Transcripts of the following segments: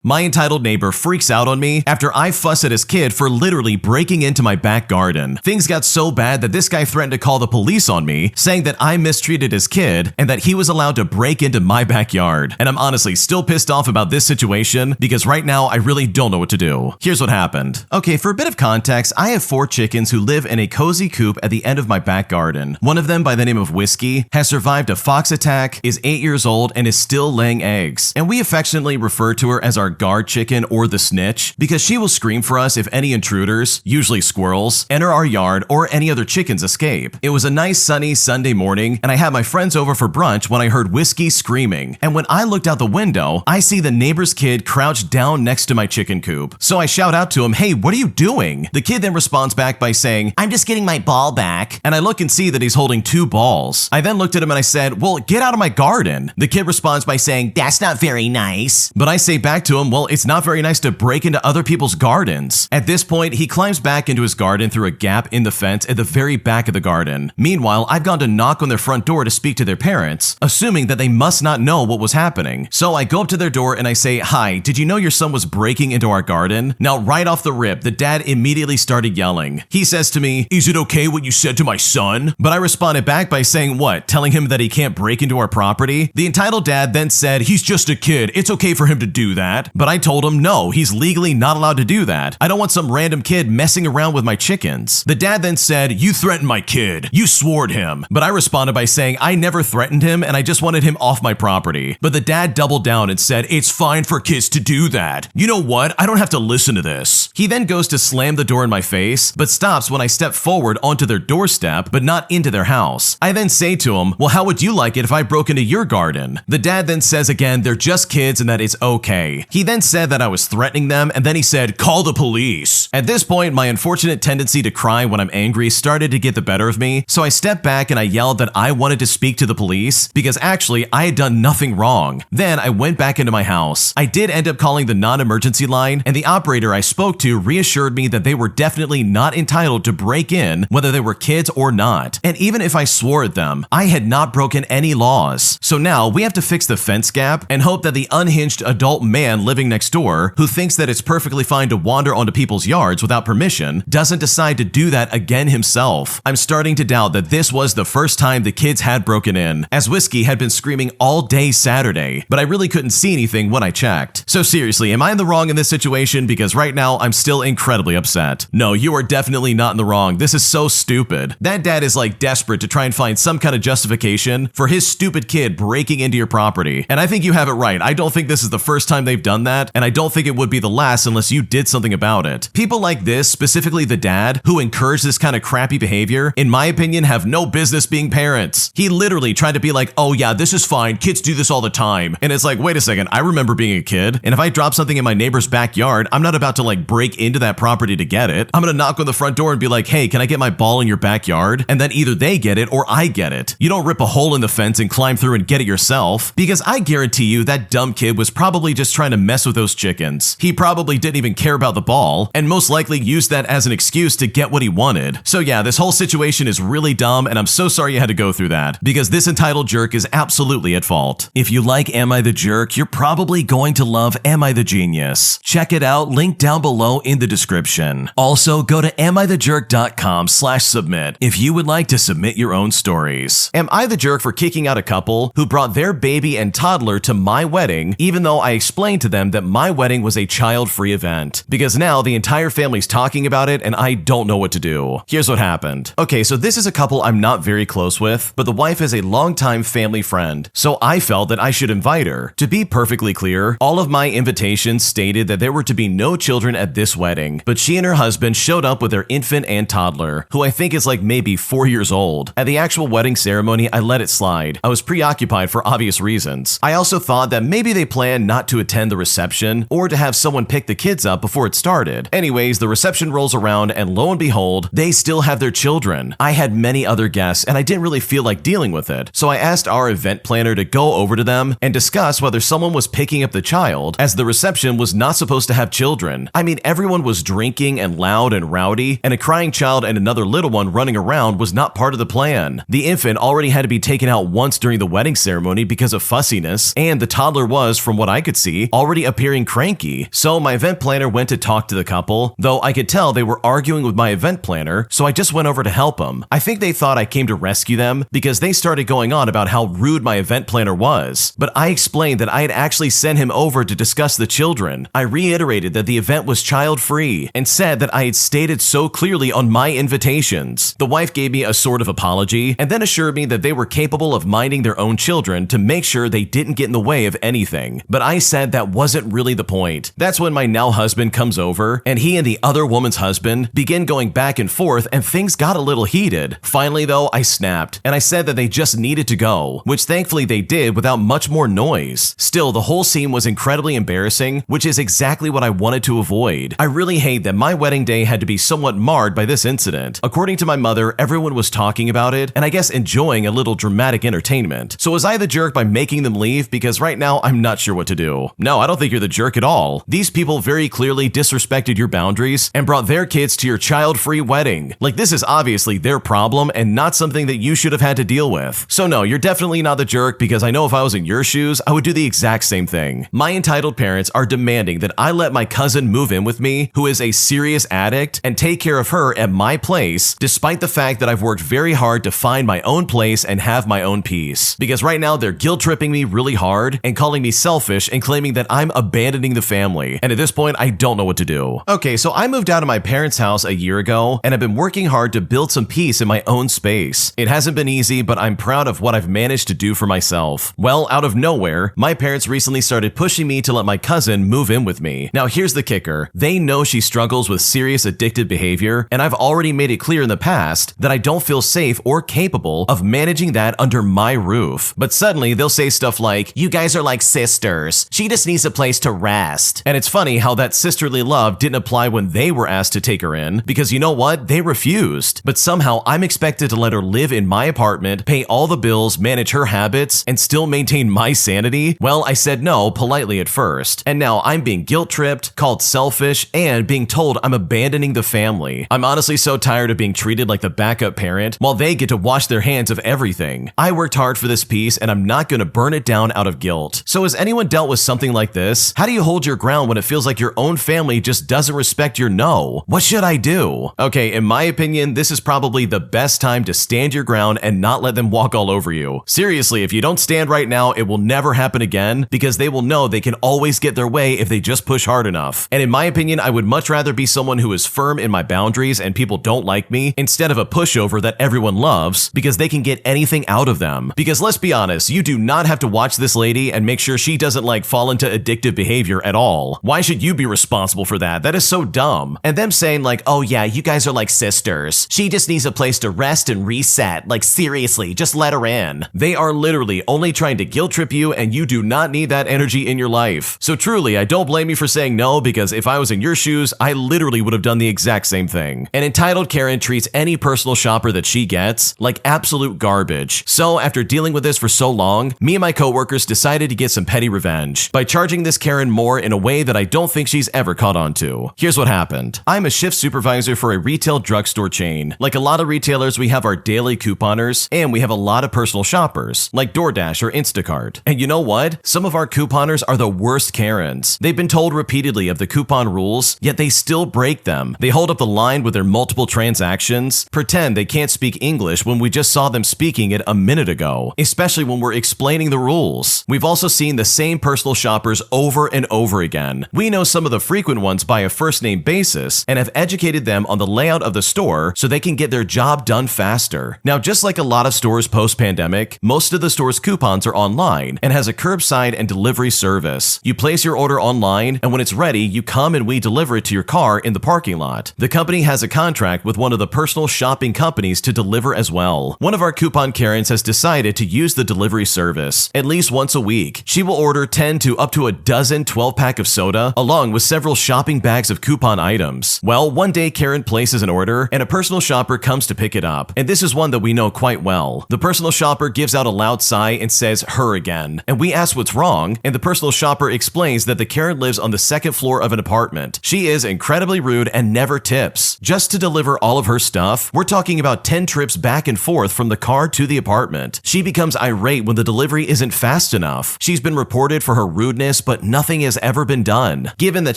My entitled neighbor freaks out on me after I fuss at his kid for literally breaking into my back garden. Things got so bad that this guy threatened to call the police on me, saying that I mistreated his kid and that he was allowed to break into my backyard. And I'm honestly still pissed off about this situation because right now I really don't know what to do. Here's what happened. Okay, for a bit of context, I have 4 chickens who live in a cozy coop at the end of my back garden. One of them, by the name of Whiskey, has survived a fox attack, is 8 years old, and is still laying eggs. And we affectionately refer to her as our guard chicken or the snitch because she will scream for us if any intruders, usually squirrels, enter our yard or any other chickens escape. It was a nice sunny Sunday morning and I had my friends over for brunch when I heard Whiskey screaming. And when I looked out the window, I see the neighbor's kid crouched down next to my chicken coop. So I shout out to him, "Hey, what are you doing?" The kid then responds back by saying, "I'm just getting my ball back." And I look and see that he's holding 2 balls. I then looked at him and I said, "Well, get out of my garden." The kid responds by saying, "That's not very nice." But I say back to him, "Well, it's not very nice to break into other people's gardens." At this point, he climbs back into his garden through a gap in the fence at the very back of the garden. Meanwhile, I've gone to knock on their front door to speak to their parents, assuming that they must not know what was happening. So I go up to their door and I say, "Hi, did you know your son was breaking into our garden?" Now, right off the rip, the dad immediately started yelling. He says to me, "Is it okay what you said to my son?" But I responded back by saying what? Telling him that he can't break into our property? The entitled dad then said, "He's just a kid. It's okay for him to do that." But I told him, no, he's legally not allowed to do that. I don't want some random kid messing around with my chickens. The dad then said, "You threatened my kid. You swore at him." But I responded by saying I never threatened him and I just wanted him off my property. But the dad doubled down and said, "It's fine for kids to do that. You know what? I don't have to listen to this." He then goes to slam the door in my face, but stops when I step forward onto their doorstep, but not into their house. I then say to him, "Well, how would you like it if I broke into your garden?" The dad then says again, they're just kids and that it's okay. He then said that I was threatening them, and then he said, "Call the police." At this point, my unfortunate tendency to cry when I'm angry started to get the better of me, so I stepped back and I yelled that I wanted to speak to the police because actually I had done nothing wrong. Then I went back into my house. I did end up calling the non-emergency line, and the operator I spoke to reassured me that they were definitely not entitled to break in whether they were kids or not. And even if I swore at them, I had not broken any laws. So now we have to fix the fence gap and hope that the unhinged adult man living next door, who thinks that it's perfectly fine to wander onto people's yards without permission, doesn't decide to do that again himself. I'm starting to doubt that this was the first time the kids had broken in, as Whiskey had been screaming all day Saturday, but I really couldn't see anything when I checked. So seriously, am I in the wrong in this situation? Because right now I'm still incredibly upset. No, you are definitely not in the wrong. This is so stupid. That dad is like desperate to try and find some kind of justification for his stupid kid breaking into your property. And I think you have it right. I don't think this is the first time they've done that, and I don't think it would be the last unless you did something about it. People like this, specifically the dad, who encouraged this kind of crappy behavior, in my opinion, have no business being parents. He literally tried to be like, "Oh yeah, this is fine. Kids do this all the time." And it's like, wait a second, I remember being a kid, and if I drop something in my neighbor's backyard, I'm not about to like break into that property to get it. I'm gonna knock on the front door and be like, "Hey, can I get my ball in your backyard?" And then either they get it or I get it. You don't rip a hole in the fence and climb through and get it yourself, because I guarantee you that dumb kid was probably just trying to mess with those chickens. He probably didn't even care about the ball, and most likely used that as an excuse to get what he wanted. So yeah, this whole situation is really dumb, and I'm so sorry you had to go through that, because this entitled jerk is absolutely at fault. If you like Am I the Jerk, you're probably going to love Am I the Genius. Check it out, link down below in the description. Also, go to amithejerk.com/submit if you would like to submit your own stories. Am I the jerk for kicking out a couple who brought their baby and toddler to my wedding, even though I explained to them that my wedding was a child-free event? Because now the entire family's talking about it and I don't know what to do. Here's what happened. Okay, so this is a couple I'm not very close with, but the wife is a longtime family friend, so I felt that I should invite her. To be perfectly clear, all of my invitations stated that there were to be no children at this wedding, but she and her husband showed up with their infant and toddler, who I think is like maybe 4 years old. At the actual wedding ceremony, I let it slide. I was preoccupied for obvious reasons. I also thought that maybe they planned not to attend the reception or to have someone pick the kids up before it started. Anyways, the reception rolls around and lo and behold, they still have their children. I had many other guests and I didn't really feel like dealing with it, so I asked our event planner to go over to them and discuss whether someone was picking up the child, as the reception was not supposed to have children. I mean, everyone was drinking and loud and rowdy, and a crying child and another little one running around was not part of the plan. The infant already had to be taken out once during the wedding ceremony because of fussiness, and the toddler was, from what I could see, already already appearing cranky. So my event planner went to talk to the couple, though I could tell they were arguing with my event planner, so I just went over to help them. I think they thought I came to rescue them because they started going on about how rude my event planner was. But I explained that I had actually sent him over to discuss the children. I reiterated that the event was child-free and said that I had stated so clearly on my invitations. The wife gave me a sort of apology and then assured me that they were capable of minding their own children to make sure they didn't get in the way of anything. But I said that wasn't really the point. That's when my now husband comes over and he and the other woman's husband begin going back and forth and things got a little heated. Finally though, I snapped and I said that they just needed to go, which thankfully they did without much more noise. Still, the whole scene was incredibly embarrassing, which is exactly what I wanted to avoid. I really hate that my wedding day had to be somewhat marred by this incident. According to my mother, everyone was talking about it and I guess enjoying a little dramatic entertainment. So was I the jerk by making them leave? Because right now I'm not sure what to do. No, I don't think you're the jerk at all. These people very clearly disrespected your boundaries and brought their kids to your child-free wedding. Like, this is obviously their problem and not something that you should have had to deal with. So no, you're definitely not the jerk, because I know if I was in your shoes, I would do the exact same thing. My entitled parents are demanding that I let my cousin move in with me, who is a serious addict, and take care of her at my place, despite the fact that I've worked very hard to find my own place and have my own peace. Because right now they're guilt-tripping me really hard and calling me selfish and claiming that I'm abandoning the family. And at this point, I don't know what to do. Okay, so I moved out of my parents' house a year ago, and I've been working hard to build some peace in my own space. It hasn't been easy, but I'm proud of what I've managed to do for myself. Well, out of nowhere, my parents recently started pushing me to let my cousin move in with me. Now here's the kicker. They know she struggles with serious addictive behavior, and I've already made it clear in the past that I don't feel safe or capable of managing that under my roof. But suddenly they'll say stuff like, "You guys are like sisters. She just needs a place to rest." And it's funny how that sisterly love didn't apply when they were asked to take her in, because you know what? They refused. But somehow I'm expected to let her live in my apartment, pay all the bills, manage her habits, and still maintain my sanity? Well, I said no politely at first. And now I'm being guilt-tripped, called selfish, and being told I'm abandoning the family. I'm honestly so tired of being treated like the backup parent while they get to wash their hands of everything. I worked hard for this piece and I'm not gonna burn it down out of guilt. So has anyone dealt with something like this? How do you hold your ground when it feels like your own family just doesn't respect your no? What should I do? Okay, in my opinion, this is probably the best time to stand your ground and not let them walk all over you. Seriously, if you don't stand right now, it will never happen again, because they will know they can always get their way if they just push hard enough. And in my opinion, I would much rather be someone who is firm in my boundaries and people don't like me, instead of a pushover that everyone loves because they can get anything out of them. Because let's be honest, you do not have to watch this lady and make sure she doesn't fall into addictive behavior at all. Why should you be responsible for that? That is so dumb. And them saying "Oh yeah, you guys are like sisters. She just needs a place to rest and reset. Seriously, just let her in." They are literally only trying to guilt trip you, and you do not need that energy in your life. So truly, I don't blame you for saying no, because if I was in your shoes, I literally would have done the exact same thing. An entitled Karen treats any personal shopper that she gets like absolute garbage. So after dealing with this for so long, me and my coworkers decided to get some petty revenge by charging this Karen more in a way that I don't think she's ever caught on to. Here's what happened. I'm a shift supervisor for a retail drugstore chain. Like a lot of retailers, we have our daily couponers, and we have a lot of personal shoppers, like DoorDash or Instacart. And you know what? Some of our couponers are the worst Karens. They've been told repeatedly of the coupon rules, yet they still break them. They hold up the line with their multiple transactions, pretend they can't speak English when we just saw them speaking it a minute ago, especially when we're explaining the rules. We've also seen the same personal shoppers over and over again. We know some of the frequent ones by a first-name basis and have educated them on the layout of the store so they can get their job done faster. Now, just like a lot of stores post-pandemic, most of the store's coupons are online and has a curbside and delivery service. You place your order online, and when it's ready, you come and we deliver it to your car in the parking lot. The company has a contract with one of the personal shopping companies to deliver as well. One of our coupon Karens has decided to use the delivery service at least once a week. She will order 10 to up to a dozen 12-pack of soda, along with several shopping bags of coupon items. Well, one day Karen places an order, and a personal shopper comes to pick it up. And this is one that we know quite well. The personal shopper gives out a loud sigh and says, "Her again." And we ask what's wrong, and the personal shopper explains that the Karen lives on the second floor of an apartment. She is incredibly rude and never tips. Just to deliver all of her stuff, we're talking about 10 trips back and forth from the car to the apartment. She becomes irate when the delivery isn't fast enough. She's been reported for her rudeness, this, but nothing has ever been done. Given that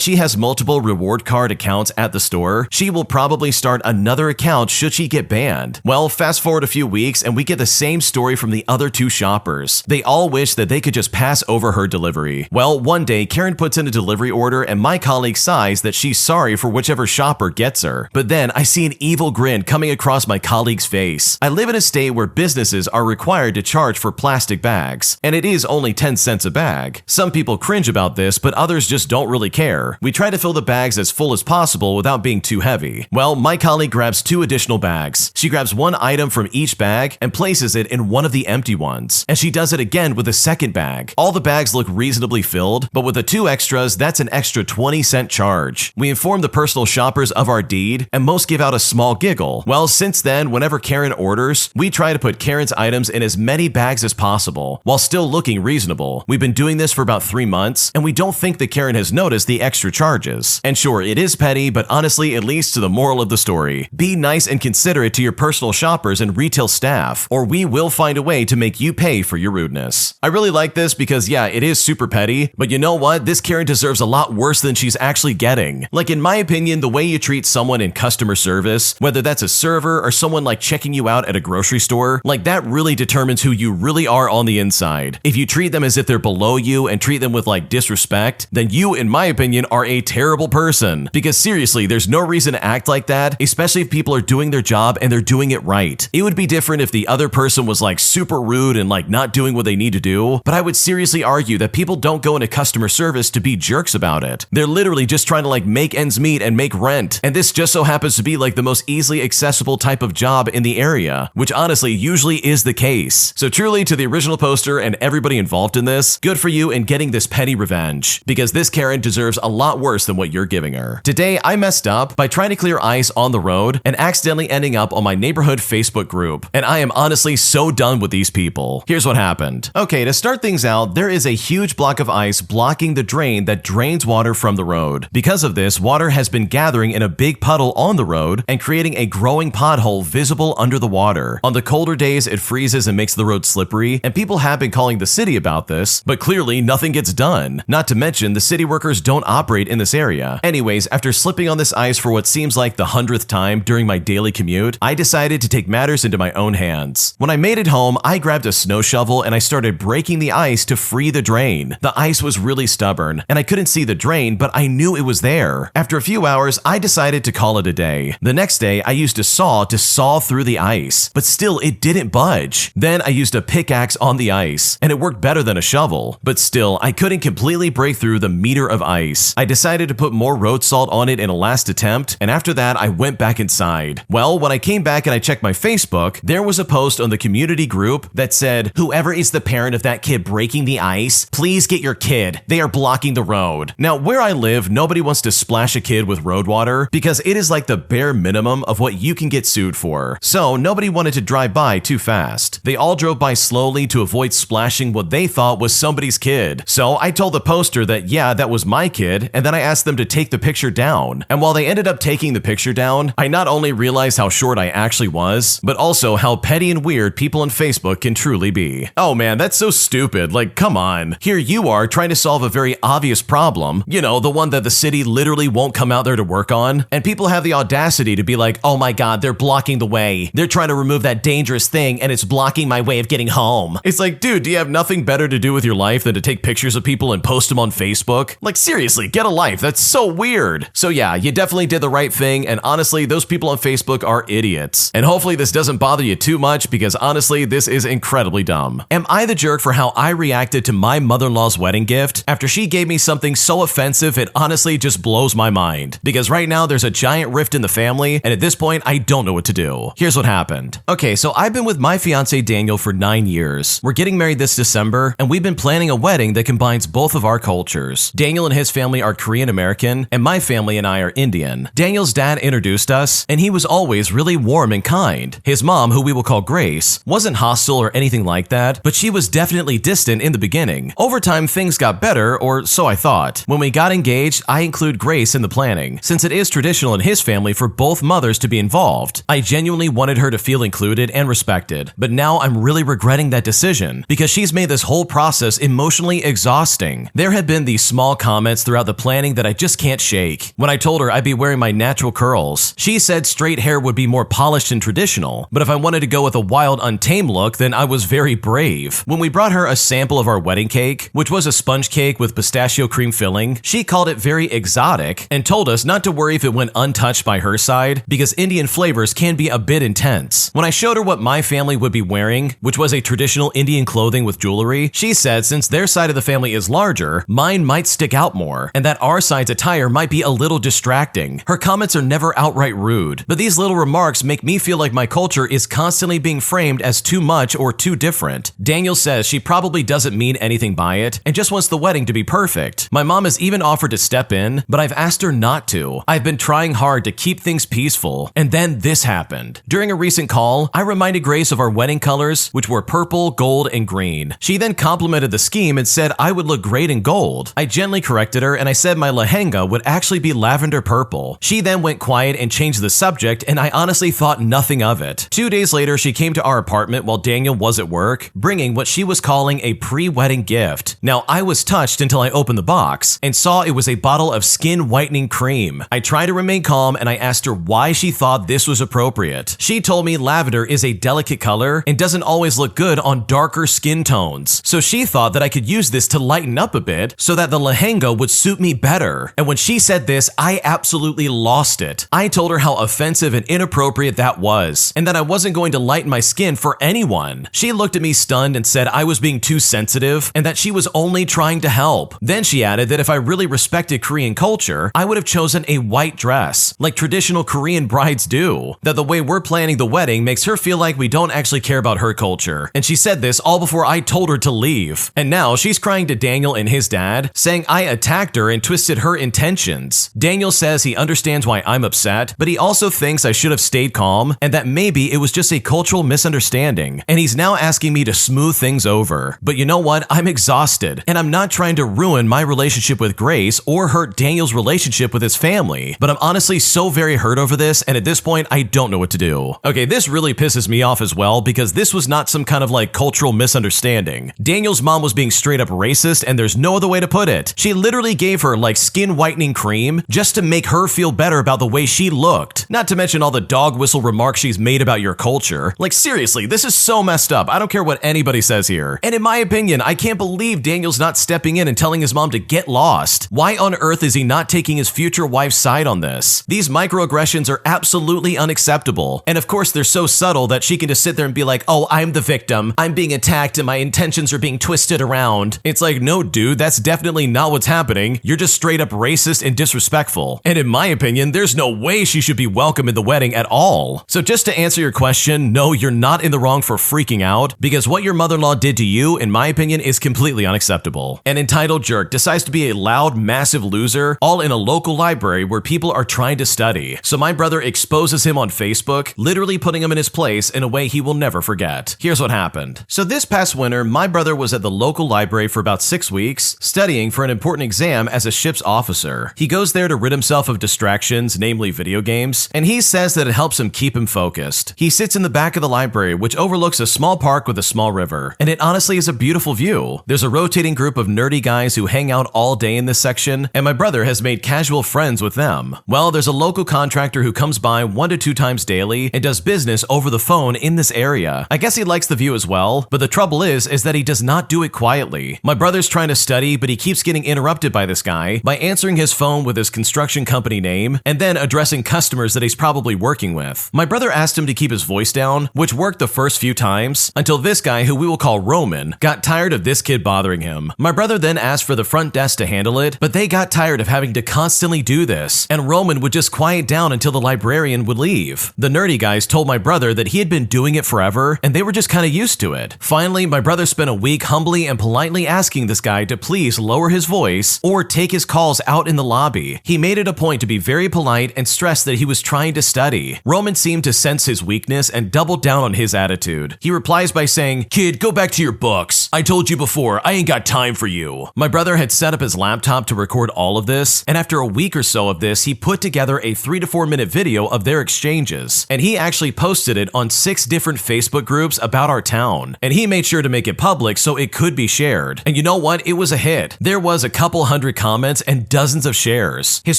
she has multiple reward card accounts at the store, she will probably start another account should she get banned. Well, fast forward a few weeks and we get the same story from the other two shoppers. They all wish that they could just pass over her delivery. Well, one day Karen puts in a delivery order and my colleague sighs that she's sorry for whichever shopper gets her. But then I see an evil grin coming across my colleague's face. I live in a state where businesses are required to charge for plastic bags, and it is only 10 cents a bag. Some people cringe about this, but others just don't really care. We try to fill the bags as full as possible without being too heavy. Well, my colleague grabs 2 additional bags. She grabs one item from each bag and places it in one of the empty ones. And she does it again with the second bag. All the bags look reasonably filled, but with the 2 extras, that's an extra 20-cent charge. We inform the personal shoppers of our deed, and most give out a small giggle. Well, since then, whenever Karen orders, we try to put Karen's items in as many bags as possible, while still looking reasonable. We've been doing this for about 3 months, and we don't think that Karen has noticed the extra charges. And sure, it is petty, but honestly, it leads to the moral of the story. Be nice and considerate to your personal shoppers and retail staff, or we will find a way to make you pay for your rudeness. I really like this because yeah, it is super petty, but you know what? This Karen deserves a lot worse than she's actually getting. Like in my opinion, the way you treat someone in customer service, whether that's a server or someone like checking you out at a grocery store, like that really determines who you really are on the inside. If you treat them as if they're below you and treat them with like disrespect, then you, in my opinion, are a terrible person. Because seriously, there's no reason to act like that, especially if people are doing their job and they're doing it right. It would be different if the other person was like super rude and like not doing what they need to do, but I would seriously argue that people don't go into customer service to be jerks about it. They're literally just trying to like make ends meet and make rent. And this just so happens to be like the most easily accessible type of job in the area, which honestly usually is the case. So truly, to the original poster and everybody involved in this, good for you in getting this petty revenge, because this Karen deserves a lot worse than what you're giving her. Today, I messed up by trying to clear ice on the road and accidentally ending up on my neighborhood Facebook group, and I am honestly so done with these people. Here's what happened. Okay, to start things out, there is a huge block of ice blocking the drain that drains water from the road. Because of this, water has been gathering in a big puddle on the road and creating a growing pothole visible under the water. On the colder days, it freezes and makes the road slippery, and people have been calling the city about this, but clearly nothing gets done. Not to mention, the city workers don't operate in this area. Anyways, after slipping on this ice for what seems like the 100th time during my daily commute, I decided to take matters into my own hands. When I made it home, I grabbed a snow shovel and I started breaking the ice to free the drain. The ice was really stubborn, and I couldn't see the drain, but I knew it was there. After a few hours, I decided to call it a day. The next day, I used a saw to saw through the ice, but still it didn't budge. Then I used a pickaxe on the ice, and it worked better than a shovel, but still, I couldn't completely break through the meter of ice. I decided to put more road salt on it in a last attempt, and after that, I went back inside. Well, when I came back and I checked my Facebook, there was a post on the community group that said, "Whoever is the parent of that kid breaking the ice, please get your kid. They are blocking the road." Now, where I live, nobody wants to splash a kid with road water because it is like the bare minimum of what you can get sued for. So nobody wanted to drive by too fast. They all drove by slowly to avoid splashing what they thought was somebody's kid. So I told the poster that yeah, that was my kid, and then I asked them to take the picture down. And while they ended up taking the picture down, I not only realized how short I actually was, but also how petty and weird people on Facebook can truly be. Oh man, that's so stupid. Like, come on. Here you are trying to solve a very obvious problem, you know, the one that the city literally won't come out there to work on, and people have the audacity to be like, oh my god, they're blocking the way. They're trying to remove that dangerous thing and it's blocking my way of getting home. It's like, dude, do you have nothing better to do with your life than to take pictures of people and post them on Facebook? Like, seriously, get a life. That's so weird. So yeah, you definitely did the right thing, and honestly, those people on Facebook are idiots. And hopefully this doesn't bother you too much, because honestly, this is incredibly dumb. Am I the jerk for how I reacted to my mother-in-law's wedding gift after she gave me something so offensive it honestly just blows my mind? Because right now there's a giant rift in the family, and at this point I don't know what to do. Here's what happened. Okay, so I've been with my fiance Daniel for 9 years. We're getting married this December, and we've been planning a wedding that combines both of our cultures. Daniel and his family are Korean American, and my family and I are Indian. Daniel's dad introduced us, and he was always really warm and kind. His mom, who we will call Grace, wasn't hostile or anything like that, but she was definitely distant in the beginning. Over time, things got better, or so I thought. When we got engaged, I include Grace in the planning, since it is traditional in his family for both mothers to be involved. I genuinely wanted her to feel included and respected, but now I'm really regretting that decision, because she's made this whole process emotionally exhausting exhausting. There have been these small comments throughout the planning that I just can't shake. When I told her I'd be wearing my natural curls, she said straight hair would be more polished and traditional, but if I wanted to go with a wild, untamed look, then I was very brave. When we brought her a sample of our wedding cake, which was a sponge cake with pistachio cream filling, she called it very exotic and told us not to worry if it went untouched by her side because Indian flavors can be a bit intense. When I showed her what my family would be wearing, which was a traditional Indian clothing with jewelry, she said since their side of the family is larger, mine might stick out more, and that our side's attire might be a little distracting. Her comments are never outright rude, but these little remarks make me feel like my culture is constantly being framed as too much or too different. Daniel says she probably doesn't mean anything by it and just wants the wedding to be perfect. My mom has even offered to step in, but I've asked her not to. I've been trying hard to keep things peaceful, and then this happened. During a recent call, I reminded Grace of our wedding colors, which were purple, gold, and green. She then complimented the scheme and said I would look great in gold. I gently corrected her and I said my lehenga would actually be lavender purple. She then went quiet and changed the subject, and I honestly thought nothing of it. 2 days later, she came to our apartment while Daniel was at work, bringing what she was calling a pre-wedding gift. Now, I was touched until I opened the box and saw it was a bottle of skin whitening cream. I tried to remain calm and I asked her why she thought this was appropriate. She told me lavender is a delicate color and doesn't always look good on darker skin tones, so she thought that I could use this to lighten up a bit so that the lehenga would suit me better. And when she said this, I absolutely lost it. I told her how offensive and inappropriate that was, and that I wasn't going to lighten my skin for anyone. She looked at me stunned and said I was being too sensitive and that she was only trying to help. Then she added that if I really respected Korean culture, I would have chosen a white dress, like traditional Korean brides do. That the way we're planning the wedding makes her feel like we don't actually care about her culture. And she said this all before I told her to leave. And now she's crying to Daniel and his dad, saying I attacked her and twisted her intentions. Daniel says he understands why I'm upset, but he also thinks I should have stayed calm and that maybe it was just a cultural misunderstanding. And he's now asking me to smooth things over. But you know what? I'm exhausted, and I'm not trying to ruin my relationship with Grace or hurt Daniel's relationship with his family. But I'm honestly so very hurt over this, and at this point, I don't know what to do. Okay, this really pisses me off as well because this was not some kind of like cultural misunderstanding. Daniel's mom was being straight up racist, and there's no other way to put it. She literally gave her like skin whitening cream just to make her feel better about the way she looked. Not to mention all the dog whistle remarks she's made about your culture. Like seriously, this is so messed up. I don't care what anybody says here. And in my opinion, I can't believe Daniel's not stepping in and telling his mom to get lost. Why on earth is he not taking his future wife's side on this? These microaggressions are absolutely unacceptable. And of course, they're so subtle that she can just sit there and be like, oh, I'm the victim. I'm being attacked and my intentions are being twisted around. It's like, no, dude, that's definitely not what's happening. You're just straight up racist and disrespectful. And in my opinion, there's no way she should be welcome in the wedding at all. So just to answer your question, no, you're not in the wrong for freaking out, because what your mother-in-law did to you, in my opinion, is completely unacceptable. An entitled jerk decides to be a loud, massive loser, all in a local library where people are trying to study. So my brother exposes him on Facebook, literally putting him in his place in a way he will never forget. Here's what happened. So this past winter, my brother was at the local library for about 6 weeks, studying for an important exam as a ship's officer. He goes there to rid himself of distractions, namely video games, and he says that it helps him keep him focused. He sits in the back of the library, which overlooks a small park with a small river, and it honestly is a beautiful view. There's a rotating group of nerdy guys who hang out all day in this section, and my brother has made casual friends with them. Well, there's a local contractor who comes by 1 to 2 times daily and does business over the phone in this area. I guess he likes the view as well, but the trouble is that he does not do it quietly. My brother's trying to study, but he keeps getting interrupted by this guy by answering his phone with his construction company name and then addressing customers that he's probably working with. My brother asked him to keep his voice down, which worked the first few times, until this guy, who we will call Roman, got tired of this kid bothering him. My brother then asked for the front desk to handle it, but they got tired of having to constantly do this, and Roman would just quiet down until the librarian would leave. The nerdy guys told my brother that he had been doing it forever, and they were just kind of used to it. Finally, my brother spent a week humbly and politely asking this guy to please lower his voice or take his calls out in the lobby. He made it a point to be very polite and stressed that he was trying to study. Roman seemed to sense his weakness and doubled down on his attitude. He replies by saying, "Kid, go back to your books. I told you before, I ain't got time for you. My brother had set up his laptop to record all of this, and after a week or so of this, he put together a 3 to 4 minute video of their exchanges, and he actually posted it on 6 different Facebook groups about our town, and he made sure to make it public so it could be shared. And you know what? It was a hit. There was a couple hundred comments and dozens of shares. His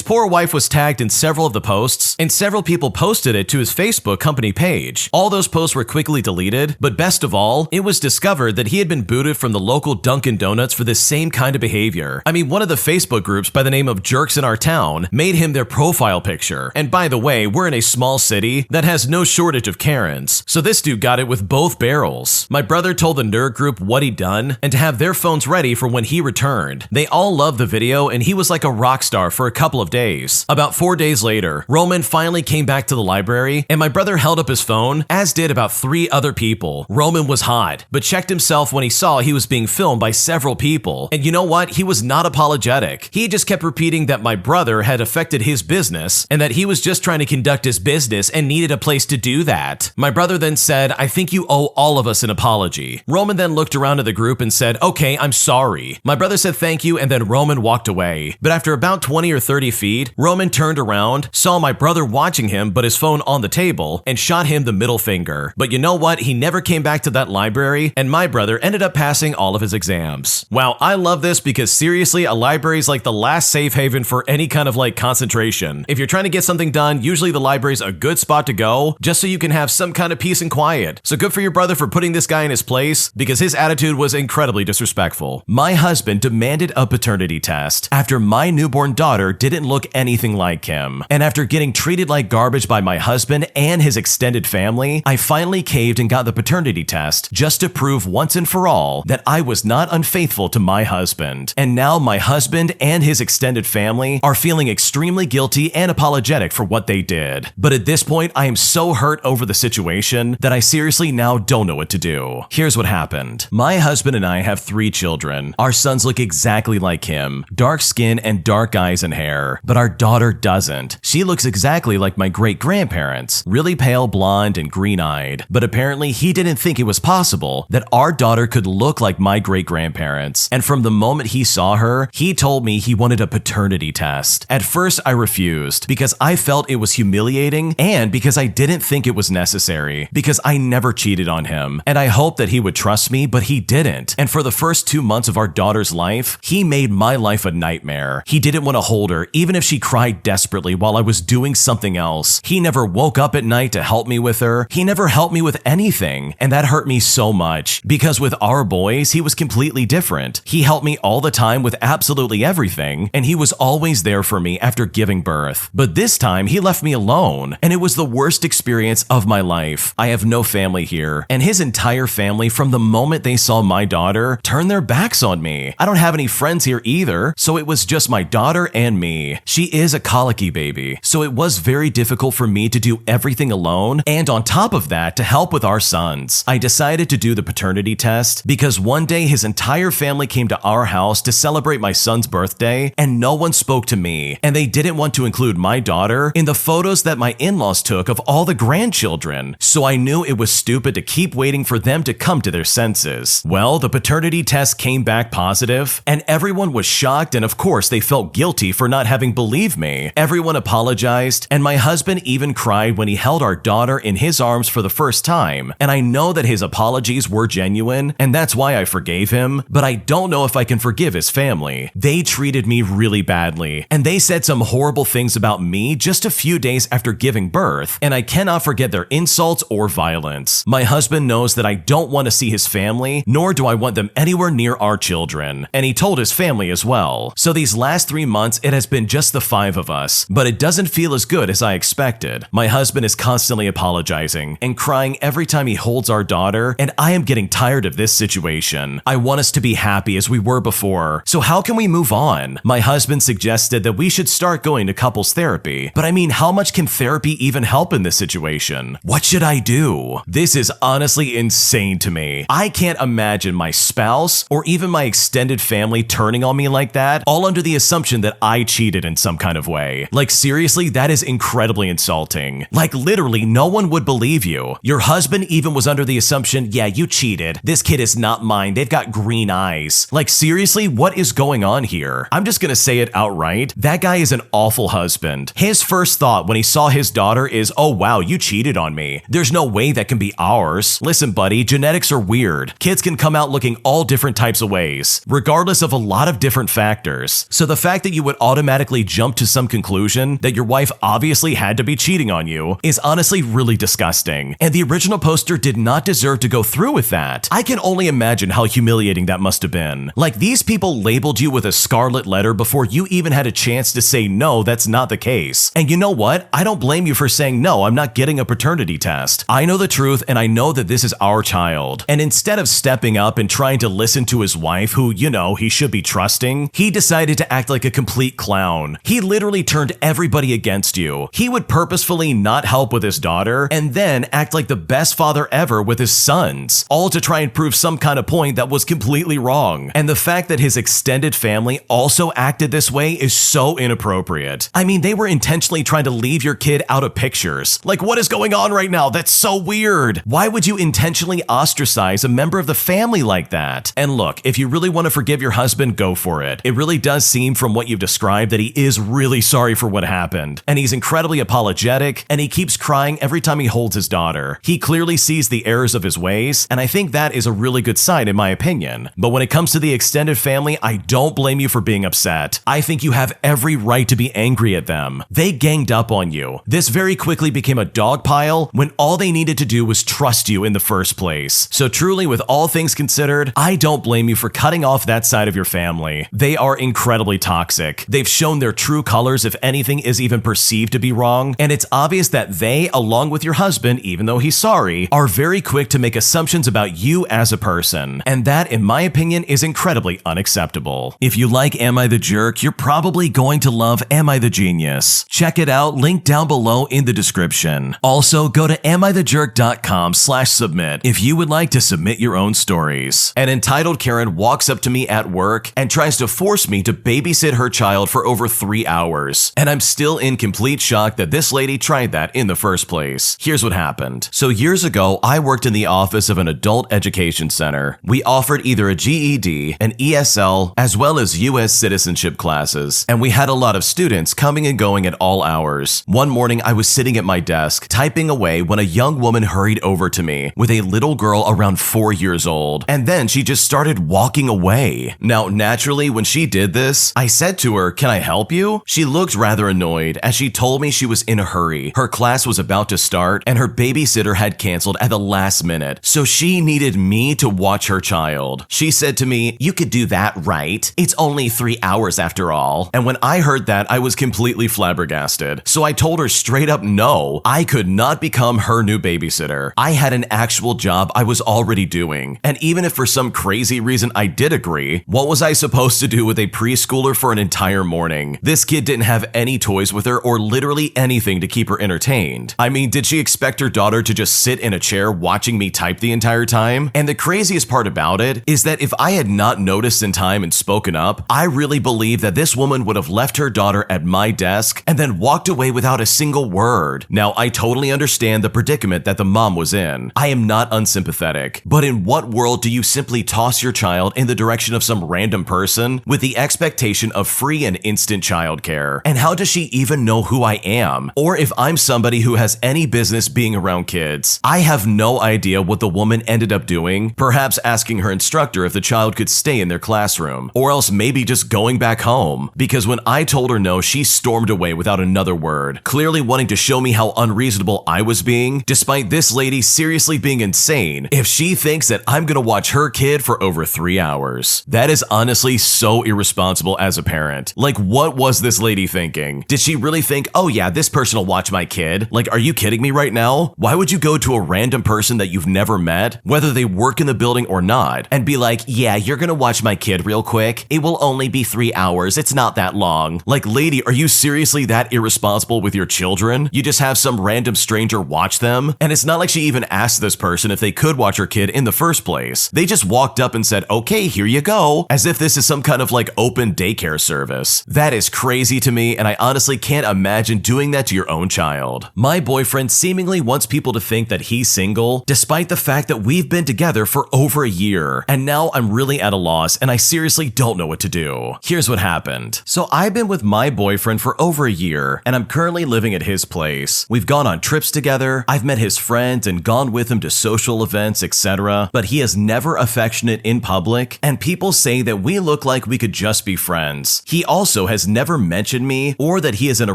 poor wife was tagged in several of the posts, and several people posted it to his Facebook company page. All those posts were quickly deleted, but best of all, it was discovered that he had been booted from the local Dunkin' Donuts for this same kind of behavior. I mean, one of the Facebook groups by the name of Jerks in Our Town made him their profile picture. And by the way, we're in a small city that has no shortage of Karens, so this dude got it with both barrels. My brother told the nerd group what he'd done and to have their phones ready for when he returned. They all loved the video, and he was like a rock star for a couple of days. About 4 days later, Roman finally came back to the library, and my brother held up his phone, as did about 3 other people. Roman was hot, but checked himself when he saw he was being filmed by several people. And you know what? He was not apologetic. He just kept repeating that my brother had affected his business and that he was just trying to conduct his business and needed a place to do that. My brother then said, "I think you owe all of us an apology." Roman then looked around at the group and said, "Okay, I'm sorry." My brother said thank you, and then Roman walked away. But after about 20 or 30 feet, Roman turned around, saw my brother watching him but his phone on the table, and shot him the middle finger. But you know what? He never came back to that library, and my brother ended up passing all of his exams. Wow, I love this because seriously, a library is like the last safe haven for any kind of concentration. If you're trying to get something done, usually the library's a good spot to go, just so you can have some kind of peace and quiet. So good for your brother for putting this guy in his place, because his attitude was incredibly disrespectful. My husband demanded a paternity test after my newborn daughter didn't look anything like him. And after getting treated like garbage by my husband and his extended family, I finally caved and got the paternity test just to prove once and for all that I was not unfaithful to my husband. And now my husband and his extended family are feeling extremely guilty and apologetic for what they did. But at this point, I am so hurt over the situation that I seriously now don't know what to do. Here's what happened. My husband and I have 3 children. Our sons look exactly like him, dark skin and dark eyes and hair, but our daughter doesn't. She looks exactly like my great-grandparents, really pale blonde and green-eyed. But apparently he didn't think it was possible that our daughter could look like my great-grandparents. And from the moment he saw her, he told me he wanted a paternity test. At first, I refused because I felt it was humiliating and because I didn't think it was necessary, because I never cheated on him. And I hoped that he would trust me, but he didn't. And for the first 2 months of our daughter's life, he made my life a nightmare. He didn't want to hold her, even if she cried desperately while I was doing something else. He never woke up at night to help me with her. He never helped me with anything. And that hurt me so much, because with our boys, he was completely different. He helped me all the time with absolutely everything, and he was always there for me after giving birth. But this time, he left me alone, and it was the worst experience of my life. I have no family here, and his entire family, from the moment they saw my daughter, turned their backs on me. I don't have any friends here either, so it was just my daughter and me. She is a colicky baby, so it was very difficult for me to do everything alone, and on top of that, to help with our sons. I decided to do the paternity test because one day his entire family came to our house to celebrate my son's birthday, and no one spoke to me, and they didn't want to include my daughter in the photos that my in-laws took of all the grandchildren, so I knew it was stupid to keep waiting for them to come to their senses. Well, the paternity test came back positive, and everyone was shocked, and of course they felt guilty for not having believed me. Everyone apologized, and my husband even cried when he held our daughter in his arms for the first time, and I know that his apologies were genuine, and that's why I forgave him, but I don't know if I can forgive his family. They treated me really badly, and they said some horrible things about me just a few days after giving birth, and I cannot forget their insults or violence. My husband knows that I don't want to see his family, nor do I want them anywhere near our children, and he told his family as well. So these last 3 months, it has been just the 5 of us, but it doesn't feel as good as I expected. My husband is constantly apologizing and crying every time he holds our daughter, and I am getting tired of this situation. I want us to be happy as we were before, so how can we move on? My husband suggested that we should start going to couples therapy, but I mean, how much can therapy even help in this situation? What should I do? This is honestly insane to me. I can't imagine my spouse or even my extended family turning on me like that, all under the assumption that I cheated in some kind of way. Like seriously, that is incredibly insulting. Like literally, no one would believe you. Your husband even was under the assumption, yeah, you cheated. This kid is not mine. They've got green eyes. Like, seriously, what is going on here? I'm just gonna say it outright. That guy is an awful husband. His first thought when he saw his daughter is, oh wow, you cheated on me. There's no way that can be ours. Listen, buddy, genetics are weird. Kids can come out looking all different types of ways, regardless of a lot of different factors. So the fact that you would automatically jump to some conclusion that your wife obviously had to be cheating on you is honestly really disgusting. And the original poster did not deserve to go through with that. I can only imagine how humiliating that must have been. Like, these people labeled you with a scarlet letter before you even had a chance to say no, that's not the case. And you know what? I don't blame you for saying no, I'm not getting a paternity test. I know the truth and I know that this is our child. And instead of stepping up and trying to listen to his wife, who, you know, he should be trusting, he decided to act like a complete clown. He literally turned everybody against you. He would purposefully not help with his daughter and then act like the best father ever with his sons, all to try and prove some kind of point that was completely wrong. And the fact that his extended family also acted this way is so inappropriate. I mean, they were intentionally trying to leave your kid out of pictures. Like, what is going on right now? That's so weird. Why would you intentionally ostracize a member of the family like that? And look, if you really want to forgive your husband, go for it. It really does seem from what you've described that he is really sorry for what happened. And he's incredibly apologetic, and he keeps crying every time he holds his daughter. He clearly sees the errors of his ways, and I think that is a really good sign in my opinion. But when it comes to the extended family, I don't blame you for being upset. I think you have every right to be angry at them. They ganged up on you. This very quickly became a dog pile when all they needed to do was trust you in the first place. So truly, with all things considered, I don't blame you for cutting off that side of your family. They are incredibly toxic. They've shown their true colors if anything is even perceived to be wrong, and it's obvious that they, along with your husband, even though he's sorry, are very quick to make assumptions about you as a person. And that, in my opinion, is incredibly unacceptable. If you like Am I the Jerk, you're probably going to love Am I the Genius. Check it out, link down below in the description. Also, go to AmITheJerk.com/submit if you would like to submit your own stories. An entitled Karen walks up to me at work and tries to force me to babysit her child for over 3 hours. And I'm still in complete shock that this lady tried that in the first place. Here's what happened. So years ago, I worked in the office of an adult education center. We offered either a GED, an ESL, as well as US citizenship classes. And we had a lot of students coming and going at all hours. One morning, I was sitting at my desk, typing away when a young woman hurried over to me with a little girl around 4 years old. And then she just started walking away. Now, naturally, when she did this, I said to her, "Can I help you?" She looked rather annoyed as she told me she was in a hurry. Her class was about to start and her babysitter had canceled at the last minute, so she needed me to watch her child. She said to me, "You could do that, right? It's only 3 hours after all." And when I heard that, I was completely flabbergasted. So I told her straight up no, I could not become her new babysitter. I had an actual job I was already doing. And even if for some crazy reason I did agree, what was I supposed to do with a preschooler for an entire morning? This kid didn't have any toys with her or literally anything to keep her entertained. I mean, did she expect her daughter to just sit in a chair watching me type the entire time? And the craziest part about it is that if I had not noticed in time and spoken up, I really believe that this woman would have left her daughter at my desk and then walked away without a single word. Now, I totally understand the predicament that the mom was in. I am not unsympathetic. But in what world do you simply toss your child in the direction of some random person with the expectation of free and instant childcare? And how does she even know who I am? Or if I'm somebody who has any business being around kids? I have no idea what the woman ended up doing, perhaps asking her instructor if the child could stay in their classroom, or else maybe just going back home. Because when I told her no, she stormed away without another word, clearly wanting to show me how unreasonable I was being, despite this lady seriously being insane if she thinks that I'm gonna watch her kid for over 3 hours. That is honestly so irresponsible as a parent. Like, what was this lady thinking? Did she really think, oh yeah, this person will watch my kid? Like, are you kidding me right now? Why would you go to a random person that you've never met, whether they work in the building or not, and be like, yeah, you're gonna watch my kid real quick? It will only be 3 hours. It's not that long. Like, lady, are you seriously that irresponsible with your children? You just have some random stranger watch them? And it's not like she even asked this person if they could watch her kid in the first place. They just walked up and said, okay, here you go, as if this is some kind of like open daycare service. That is crazy to me, and I honestly can't imagine doing that to your own child. My boyfriend seemingly wants people to think that he's single, despite the fact that we've been together for for over a year, and now I'm really at a loss and I seriously don't know what to do. Here's what happened. So I've been with my boyfriend for over a year, and I'm currently living at his place. We've gone on trips together, I've met his friends and gone with him to social events, etc., but he is never affectionate in public, and people say that we look like we could just be friends. He also has never mentioned me or that he is in a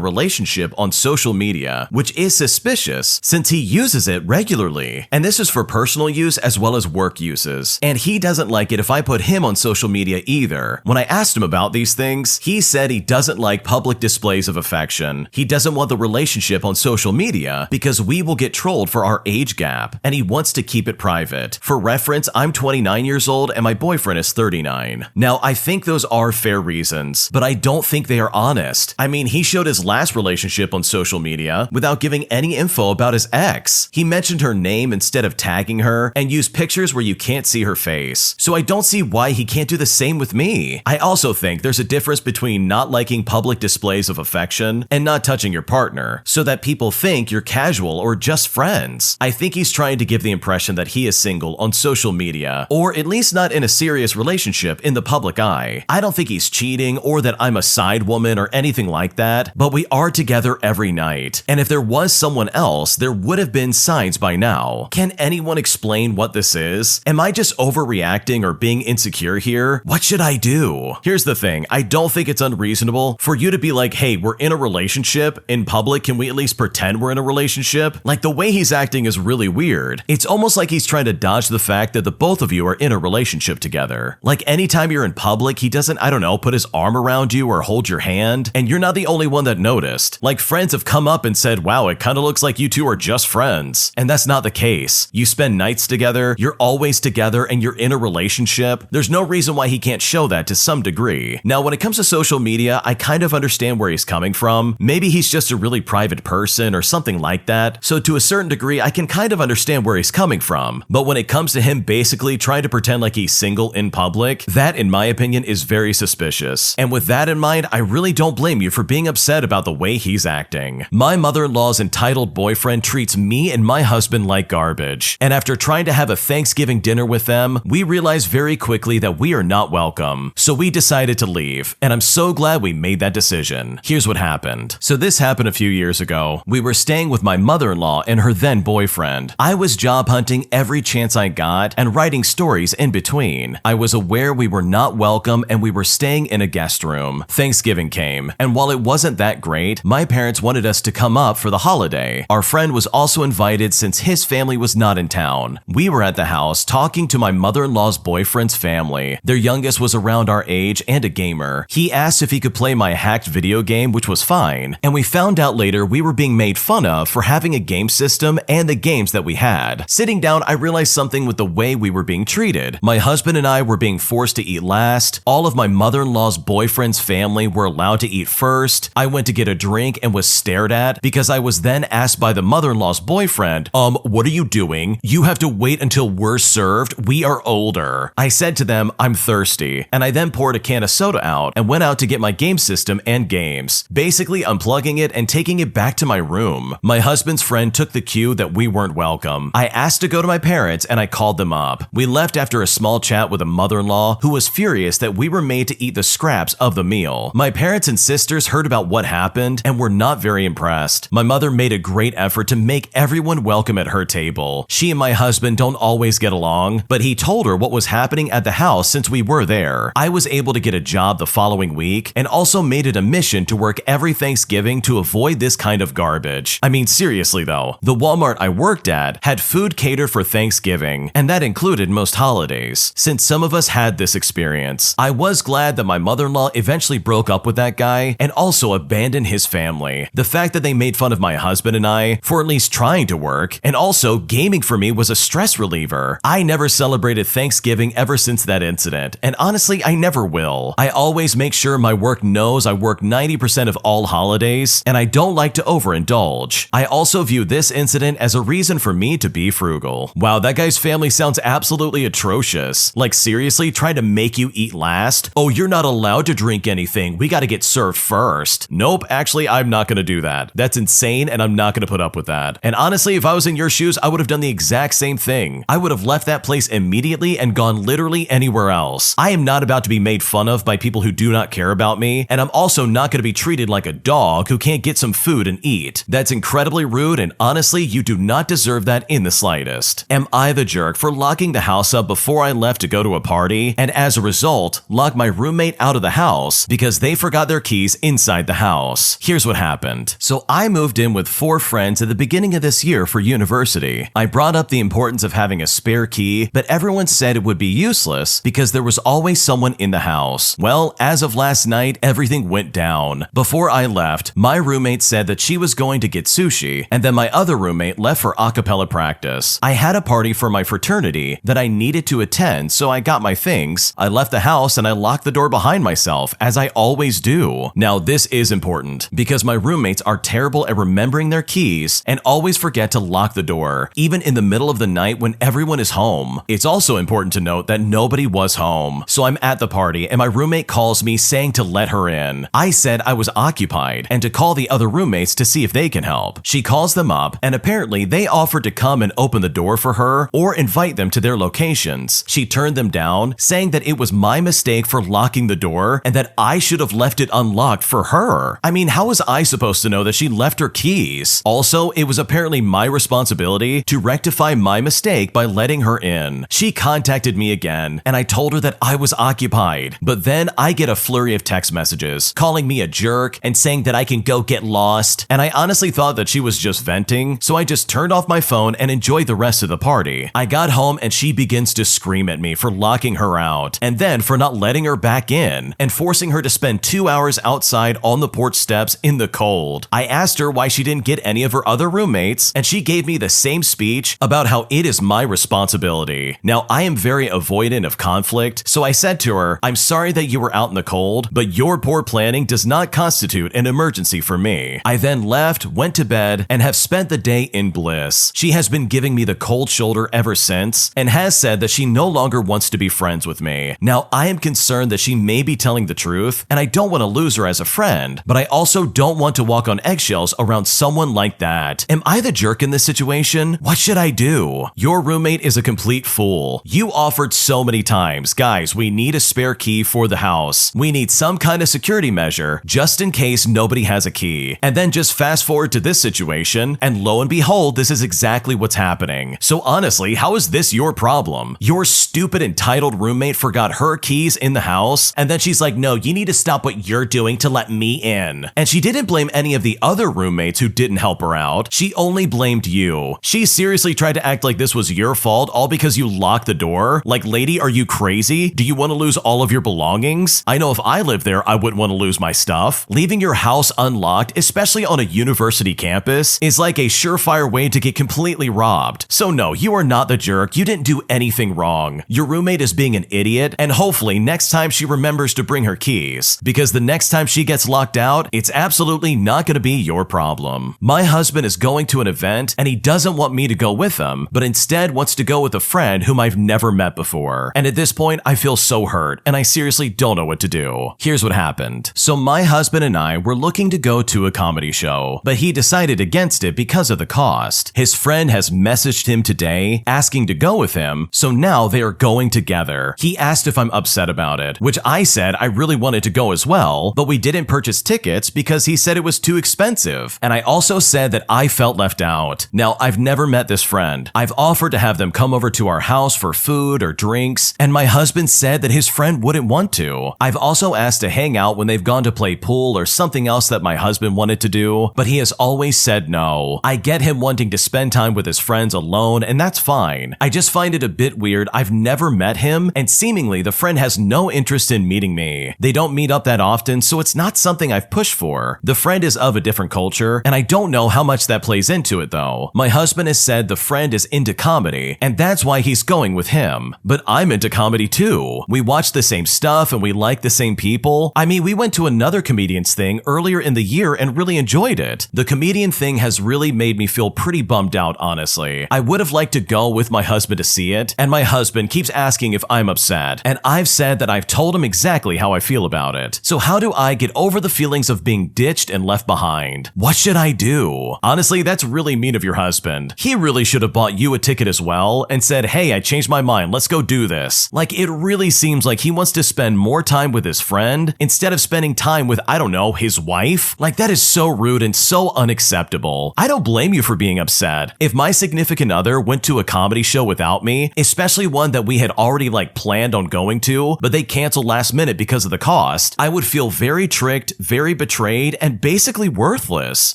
relationship on social media, which is suspicious since he uses it regularly. And this is for personal use as well as work uses. And he doesn't like it if I put him on social media either. When I asked him about these things, he said he doesn't like public displays of affection. He doesn't want the relationship on social media because we will get trolled for our age gap, and he wants to keep it private. For reference, I'm 29 years old and my boyfriend is 39. Now, I think those are fair reasons, but I don't think they are honest. I mean, he showed his last relationship on social media without giving any info about his ex. He mentioned her name instead of tagging her and used pictures where you can't see her face. So I don't see why he can't do the same with me. I also think there's a difference between not liking public displays of affection and not touching your partner so that people think you're casual or just friends. I think he's trying to give the impression that he is single on social media, or at least not in a serious relationship in the public eye. I don't think he's cheating or that I'm a side woman or anything like that, but we are together every night. And if there was someone else, there would have been signs by now. Can anyone explain what this is? Am I just overreacting or being insecure here? What should I do? Here's the thing, I don't think it's unreasonable for you to be like, hey, we're in a relationship. In public, can we at least pretend we're in a relationship? Like, the way he's acting is really weird. It's almost like he's trying to dodge the fact that the both of you are in a relationship together. Like, anytime you're in public, he doesn't, I don't know, put his arm around you or hold your hand, and you're not the only one that noticed. Like, friends have come up and said, wow, it kind of looks like you two are just friends. And that's not the case. You spend nights together, you're always together, and you're in a relationship. There's no reason why he can't show that to some degree. Now, when it comes to social media, I kind of understand where he's coming from. Maybe he's just a really private person or something like that. So to a certain degree, I can kind of understand where he's coming from. But when it comes to him basically trying to pretend like he's single in public, that, in my opinion, is very suspicious. And with that in mind, I really don't blame you for being upset about the way he's acting. My mother-in-law's entitled boyfriend treats me and my husband like garbage. And after trying to have a Thanksgiving dinner with them, we realized very quickly that we are not welcome. So we decided to leave. And I'm so glad we made that decision. Here's what happened. So this happened a few years ago. We were staying with my mother-in-law and her then boyfriend. I was job hunting every chance I got and writing stories in between. I was aware we were not welcome and we were staying in a guest room. Thanksgiving came, and while it wasn't that great, my parents wanted us to come up for the holiday. Our friend was also invited since his family was not in town. We were at the house talking to my mother-in-law's boyfriend's family. Their youngest was around our age and a gamer. He asked if he could play my hacked video game, which was fine, and we found out later we were being made fun of for having a game system and the games that we had. Sitting down, I realized something with the way we were being treated. My husband and I were being forced to eat last. All of my mother-in-law's boyfriend's family were allowed to eat first. I went to get a drink and was stared at because I was then asked by the mother-in-law's boyfriend, what are you doing? You have to wait until we're served. We are older. I said to them, I'm thirsty. And I then poured a can of soda out and went out to get my game system and games, basically unplugging it and taking it back to my room. My husband's friend took the cue that we weren't welcome. I asked to go to my parents and I called them up. We left after a small chat with a mother-in-law who was furious that we were made to eat the scraps of the meal. My parents and sisters heard about what happened and were not very impressed. My mother made a great effort to make everyone welcome at her table. She and my husband don't always get along, but he told her what was happening at the house since we were there. I was able to get a job the following week and also made it a mission to work every Thanksgiving to avoid this kind of garbage. I mean, seriously though, the Walmart I worked at had food catered for Thanksgiving, and that included most holidays. Since some of us had this experience, I was glad that my mother-in-law eventually broke up with that guy and also abandoned his family. The fact that they made fun of my husband and I for at least trying to work, and also gaming for me was a stress reliever. I never celebrated Thanksgiving ever since that incident, and honestly, I never will. I always make sure my work knows I work 90% of all holidays, and I don't like to overindulge. I also view this incident as a reason for me to be frugal. Wow, that guy's family sounds absolutely atrocious. Like, seriously, try to make you eat last? Oh, you're not allowed to drink anything. We gotta get served first. Nope, actually, I'm not gonna do that. That's insane, and I'm not gonna put up with that. And honestly, if I was in your shoes, I would have done the exact same thing. I would have left left that place immediately and gone literally anywhere else. I am not about to be made fun of by people who do not care about me, and I'm also not going to be treated like a dog who can't get some food and eat. That's incredibly rude, and honestly, you do not deserve that in the slightest. Am I the jerk for locking the house up before I left to go to a party, and as a result, lock my roommate out of the house because they forgot their keys inside the house? Here's what happened. So I moved in with 4 friends at the beginning of this year for university. I brought up the importance of having a spare key, but everyone said it would be useless because there was always someone in the house. Well, as of last night, everything went down. Before I left, my roommate said that she was going to get sushi, and then my other roommate left for a cappella practice. I had a party for my fraternity that I needed to attend, so I got my things. I left the house and I locked the door behind myself, as I always do. Now, this is important because my roommates are terrible at remembering their keys and always forget to lock the door, even in the middle of the night when everyone is home. It's also important to note that nobody was home. So I'm at the party and my roommate calls me saying to let her in. I said I was occupied and to call the other roommates to see if they can help. She calls them up and apparently they offered to come and open the door for her or invite them to their locations. She turned them down, saying that it was my mistake for locking the door and that I should have left it unlocked for her. I mean, how was I supposed to know that she left her keys? Also, it was apparently my responsibility to rectify my mistake by letting her in. She contacted me again and I told her that I was occupied, but then I get a flurry of text messages calling me a jerk and saying that I can go get lost, and I honestly thought that she was just venting, so I just turned off my phone and enjoyed the rest of the party. I got home and she begins to scream at me for locking her out, and then for not letting her back in, and forcing her to spend 2 hours outside on the porch steps in the cold. I asked her why she didn't get any of her other roommates, and she gave me the same speech about how it is my responsibility. Now, I am very avoidant of conflict, so I said to her, I'm sorry that you were out in the cold, but your poor planning does not constitute an emergency for me. I then left, went to bed, and have spent the day in bliss. She has been giving me the cold shoulder ever since, and has said that she no longer wants to be friends with me. Now, I am concerned that she may be telling the truth, and I don't want to lose her as a friend, but I also don't want to walk on eggshells around someone like that. Am I the jerk in this situation? What should I do? Your roommate is a complete fool. You offered so many times, guys, we need a spare key for the house. We need some kind of security measure just in case nobody has a key. And then just fast forward to this situation, and lo and behold, this is exactly what's happening. So honestly, how is this your problem? Your stupid entitled roommate forgot her keys in the house, and then she's like, no, you need to stop what you're doing to let me in. And she didn't blame any of the other roommates who didn't help her out. She only blamed you. She seriously tried to act like this was your fault all because you locked the door. Like, lady, are you crazy? Do you want to lose all of your belongings? I know if I lived there, I wouldn't want to lose my stuff. Leaving your house unlocked, especially on a university campus, is like a surefire way to get completely robbed. So no, you are not the jerk. You didn't do anything wrong. Your roommate is being an idiot, and hopefully next time she remembers to bring her keys, because the next time she gets locked out, it's absolutely not going to be your problem. My husband is going to an event, and he doesn't want me to go with him, but instead wants to go with a friend whom I've never met before. And at this point, I feel so hurt, and I seriously don't know what to do. Here's what happened. So my husband and I were looking to go to a comedy show, but he decided against it because of the cost. His friend has messaged him today asking to go with him, so now they are going together. He asked if I'm upset about it, which I said I really wanted to go as well, but we didn't purchase tickets because he said it was too expensive. And I also said that I felt left out. Now, I've never met this friend. I've offered to have them come over to our house for food or drinks, and my husband said that his friend wouldn't want to. I've also asked to hang out when they've gone to play pool or something else that my husband wanted to do, but he has always said no. I get him wanting to spend time with his friends alone, and that's fine. I just find it a bit weird. I've never met him, and seemingly the friend has no interest in meeting me. They don't meet up that often, so it's not something I've pushed for. The friend is of a different culture, and I don't know how much that plays into it though. My husband has said the friend is into comedy, and that's why he's going with him. But I'm into comedy too. We watch the same stuff and we like the same people. I mean, we went to another comedian's thing earlier in the year and really enjoyed it. The comedian thing has really made me feel pretty bummed out, honestly. I would have liked to go with my husband to see it, and my husband keeps asking if I'm upset, and I've said that I've told him exactly how I feel about it. So how do I get over the feelings of being ditched and left behind? What should I do? Honestly, that's really mean of your husband. He really should have bought you a ticket as well, and said, hey, I changed my mind, let's go do this. Like, it really seems like he wants to spend more time with his friend instead of spending time with, I don't know, his wife. Like, that is so rude and so unacceptable. I don't blame you for being upset. If my significant other went to a comedy show without me, especially one that we had already planned on going to, but they canceled last minute because of the cost, I would feel very tricked, very betrayed, and basically worthless.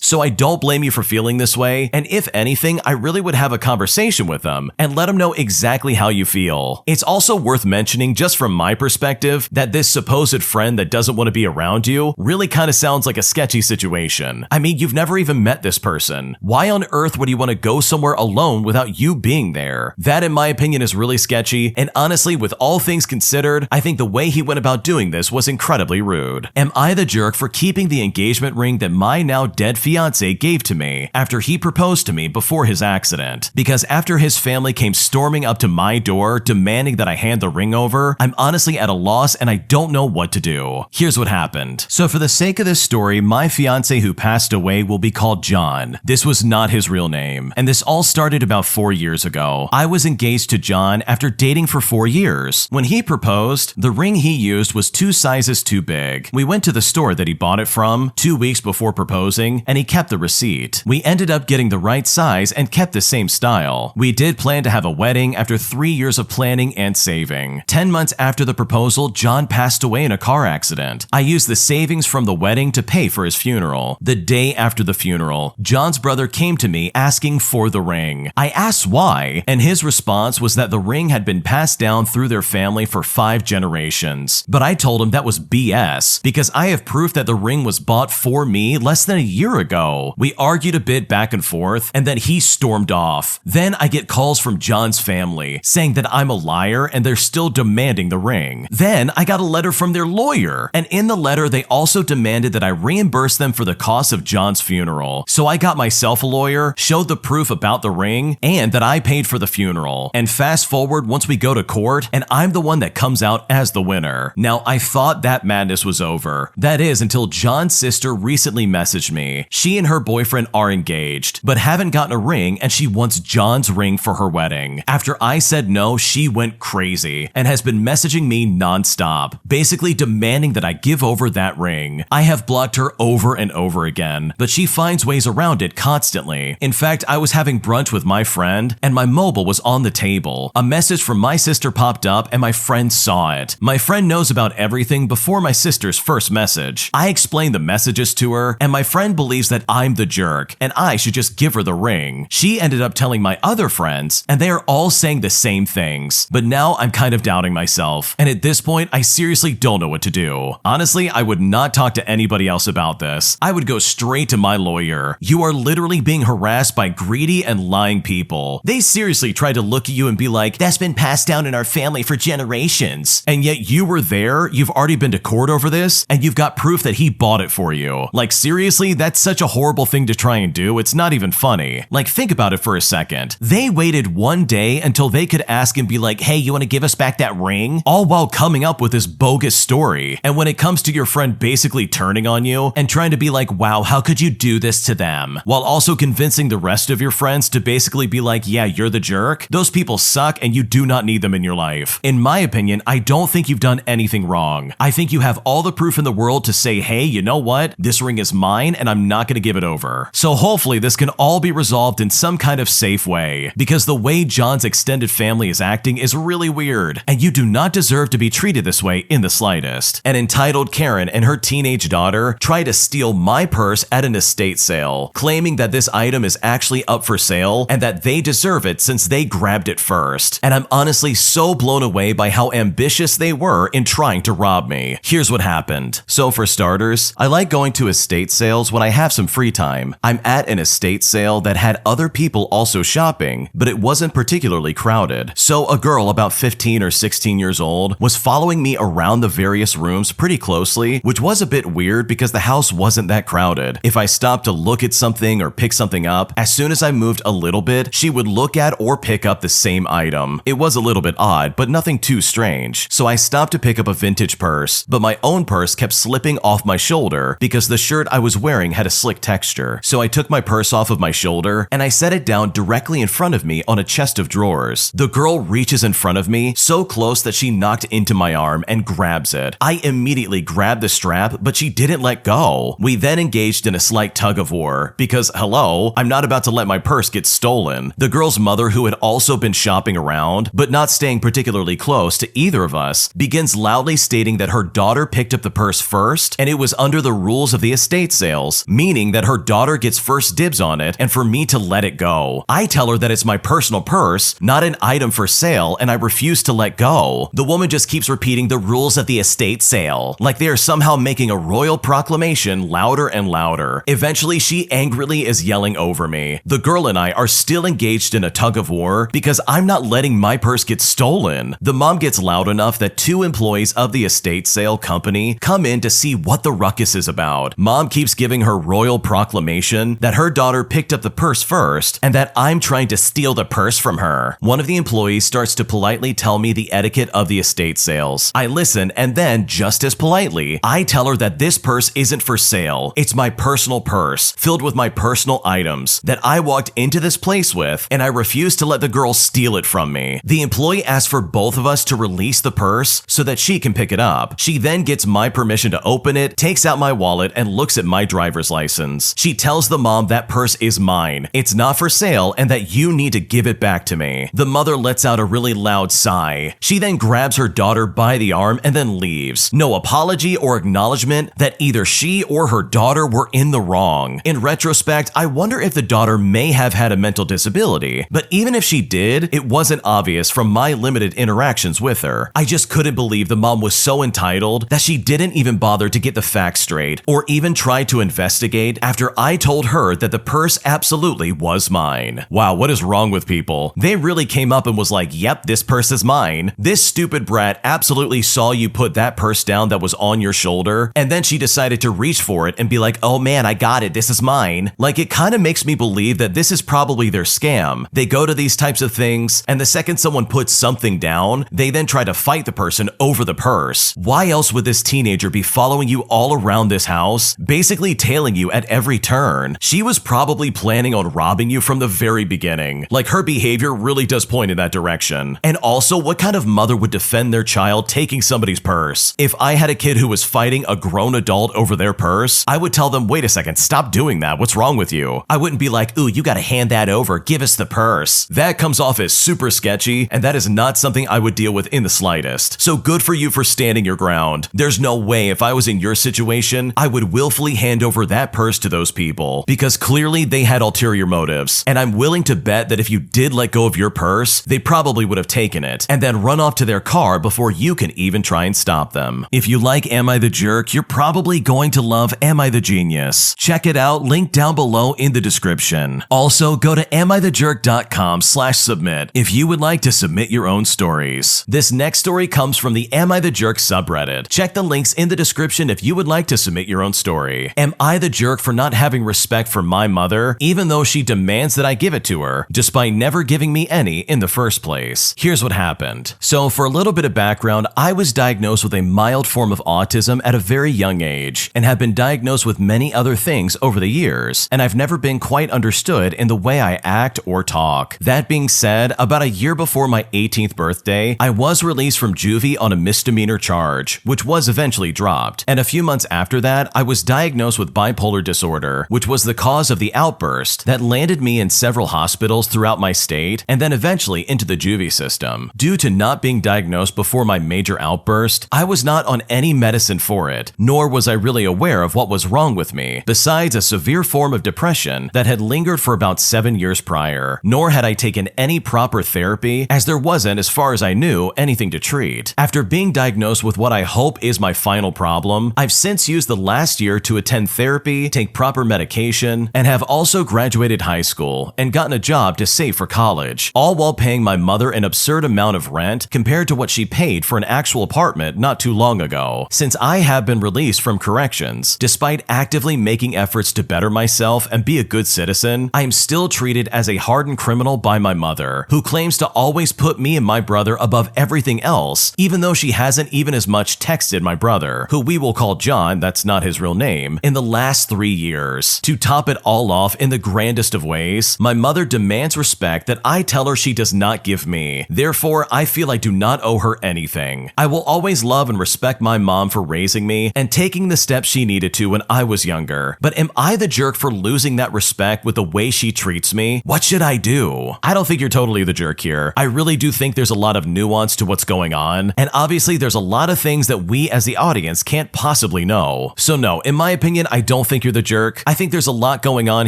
So I don't blame you for feeling this way, and if anything, I really would have a conversation with them and let them know exactly how you feel. It's also worth mentioning, just from my perspective, that this supposed friend that doesn't want to be around you really kind of sounds like a sketchy situation. I mean, you've never even met this person. Why on earth would you want to go somewhere alone without you being there? That, in my opinion, is really sketchy, and honestly, with all things considered, I think the way he went about doing this was incredibly rude. Am I the jerk for keeping the engagement ring that my now dead fiance gave to me after he proposed to me before his accident? Because after his family came storming up to my door demanding that I hand the ring over, I'm honestly at a loss and I don't know what to do. Here's what happened. So for the sake of this story, my fiance who passed away will be called John. This was not his real name, and this all started about 4 years ago. I was engaged to John after dating for 4 years. When he proposed, the ring he used was 2 sizes too big. We went to the store that he bought it from 2 weeks before proposing, and he kept the receipt. We ended up getting the right size and kept the same style. We did plan to have a wedding after 3 years of planning and saving. 10 months after the proposal, John passed away in a car accident. I used the savings from the wedding to pay for his funeral. The day after the funeral, John's brother came to me asking for the ring. I asked why, and his response was that the ring had been passed down through their family for 5 generations. But I told him that was BS, because I have proof that the ring was bought for me less than a year ago. We argued a bit back and forth, and then he stormed off. Then I get calls from John's family saying that I'm a liar and they're still demanding the ring. Then I got a letter from their lawyer, and in the letter they also demanded that I reimburse them for the cost of John's funeral. So I got myself a lawyer, showed the proof about the ring, and that I paid for the funeral. And fast forward, once we go to court, and I'm the one that comes out as the winner. Now, I thought that madness was over. That is, until John's sister recently messaged me. She and her boyfriend are engaged, but haven't gotten a ring, and she wants John's ring for her wedding. After I said no, she went crazy and has been messaging me nonstop, basically demanding that I give over that ring. I have blocked her over and over again, but she finds ways around it constantly. In fact, I was having brunch with my friend, and my mobile was on the table. A message from my sister popped up, and my friend saw it. My friend knows about everything before my sister's first message. I explained the messages to her, and my friend believes that I'm the jerk, and I should just give her the ring. She ended up telling my other friends, and they are all saying the same things. But now I'm kind of doubting myself, and at this point, I seriously don't know what to do. Honestly, I would not talk to anybody else about this. I would go straight to my lawyer. You are literally being harassed by greedy and lying people. They seriously tried to look at you and be like, that's been passed down in our family for generations. And yet you were there, you've already been to court over this, and you've got proof that he bought it for you. Like, seriously, that's such a horrible thing to try and do, it's not even funny. Like, think about it for a second. They waited one day until they could ask and be like, hey, you want to give us back that ring? All while coming up with this bogus story. And when it comes to your friend basically turning on you and trying to be like, wow, how could you do this to them? While also convincing the rest of your friends to basically be like, yeah, you're the jerk. Those people suck and you do not need them in your life. In my opinion, I don't think you've done anything wrong. I think you have all the proof in the world to say, hey, you know what? This ring is mine and I'm not going to give it over. So hopefully this can all be resolved in some kind of safe way, because the way John's extended family is acting is really weird, and you do not deserve to be treated this way in the slightest. An entitled Karen and her teenage daughter tried to steal my purse at an estate sale, claiming that this item is actually up for sale and that they deserve it since they grabbed it first. And I'm honestly so blown away by how ambitious they were in trying to rob me. Here's what happened. So for starters, I like going to estate sales when I have some free time. I'm at an estate sale that had other people also shopping, but it wasn't particularly crowded. So a girl about 15 or 16 years old was following me around the various rooms pretty closely, which was a bit weird because the house wasn't that crowded. If I stopped to look at something or pick something up, as soon as I moved a little bit, she would look at or pick up the same item. It was a little bit odd, but nothing too strange. So I stopped to pick up a vintage purse, but my own purse kept slipping off my shoulder because the shirt I was wearing had a slick texture. So I took my purse off of my shoulder and I set it down directly in front of me on a chest chest of drawers. The girl reaches in front of me, so close that she knocked into my arm and grabs it. I immediately grabbed the strap, but she didn't let go. We then engaged in a slight tug of war, because hello, I'm not about to let my purse get stolen. The girl's mother, who had also been shopping around, but not staying particularly close to either of us, begins loudly stating that her daughter picked up the purse first, and it was under the rules of the estate sales, meaning that her daughter gets first dibs on it and for me to let it go. I tell her that it's my personal purse, not an item for sale, and I refuse to let go. The woman just keeps repeating the rules of the estate sale, like they are somehow making a royal proclamation louder and louder. Eventually, she angrily is yelling over me. The girl and I are still engaged in a tug of war because I'm not letting my purse get stolen. The mom gets loud enough that 2 employees of the estate sale company come in to see what the ruckus is about. Mom keeps giving her royal proclamation that her daughter picked up the purse first and that I'm trying to steal the purse from her. One of the employees starts to politely tell me the etiquette of the estate sales. I listen, and then, just as politely, I tell her that this purse isn't for sale. It's my personal purse, filled with my personal items, that I walked into this place with, and I refuse to let the girl steal it from me. The employee asks for both of us to release the purse so that she can pick it up. She then gets my permission to open it, takes out my wallet, and looks at my driver's license. She tells the mom that purse is mine, it's not for sale, and that you need to give it back to me. The mother lets out a really loud sigh. She then grabs her daughter by the arm and then leaves. No apology or acknowledgement that either she or her daughter were in the wrong. In retrospect, I wonder if the daughter may have had a mental disability, but even if she did, it wasn't obvious from my limited interactions with her. I just couldn't believe the mom was so entitled that she didn't even bother to get the facts straight or even try to investigate after I told her that the purse absolutely was mine. Wow, what is wrong with people? They really came up and was like, yep, this purse is mine. This stupid brat absolutely saw you put that purse down that was on your shoulder, and then she decided to reach for it and be like, oh man, I got it, this is mine. Like, it kind of makes me believe that this is probably their scam. They go to these types of things, and the second someone puts something down, they then try to fight the person over the purse. Why else would this teenager be following you all around this house, basically tailing you at every turn? She was probably planning on robbing you from the very beginning. Like, her behavior really does point in that direction. And also, what kind of mother would defend their child taking somebody's purse? If I had a kid who was fighting a grown adult over their purse, I would tell them, wait a second, stop doing that, what's wrong with you? I wouldn't be like, ooh, you gotta hand that over, give us the purse. That comes off as super sketchy, and that is not something I would deal with in the slightest. So good for you for standing your ground. There's no way if I was in your situation, I would willfully hand over that purse to those people, because clearly they had ulterior motives, and I'm willing to bet that if you did let go of your purse, they probably would have taken it, and then run off to their car before you can even try and stop them. If you like Am I the Jerk, you're probably going to love Am I the Genius. Check it out, link down below in the description. Also, go to amithejerk.com/submit if you would like to submit your own stories. This next story comes from the Am I the Jerk subreddit. Check the links in the description if you would like to submit your own story. Am I the jerk for not having respect for my mother, even though she demands that I give it to her, despite never giving me any in the first place? Here's what happened. So, for a little bit of background, I was diagnosed with a mild form of autism at a very young age, and have been diagnosed with many other things over the years, and I've never been quite understood in the way I act or talk. That being said, about a year before my 18th birthday, I was released from juvie on a misdemeanor charge, which was eventually dropped, and a few months after that, I was diagnosed with bipolar disorder, which was the cause of the outburst that landed me in several hospitals throughout my state, and then eventually into the juvie system. Due to not being diagnosed before my major outburst, I was not on any medicine for it, nor was I really aware of what was wrong with me, besides a severe form of depression that had lingered for about 7 years prior, nor had I taken any proper therapy, as there wasn't, as far as I knew, anything to treat. After being diagnosed with what I hope is my final problem, I've since used the last year to attend therapy, take proper medication, and have also graduated high school and gotten a job to save for college, all while paying my mother an absurd amount of rent compared to what she paid for an actual apartment not too long ago. Since I have been released from corrections, despite actively making efforts to better myself and be a good citizen, I am still treated as a hardened criminal by my mother, who claims to always put me and my brother above everything else, even though she hasn't even as much texted my brother, who we will call John, that's not his real name, in the last 3 years. To top it all off in the grandest of ways, my mother demands respect that that I tell her she does not give me. Therefore, I feel I do not owe her anything. I will always love and respect my mom for raising me and taking the steps she needed to when I was younger. But am I the jerk for losing that respect with the way she treats me? What should I do? I don't think you're totally the jerk here. I really do think there's a lot of nuance to what's going on, and obviously there's a lot of things that we as the audience can't possibly know. So no, in my opinion, I don't think you're the jerk. I think there's a lot going on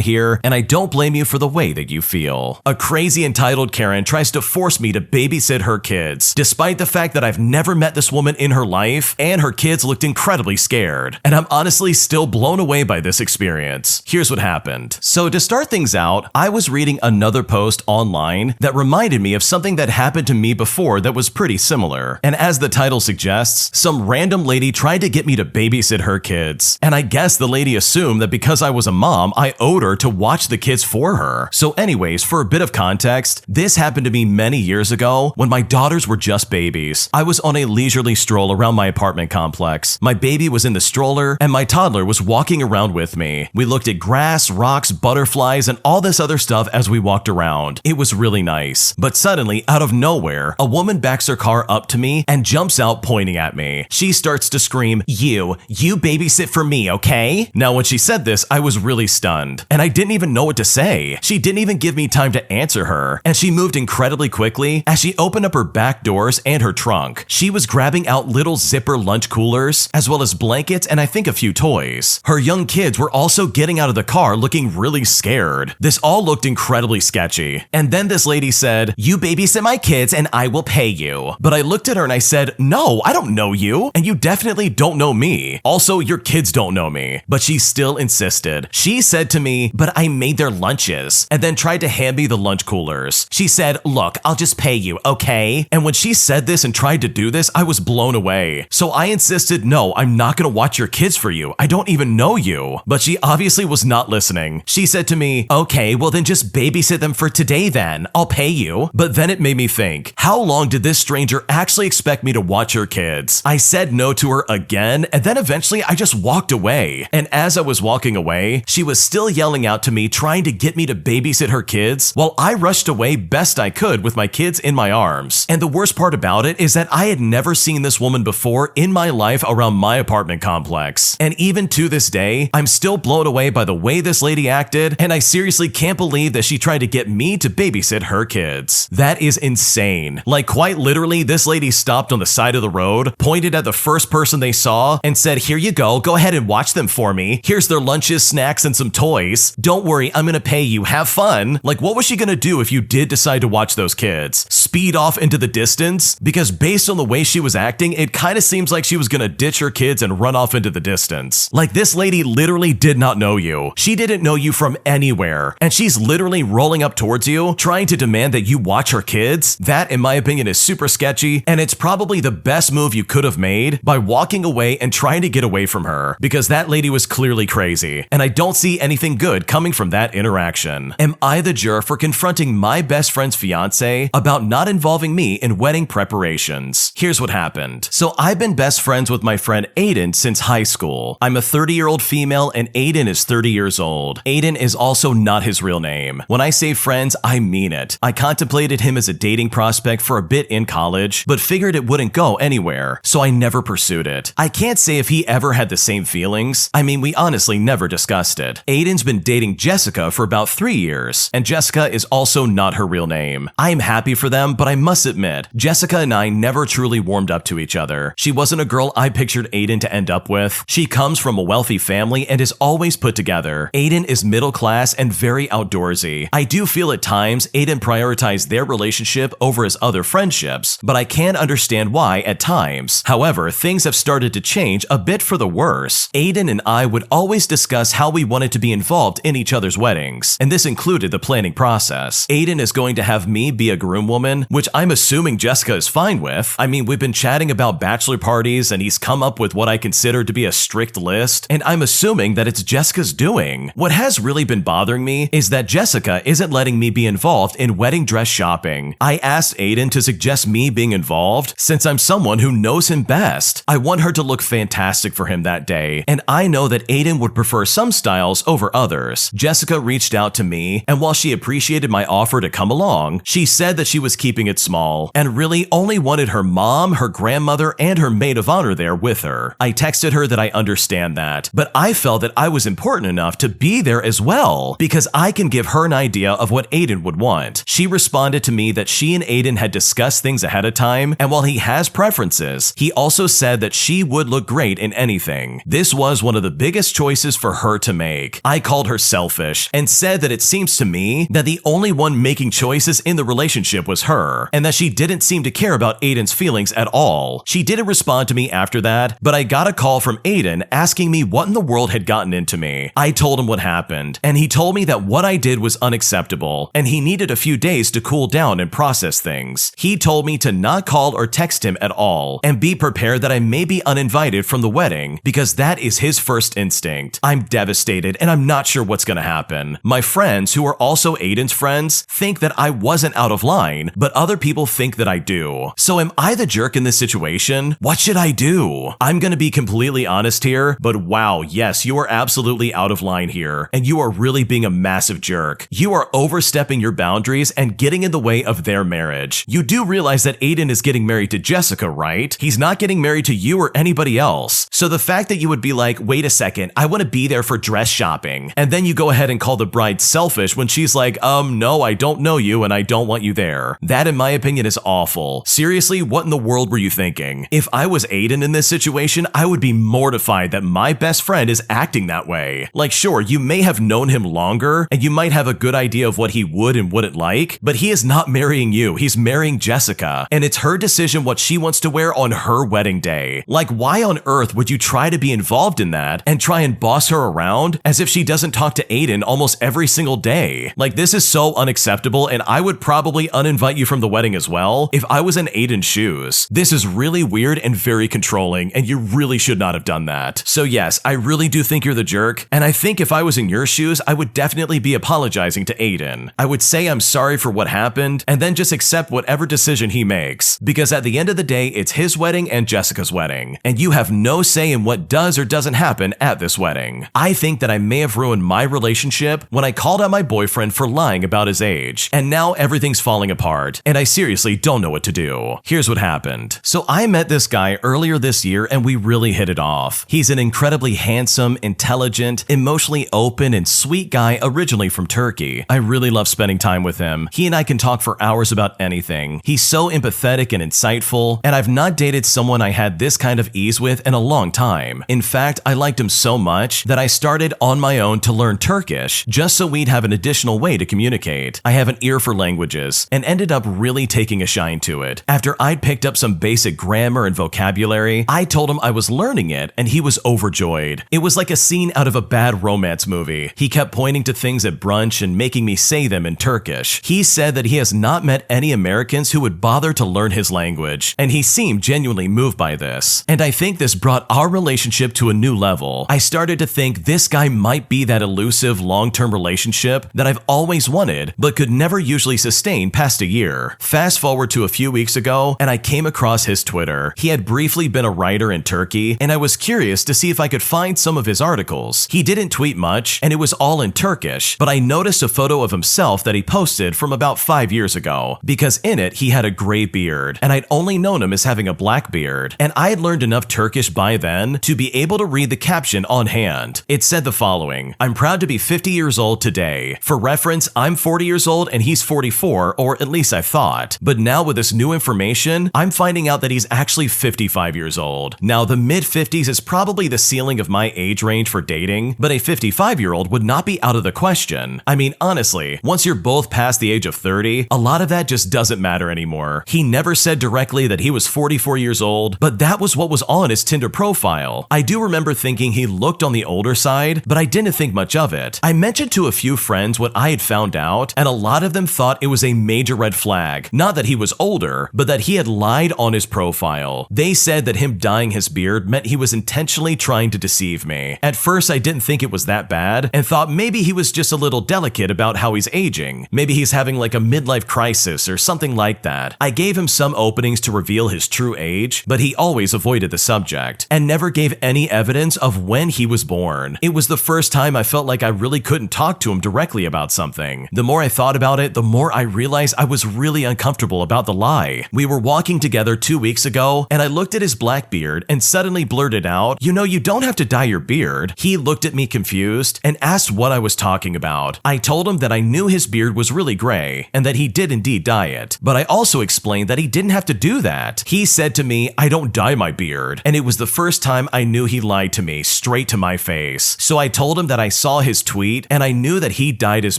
here, and I don't blame you for the way that you feel. A crazy entitled Karen tries to force me to babysit her kids, despite the fact that I've never met this woman in her life, and her kids looked incredibly scared. And I'm honestly still blown away by this experience. Here's what happened. So to start things out, I was reading another post online that reminded me of something that happened to me before that was pretty similar. And as the title suggests, some random lady tried to get me to babysit her kids. And I guess the lady assumed that because I was a mom, I owed her to watch the kids for her. So anyways, for a bit of context, this happened to me many years ago when my daughters were just babies. I was on a leisurely stroll around my apartment complex. My baby was in the stroller and my toddler was walking around with me. We looked at grass, rocks, butterflies, and all this other stuff as we walked around. It was really nice. But suddenly, out of nowhere, a woman backs her car up to me and jumps out pointing at me. She starts to scream, You babysit for me, okay? Now when she said this, I was really stunned, and I didn't even know what to say. She didn't even give me time to answer her, and she moved incredibly quickly as she opened up her back doors and her trunk. She was grabbing out little zipper lunch coolers, as well as blankets and I think a few toys. Her young kids were also getting out of the car looking really scared. This all looked incredibly sketchy. And then this lady said, You babysit my kids and I will pay you. But I looked at her and I said, No, I don't know you, and you definitely don't know me. Also, your kids don't know me. But she still insisted. She said to me, But I made their lunches, and then tried to hand me the lunch coolers. She said, Look, I'll just pay you, okay? And when she said this and tried to do this, I was blown away. So I insisted, No, I'm not gonna watch your kids for you. I don't even know you. But she obviously was not listening. She said to me, Okay, well then just babysit them for today then. I'll pay you. But then it made me think, how long did this stranger actually expect me to watch her kids? I said no to her again, and then eventually I just walked away. And as I was walking away, she was still yelling out to me, trying to get me to babysit her kids, while I rushed away best I could with my kids in my arms. And the worst part about it is that I had never seen this woman before in my life around my apartment complex. And even to this day, I'm still blown away by the way this lady acted, and I seriously can't believe that she tried to get me to babysit her kids. That is insane. Like quite literally, this lady stopped on the side of the road, pointed at the first person they saw, and said, Here you go ahead and watch them for me. Here's their lunches, snacks, and some toys. Don't worry, I'm gonna pay you. Have fun. Like, what was she gonna do if you did decide to watch those kids? Speed off into the distance? Because based on the way she was acting, it kind of seems like she was gonna ditch her kids and run off into the distance. Like, this lady literally did not know you. She didn't know you from anywhere, and she's literally rolling up towards you, trying to demand that you watch her kids. That, in my opinion, is super sketchy, and it's probably the best move you could have made by walking away and trying to get away from her, because that lady was clearly crazy, and I don't see anything good coming from that interaction. Am I the jerk for confronting my best friend's fiance about not involving me in wedding preparations? Here's what happened. So I've been best friends with my friend Aiden since high school. I'm a 30-year-old female and Aiden is 30 years old. Aiden is also not his real name. When I say friends, I mean it. I contemplated him as a dating prospect for a bit in college, but figured it wouldn't go anywhere, so I never pursued it. I can't say if he ever had the same feelings. I mean, we honestly never discussed it. Aiden's been dating Jessica for about 3 years, and Jessica is also not her real name. I'm happy for them, but I must admit, Jessica and I never truly warmed up to each other. She wasn't a girl I pictured Aiden to end up with. She comes from a wealthy family and is always put together. Aiden is middle class and very outdoorsy. I do feel at times Aiden prioritized their relationship over his other friendships, but I can understand why at times. However, things have started to change a bit for the worse. Aiden and I would always discuss how we wanted to be involved in each other's weddings, and this included the planning process. Aiden is going to have me be a groom woman, situation, which I'm assuming Jessica is fine with. I mean, we've been chatting about bachelor parties and he's come up with what I consider to be a strict list, and I'm assuming that it's Jessica's doing. What has really been bothering me is that Jessica isn't letting me be involved in wedding dress shopping. I asked Aiden to suggest me being involved since I'm someone who knows him best. I want her to look fantastic for him that day, and I know that Aiden would prefer some styles over others. Jessica reached out to me, and while she appreciated my offer to come along, she said that she was keeping it small and really only wanted her mom, her grandmother, and her maid of honor there with her. I texted her that I understand that, but I felt that I was important enough to be there as well because I can give her an idea of what Aiden would want. She responded to me that she and Aiden had discussed things ahead of time, and while he has preferences, he also said that she would look great in anything. This was one of the biggest choices for her to make. I called her selfish and said that it seems to me that the only one making choices in the relationship was her, and that she didn't seem to care about Aiden's feelings at all. She didn't respond to me after that, but I got a call from Aiden asking me what in the world had gotten into me. I told him what happened, and he told me that what I did was unacceptable, and he needed a few days to cool down and process things. He told me to not call or text him at all, and be prepared that I may be uninvited from the wedding because that is his first instinct. I'm devastated, and I'm not sure what's gonna happen. My friends, who are also Aiden's friends, think that I wasn't out of line, but other people think that I do. So am I the jerk in this situation? What should I do? I'm gonna be completely honest here, but wow, yes, you are absolutely out of line here, and you are really being a massive jerk. You are overstepping your boundaries and getting in the way of their marriage. You do realize that Aiden is getting married to Jessica, right? He's not getting married to you or anybody else. So the fact that you would be like, wait a second, I want to be there for dress shopping, and then you go ahead and call the bride selfish when she's like, no, I don't know you and I don't want you there. That, in my opinion, is awful. Seriously, what in the world were you thinking? If I was Aiden in this situation, I would be mortified that my best friend is acting that way. Like, sure, you may have known him longer, and you might have a good idea of what he would and wouldn't like, but he is not marrying you. He's marrying Jessica, and it's her decision what she wants to wear on her wedding day. Like, why on earth would you try to be involved in that and try and boss her around as if she doesn't talk to Aiden almost every single day? Like, this is so unacceptable, and I would probably uninvite you from the wedding as well if I was in Aiden's shoes. This is really weird and very controlling, and you really should not have done that. So yes, I really do think you're the jerk, and I think if I was in your shoes, I would definitely be apologizing to Aiden. I would say I'm sorry for what happened, and then just accept whatever decision he makes, because at the end of the day, it's his wedding and Jessica's wedding, and you have no say in what does or doesn't happen at this wedding. I think that I may have ruined my relationship when I called out my boyfriend for lying about his age, and now everything's falling apart, and I seriously don't know what to do. Here's what happened. So I met this guy earlier this year, and we really hit it off. He's an incredibly handsome, intelligent, emotionally open, and sweet guy originally from Turkey. I really love spending time with him. He and I can talk for hours about anything. He's so empathetic and insightful, and I've not dated someone I had this kind of ease with in a long time. In fact, I liked him so much that I started on my own to learn Turkish just so we'd have an additional way to communicate. I have an ear for languages and ended up really taking a shine to it. After I'd picked up some basic grammar and vocabulary, I told him I was learning it, and he was overjoyed. It was like a scene out of a bad romance movie. He kept pointing to things at brunch and making me say them in Turkish. He said that he has not met any Americans who would bother to learn his language, and he seemed genuinely moved by this. And I think this brought our relationship to a new level. I started to think this guy might be that elusive long-term relationship that I've always wanted, but could never usually sustain past a year. Fast forward to a few weeks ago, and I came across his Twitter. He had briefly been a writer in Turkey, and I was curious to see if I could find some of his articles. He didn't tweet much, and it was all in Turkish, but I noticed a photo of himself that he posted from about 5 years ago, because in it he had a gray beard, and I'd only known him as having a black beard, and I had learned enough Turkish by then to be able to read the caption on hand. It said the following: "I'm proud to be 50 years old today. For reference, I'm 40 years old and he's 44, or at least I thought. But now with this new information, I'm finding out that he's actually 55 years old. Now, the mid-50s is probably the ceiling of my age range for dating, but a 55-year-old would not be out of the question. I mean, honestly, once you're both past the age of 30, a lot of that just doesn't matter anymore." He never said directly that he was 44 years old, but that was what was on his Tinder profile. I do remember thinking he looked on the older side, but I didn't think much of it. I mentioned to a few friends what I had found out, and a lot of them thought it was a major red flag flag. Not that he was older, but that he had lied on his profile. They said that him dyeing his beard meant he was intentionally trying to deceive me. At first, I didn't think it was that bad and thought maybe he was just a little delicate about how he's aging. Maybe he's having like a midlife crisis or something like that. I gave him some openings to reveal his true age, but he always avoided the subject and never gave any evidence of when he was born. It was the first time I felt like I really couldn't talk to him directly about something. The more I thought about it, the more I realized I was really uncomfortable about the lie. We were walking together 2 weeks ago, and I looked at his black beard and suddenly blurted out, "You know, you don't have to dye your beard." He looked at me confused and asked what I was talking about. I told him that I knew his beard was really gray and that he did indeed dye it, but I also explained that he didn't have to do that. He said to me, "I don't dye my beard," and it was the first time I knew he lied to me straight to my face. So I told him that I saw his tweet and I knew that he dyed his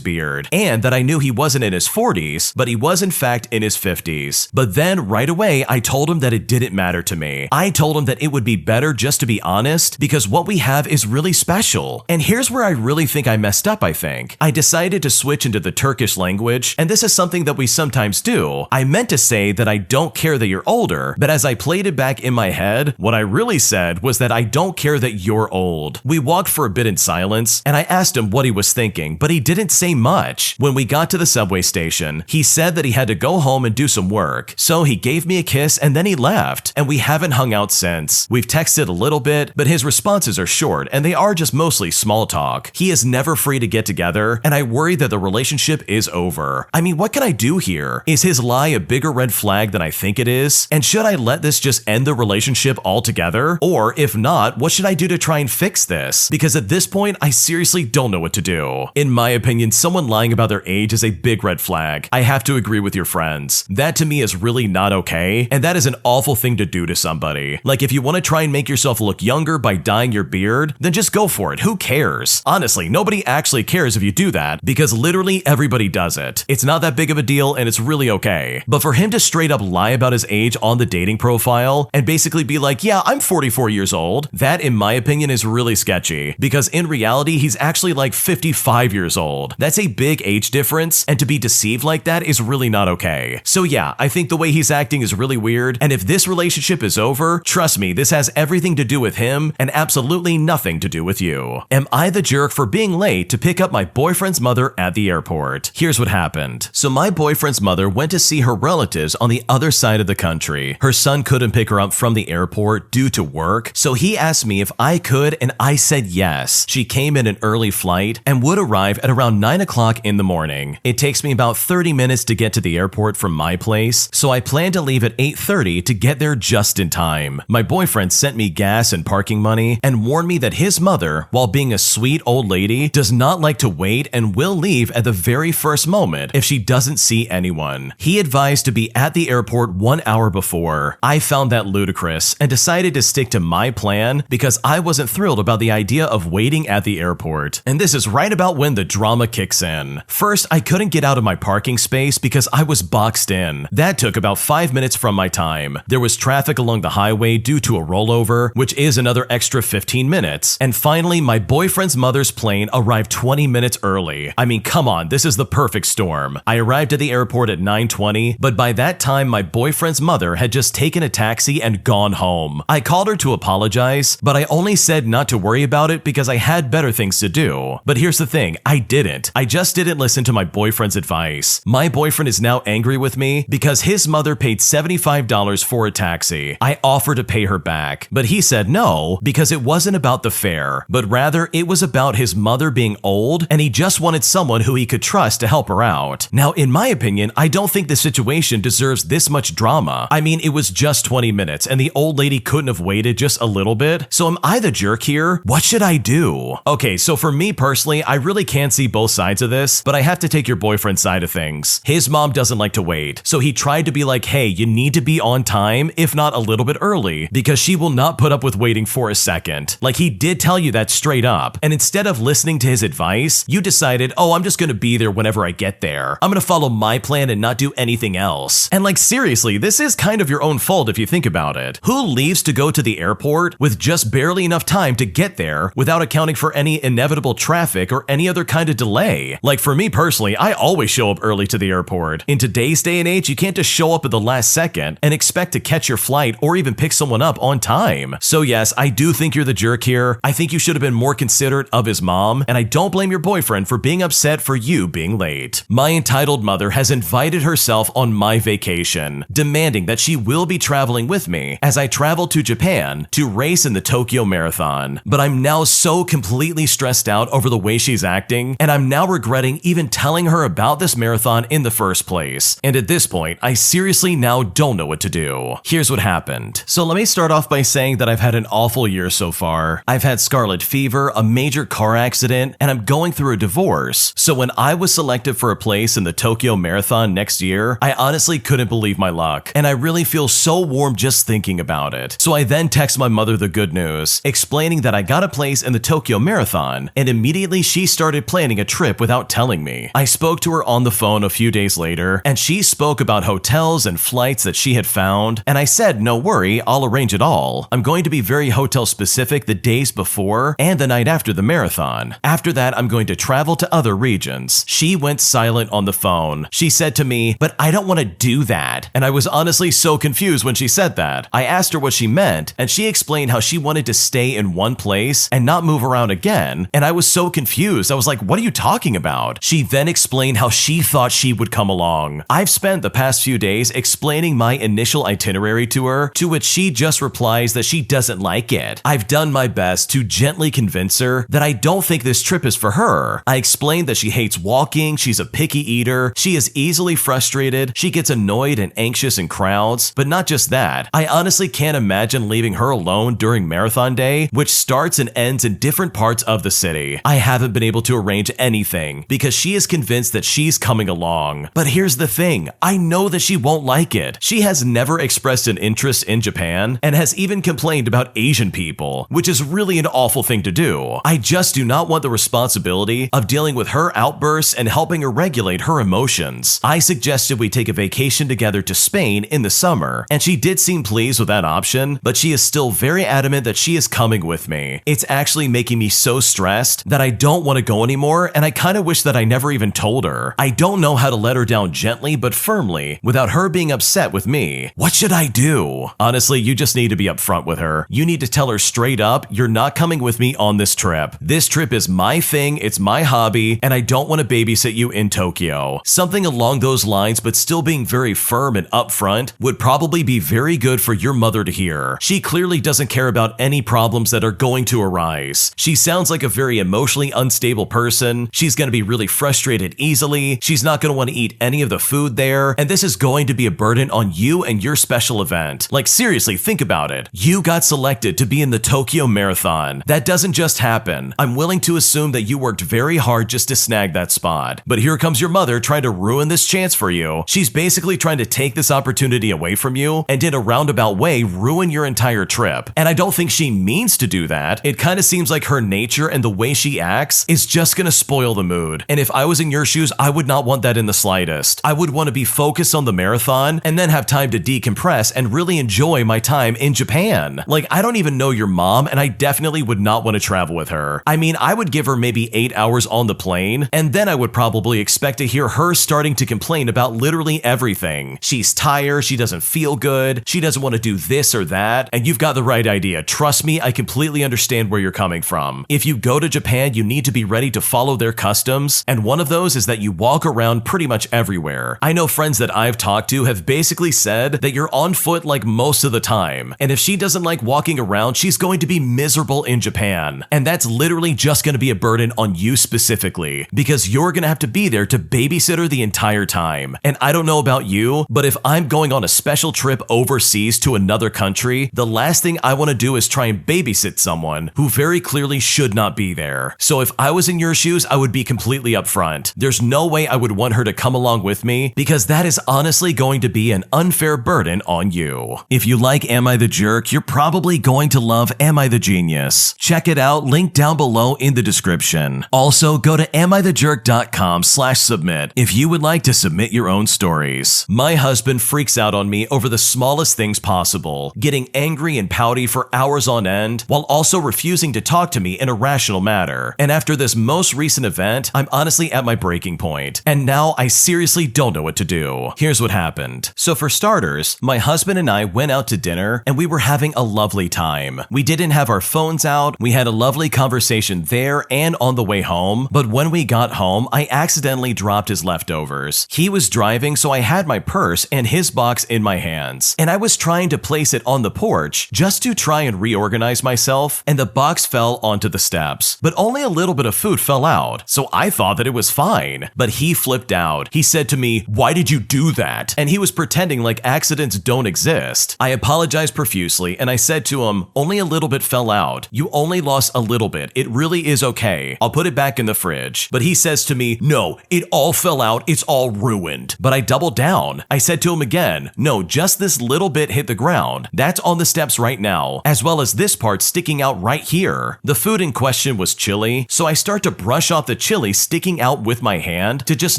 beard, and that I knew he wasn't in his 40s, but he was in fact in his 50s. But then right away, I told him that it didn't matter to me. I told him that it would be better just to be honest because what we have is really special. And here's where I really think I messed up, I think. I decided to switch into the Turkish language, and this is something that we sometimes do. I meant to say that I don't care that you're older, but as I played it back in my head, what I really said was that I don't care that you're old. We walked for a bit in silence, and I asked him what he was thinking, but he didn't say much. When we got to the subway station, he said that he had to go home and do some work, so he gave me a kiss and then he left, and we haven't hung out since. We've texted a little bit, but his responses are short, and they are just mostly small talk. He is never free to get together, and I worry that the relationship is over. I mean, what can I do here? Is his lie a bigger red flag than I think it is? And should I let this just end the relationship altogether? Or if not, what should I do to try and fix this? Because at this point, I seriously don't know what to do. In my opinion, someone lying about their age is a big red flag. I have to agree with your friends. That to me is really not okay, and that is an awful thing to do to somebody. Like, if you want to try and make yourself look younger by dyeing your beard, then just go for it. Who cares? Honestly, nobody actually cares if you do that, because literally everybody does it. It's not that big of a deal, and it's really okay. But for him to straight up lie about his age on the dating profile and basically be like, yeah, I'm 44 years old, that in my opinion is really sketchy, because in reality, he's actually like 55 years old. That's a big age difference, and to be deceived like that is really not okay. So yeah, I think the way he's acting is really weird, and if this relationship is over, trust me, this has everything to do with him and absolutely nothing to do with you. Am I the jerk for being late to pick up my boyfriend's mother at the airport? Here's what happened. So my boyfriend's mother went to see her relatives on the other side of the country. Her son couldn't pick her up from the airport due to work, so he asked me if I could, and I said yes. She came in an early flight and would arrive at around 9 o'clock in the morning. It takes me about 30 minutes to get to the airport from my place, so I plan to leave at 8:30 to get there just in time. My boyfriend sent me gas and parking money and warned me that his mother, while being a sweet old lady, does not like to wait and will leave at the very first moment if she doesn't see anyone. He advised to be at the airport 1 hour before. I found that ludicrous and decided to stick to my plan because I wasn't thrilled about the idea of waiting at the airport. And this is right about when the drama kicks in. First, I couldn't get out of my parking space because I was boxed in. That took about 5 minutes from my time. There was traffic along the highway due to a rollover, which is another extra 15 minutes. And finally, my boyfriend's mother's plane arrived 20 minutes early. I mean, come on, this is the perfect storm. I arrived at the airport at 9:20, but by that time, my boyfriend's mother had just taken a taxi and gone home. I called her to apologize, but I only said not to worry about it because I had better things to do. But here's the thing, I didn't. I just didn't listen to my boyfriend's advice. My boyfriend is now angry with me because his mother paid $75 for a taxi. I offered to pay her back, but he said no because it wasn't about the fare, but rather it was about his mother being old and he just wanted someone who he could trust to help her out. Now, in my opinion, I don't think the situation deserves this much drama. I mean, it was just 20 minutes and the old lady couldn't have waited just a little bit. So am I the jerk here? What should I do? Okay, so for me personally, I really can't see both sides of this, but I have to take your boyfriend's side of things. His mom doesn't like to wait, so he tried to be like, hey, you need to be on time, if not a little bit early, because she will not put up with waiting for a second. Like, he did tell you that straight up, and instead of listening to his advice, you decided, oh, I'm just gonna be there whenever I get there. I'm gonna follow my plan and not do anything else. And like, seriously, this is kind of your own fault if you think about it. Who leaves to go to the airport with just barely enough time to get there without accounting for any inevitable traffic or any other kind of delay? Like, for me personally, I always show up early to the airport. weird. In today's day and age, you can't just show up at the last second and expect to catch your flight or even pick someone up on time. So yes, I do think you're the jerk here. I think you should have been more considerate of his mom, and I don't blame your boyfriend for being upset for you being late. My entitled mother has invited herself on my vacation, demanding that she will be traveling with me as I travel to Japan to race in the Tokyo Marathon. But I'm now so completely stressed out over the way she's acting, and I'm now regretting even telling her about this marathon in the first place. And at this point, I seriously now don't know what to do. Here's what happened. So let me start off by saying that I've had an awful year so far. I've had scarlet fever, a major car accident, and I'm going through a divorce. So when I was selected for a place in the Tokyo Marathon next year, I honestly couldn't believe my luck, and I really feel so warm just thinking about it. So I then text my mother the good news, explaining that I got a place in the Tokyo Marathon, and immediately she started planning a trip without telling me. I spoke to her on the phone a few days later, and she spoke about hotels and flights that she had found, and I said, no worry, I'll arrange it all. I'm going to be very hotel specific the days before and the night after the marathon. After that, I'm going to travel to other regions. She went silent on the phone. She said to me, but I don't want to do that. And I was honestly so confused when she said that. I asked her what she meant, and she explained how she wanted to stay in one place and not move around again. And I was so confused. I was like, what are you talking about? She then explained how she thought she would come along. I've spent the past few days explaining my initial itinerary to her, to which she just replies that she doesn't like it. I've done my best to gently convince her that I don't think this trip is for her. I explained that she hates walking, she's a picky eater, she is easily frustrated, she gets annoyed and anxious in crowds, but not just that. I honestly can't imagine leaving her alone during marathon day, which starts and ends in different parts of the city. I haven't been able to arrange anything because she is convinced that she's coming along. But here's the thing, I know that she won't like it. She has never expressed an interest in Japan and has even complained about Asian people, which is really an awful thing to do. I just do not want the responsibility of dealing with her outbursts and helping her regulate her emotions. I suggested we take a vacation together to Spain in the summer, and she did seem pleased with that option, but she is still very adamant that she is coming with me. It's actually making me so stressed that I don't want to go anymore, and I kind of wish that I never even told her. I don't know how to let her down gently but firmly without her being upset with me. What should I do? Honestly, you just need to be upfront with her. You need to tell her straight up, you're not coming with me on this trip. This trip is my thing, it's my hobby, and I don't want to babysit you in Tokyo. Something along those lines, but still being very firm and upfront, would probably be very good for your mother to hear. She clearly doesn't care about any problems that are going to arise. She sounds like a very emotionally unstable person. She's going to be really frustrated easily. She's not going to want to eat any of the food there, and this is going to be a burden on you and your special event. Like seriously, think about it. You got selected to be in the Tokyo Marathon. That doesn't just happen. I'm willing to assume that you worked very hard just to snag that spot. But here comes your mother trying to ruin this chance for you. She's basically trying to take this opportunity away from you and in a roundabout way ruin your entire trip. And I don't think she means to do that. It kind of seems like her nature and the way she acts is just gonna spoil the mood. And if I was in your shoes, I would not want that in the slightest. I would want to be focused on the marathon and then have time to decompress and really enjoy my time in Japan. Like, I don't even know your mom, and I definitely would not want to travel with her. I mean, I would give her maybe 8 hours on the plane, and then I would probably expect to hear her starting to complain about literally everything. She's tired, she doesn't feel good, she doesn't want to do this or that, and you've got the right idea. Trust me, I completely understand where you're coming from. If you go to Japan, you need to be ready to follow their customs, and one of those is that you walk around pretty much everywhere. I know friends that I've talked to have basically said that you're on foot like most of the time, and if she doesn't like walking around, she's going to be miserable in Japan. And that's literally just going to be a burden on you specifically, because you're going to have to be there to babysit her the entire time. And I don't know about you, but if I'm going on a special trip overseas to another country, the last thing I want to do is try and babysit someone who very clearly should not be there. So if I was in your shoes, I would be completely upfront. There's no way I would want her to come along with me, because that is honestly going to be an unfair burden on you. If you like Am I the Jerk, you're probably going to love Am I the Genius. Check it out, link down below in the description. Also, go to AmITheJerk.com/submit if you would like to submit your own stories. My husband freaks out on me over the smallest things possible, getting angry and pouty for hours on end, while also refusing to talk to me in a rational manner. And after this most recent event, I'm honestly at my breaking point. And now I seriously seriously don't know what to do. Here's what happened. So for starters, my husband and I went out to dinner and we were having a lovely time. We didn't have our phones out, we had a lovely conversation there and on the way home, but when we got home, I accidentally dropped his leftovers. He was driving, so I had my purse and his box in my hands, and I was trying to place it on the porch just to try and reorganize myself, and the box fell onto the steps. But only a little bit of food fell out, so I thought that it was fine. But he flipped out. He said to me, "Why did you do that?" And he was pretending like accidents don't exist. I apologized profusely, and I said to him, "Only a little bit fell out. You only lost a little bit. It really is okay. I'll put it back in the fridge." But he says to me, "No, it all fell out. It's all ruined." But I doubled down. I said to him again, "No, just this little bit hit the ground. That's on the steps right now, as well as this part sticking out right here." The food in question was chili, so I start to brush off the chili sticking out with my hand to just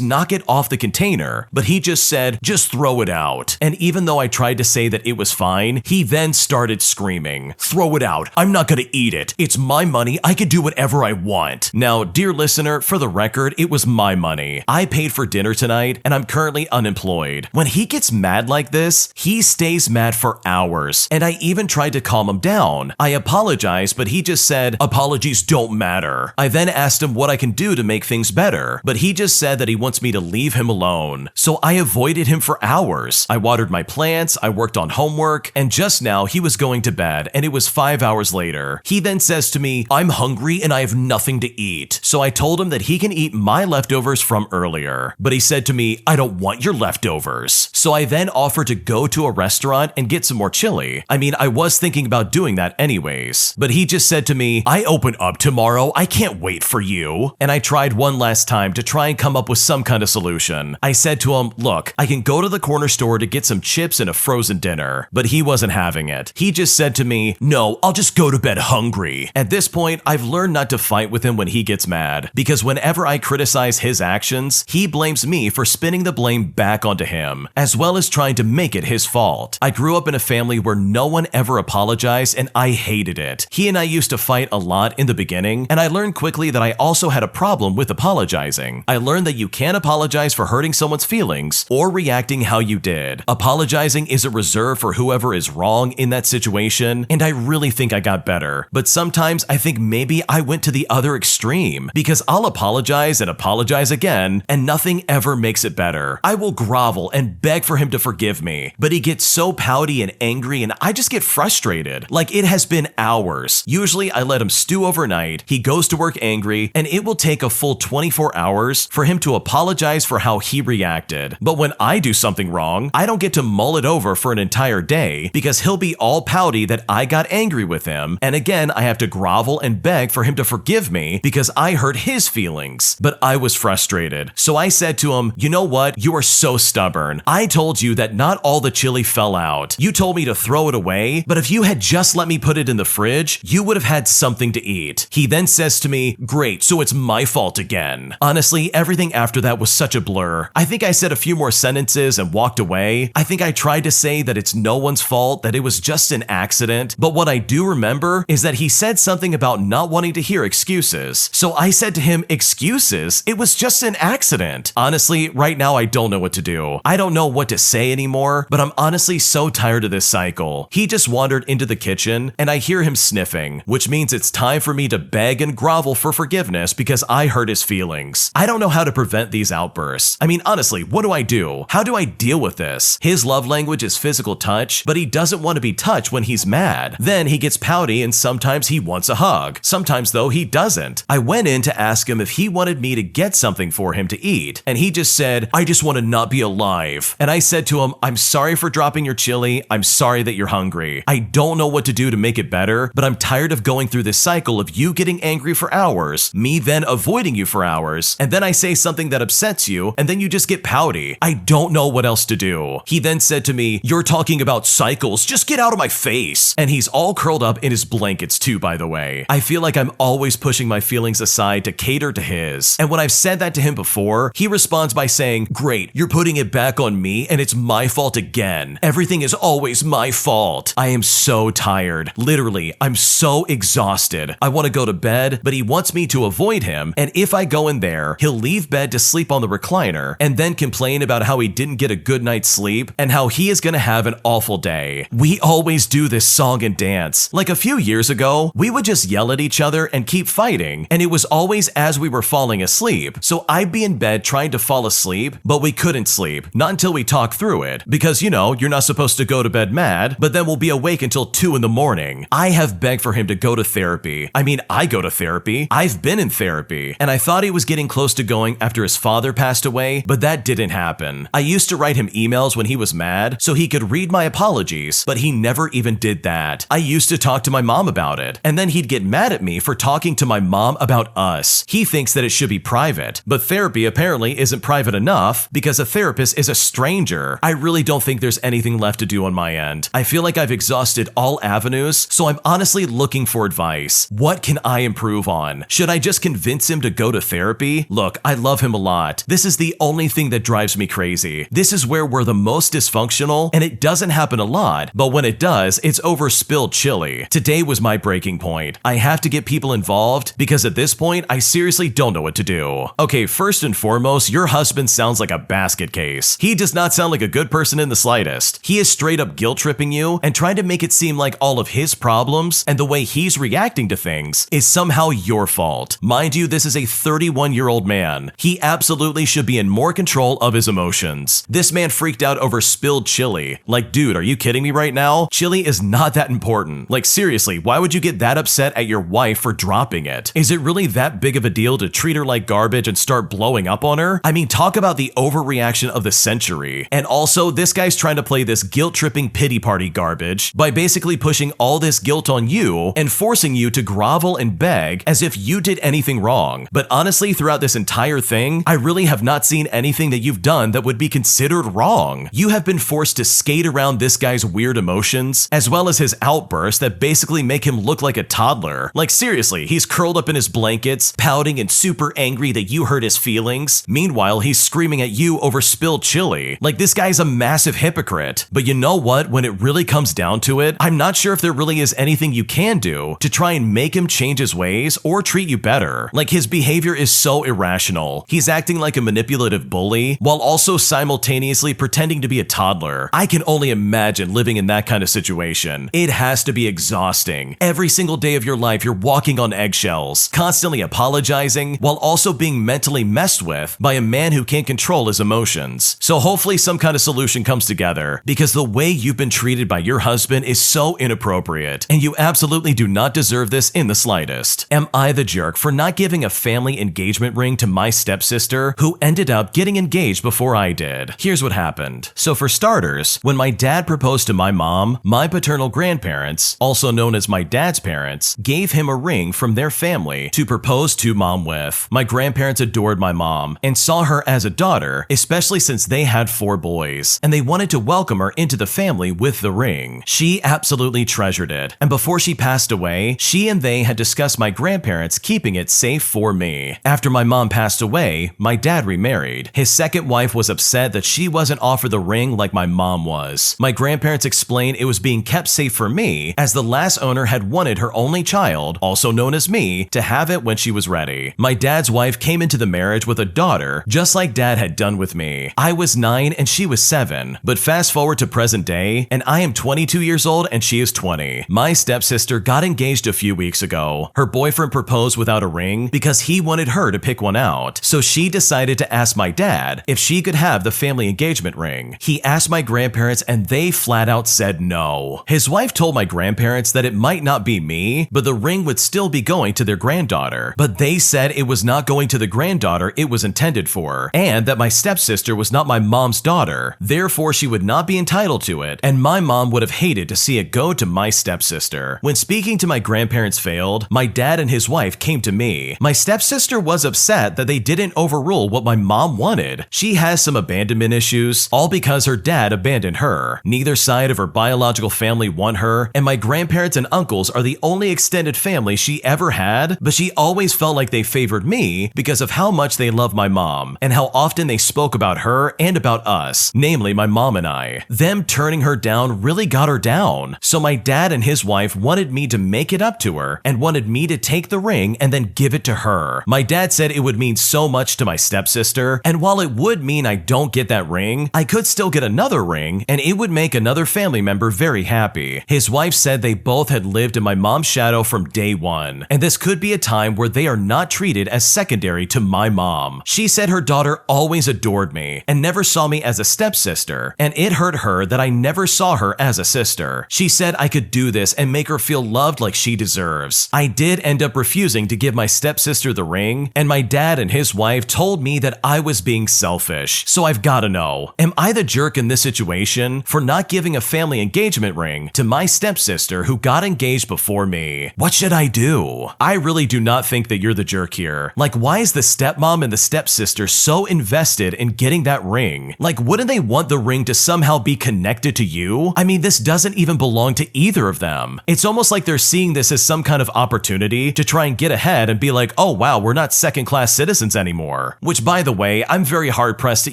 knock it off the container, but he just said, "Just throw it out." And even though I tried to say that it was fine, he then started screaming, "Throw it out. I'm not gonna eat it. It's my money. I can do whatever I want." Now, dear listener, for the record, it was my money. I paid for dinner tonight, and I'm currently unemployed. When he gets mad like this, he stays mad for hours, and I even tried to calm him down. I apologized, but he just said, "Apologies don't matter." I then asked him what I can do to make things better, but he just said that he wants me to leave him alone. So I avoided him for hours. I watered my plants, I worked on homework, and just now he was going to bed, and it was 5 hours later. He then says to me, "I'm hungry and I have nothing to eat." So I told him that he can eat my leftovers from earlier. But he said to me, "I don't want your leftovers." So I then offered to go to a restaurant and get some more chili. I mean, I was thinking about doing that anyways. But he just said to me, "I open up tomorrow. I can't wait for you." And I tried one last time to try and come up with some kind of solution. I said to him, "Look, I can go to the corner store to get some chips and a frozen dinner." But he wasn't having it. He just said to me, "No, I'll just go to bed hungry." At this point, I've learned not to fight with him when he gets mad, because whenever I criticize his actions, he blames me for spinning the blame back onto him, as well as trying to make it his fault. I grew up in a family where no one ever apologized, and I hated it. He and I used to fight a lot in the beginning, and I learned quickly that I also had a problem with apologizing. I learned that you can't apologize for hurting someone's feelings or reacting how you did. Apologizing isn't reserved for whoever is wrong in that situation, and I really think I got better. But sometimes I think maybe I went to the other extreme, because I'll apologize and apologize again, and nothing ever makes it better. I will grovel and beg for him to forgive me, but he gets so pouty and angry, and I just get frustrated. Like, it has been hours. Usually I let him stew overnight, he goes to work angry, and it will take a full 24 hours for him to apologize for how he reacted. But when I do something wrong, I don't get to mull it over for an entire day, because he'll be all pouty that I got angry with him, and again I have to grovel and beg for him to forgive me because I hurt his feelings. But I was frustrated, so I said to him, "You know what? You are so stubborn. I told you that not all the chili fell out. You told me to throw it away, but if you had just let me put it in the fridge, you would have had something to eat." He then says to me, "Great, so it's my fault again." Honestly, everything after that was such a blur. I think I said a few more sentences and walked away. I think I tried to say that it's no one's fault, that it was just an accident, but what I do remember is that he said something about not wanting to hear excuses. So I said to him, "Excuses? It was just an accident." Honestly, right now I don't know what to do. I don't know what to say anymore, but I'm honestly so tired of this cycle. He just wandered into the kitchen, and I hear him sniffing, which means it's time for me to beg and grovel for forgiveness because I hurt his feelings. I don't know how to prevent these outbursts. I mean, honestly, what do I do? How do I deal with this? His love language is physical touch, but he doesn't want to be touched when he's mad. Then he gets pouty and sometimes he wants a hug. Sometimes though, he doesn't. I went in to ask him if he wanted me to get something for him to eat, and he just said, "I just want to not be alive." And I said to him, "I'm sorry for dropping your chili. I'm sorry that you're hungry. I don't know what to do to make it better, but I'm tired of going through this cycle of you getting angry for hours, me then avoiding you for hours, and then I say something that upsets you, and then you just get pouty. I don't know what else to do." He then said to me, "You're talking about cycles. Just get out of my face." And he's all curled up in his blankets too, by the way. I feel like I'm always pushing my feelings aside to cater to his. And when I've said that to him before, he responds by saying, "Great, you're putting it back on me and it's my fault again. Everything is always my fault." I am so tired. Literally, I'm so exhausted. I want to go to bed, but he wants me to avoid him, and if I go in there, he'll leave bed to sleep on the recliner recliner and then complain about how he didn't get a good night's sleep and how he is gonna have an awful day. We always do this song and dance. Like a few years ago, we would just yell at each other and keep fighting, and it was always as we were falling asleep. So I'd be in bed trying to fall asleep, but we couldn't sleep. Not until we talked through it. Because, you know, you're not supposed to go to bed mad, but then we'll be awake until 2 in the morning. I have begged for him to go to therapy. I mean, I go to therapy. I've been in therapy. And I thought he was getting close to going after his father passed away, but that didn't happen. I used to write him emails when he was mad so he could read my apologies, but he never even did that. I used to talk to my mom about it, and then he'd get mad at me for talking to my mom about us. He thinks that it should be private, but therapy apparently isn't private enough because a therapist is a stranger. I really don't think there's anything left to do on my end. I feel like I've exhausted all avenues, so I'm honestly looking for advice. What can I improve on? Should I just convince him to go to therapy? Look, I love him a lot. This is the only thing that drives me crazy. This is where we're the most dysfunctional, and it doesn't happen a lot, but when it does, it's over spilled chili. Today was my breaking point. I have to get people involved because at this point, I seriously don't know what to do. Okay, first and foremost, your husband sounds like a basket case. He does not sound like a good person in the slightest. He is straight up guilt tripping you and trying to make it seem like all of his problems and the way he's reacting to things is somehow your fault. Mind you, this is a 31-year-old man. He absolutely should be in more control of his emotions. This man freaked out over spilled chili. Like, dude, are you kidding me right now? Chili is not that important. Like, seriously, why would you get that upset at your wife for dropping it? Is it really that big of a deal to treat her like garbage and start blowing up on her? I mean, talk about the overreaction of the century. And also, this guy's trying to play this guilt-tripping pity party garbage by basically pushing all this guilt on you and forcing you to grovel and beg as if you did anything wrong. But honestly, throughout this entire thing, I really have not seen anything that you've done that would be considered wrong. You have been forced to skate around this guy's weird emotions, as well as his outbursts that basically make him look like a toddler. Like seriously, he's curled up in his blankets, pouting and super angry that you hurt his feelings. Meanwhile, he's screaming at you over spilled chili. Like this guy's a massive hypocrite. But you know what? When it really comes down to it, I'm not sure if there really is anything you can do to try and make him change his ways or treat you better. Like his behavior is so irrational. He's acting like a manipulative bully while also simultaneously pretending to be a toddler. I can only imagine living in that kind of situation. It has to be exhausting. Every single day of your life, you're walking on eggshells, constantly apologizing while also being mentally messed with by a man who can't control his emotions. So hopefully some kind of solution comes together because the way you've been treated by your husband is so inappropriate and you absolutely do not deserve this in the slightest. Am I the jerk for not giving a family engagement ring to my stepsister who ended up getting engaged before I did? Here's what happened. So for starters, when my dad proposed to my mom, my paternal grandparents, also known as my dad's parents, gave him a ring from their family to propose to mom with. My grandparents adored my mom and saw her as a daughter, especially since they had 4 boys, and they wanted to welcome her into the family with the ring. She absolutely treasured it, and before she passed away, she and they had discussed my grandparents keeping it safe for me. After my mom passed away, my dad remarried. His second wife was upset that she wasn't offered the ring like my mom was. My grandparents explained it was being kept safe for me as the last owner had wanted her only child, also known as me, to have it when she was ready. My dad's wife came into the marriage with a daughter, just like dad had done with me. I was 9 and she was 7, but fast forward to present day, and I am 22 years old and she is 20. My stepsister got engaged a few weeks ago. Her boyfriend proposed without a ring because he wanted her to pick one out, so she decided to ask my dad if she could have the family engagement ring. He asked my grandparents and they flat out said no. His wife told my grandparents that it might not be me, but the ring would still be going to their granddaughter, but they said it was not going to the granddaughter it was intended for, and that my stepsister was not my mom's daughter, therefore she would not be entitled to it, and my mom would have hated to see it go to my stepsister. When speaking to my grandparents failed, my dad and his wife came to me. My stepsister was upset that they didn't overrule what my mom wanted. She has some abandonment issues, all because her dad abandoned her. Neither side of her biological family want her, and my grandparents and uncles are the only extended family she ever had, but she always felt like they favored me because of how much they love my mom and how often they spoke about her and about us, namely my mom and I. Them turning her down really got her down, so my dad and his wife wanted me to make it up to her and wanted me to take the ring and then give it to her. My dad said it would mean so much to my stepsister stepsister, and while it would mean I don't get that ring, I could still get another ring, and it would make another family member very happy. His wife said they both had lived in my mom's shadow from day one, and this could be a time where they are not treated as secondary to my mom. She said her daughter always adored me and never saw me as a stepsister, and it hurt her that I never saw her as a sister. She said I could do this and make her feel loved like she deserves. I did end up refusing to give my stepsister the ring, and my dad and his wife told me that I was being selfish. So I've gotta know, am I the jerk in this situation for not giving a family engagement ring to my stepsister who got engaged before me? What should I do? I really do not think that you're the jerk here. Like, why is the stepmom and the stepsister so invested in getting that ring? Like, wouldn't they want the ring to somehow be connected to you? I mean, this doesn't even belong to either of them. It's almost like they're seeing this as some kind of opportunity to try and get ahead and be like, oh wow, we're not second-class citizens anymore. Which, by the way, I'm very hard-pressed to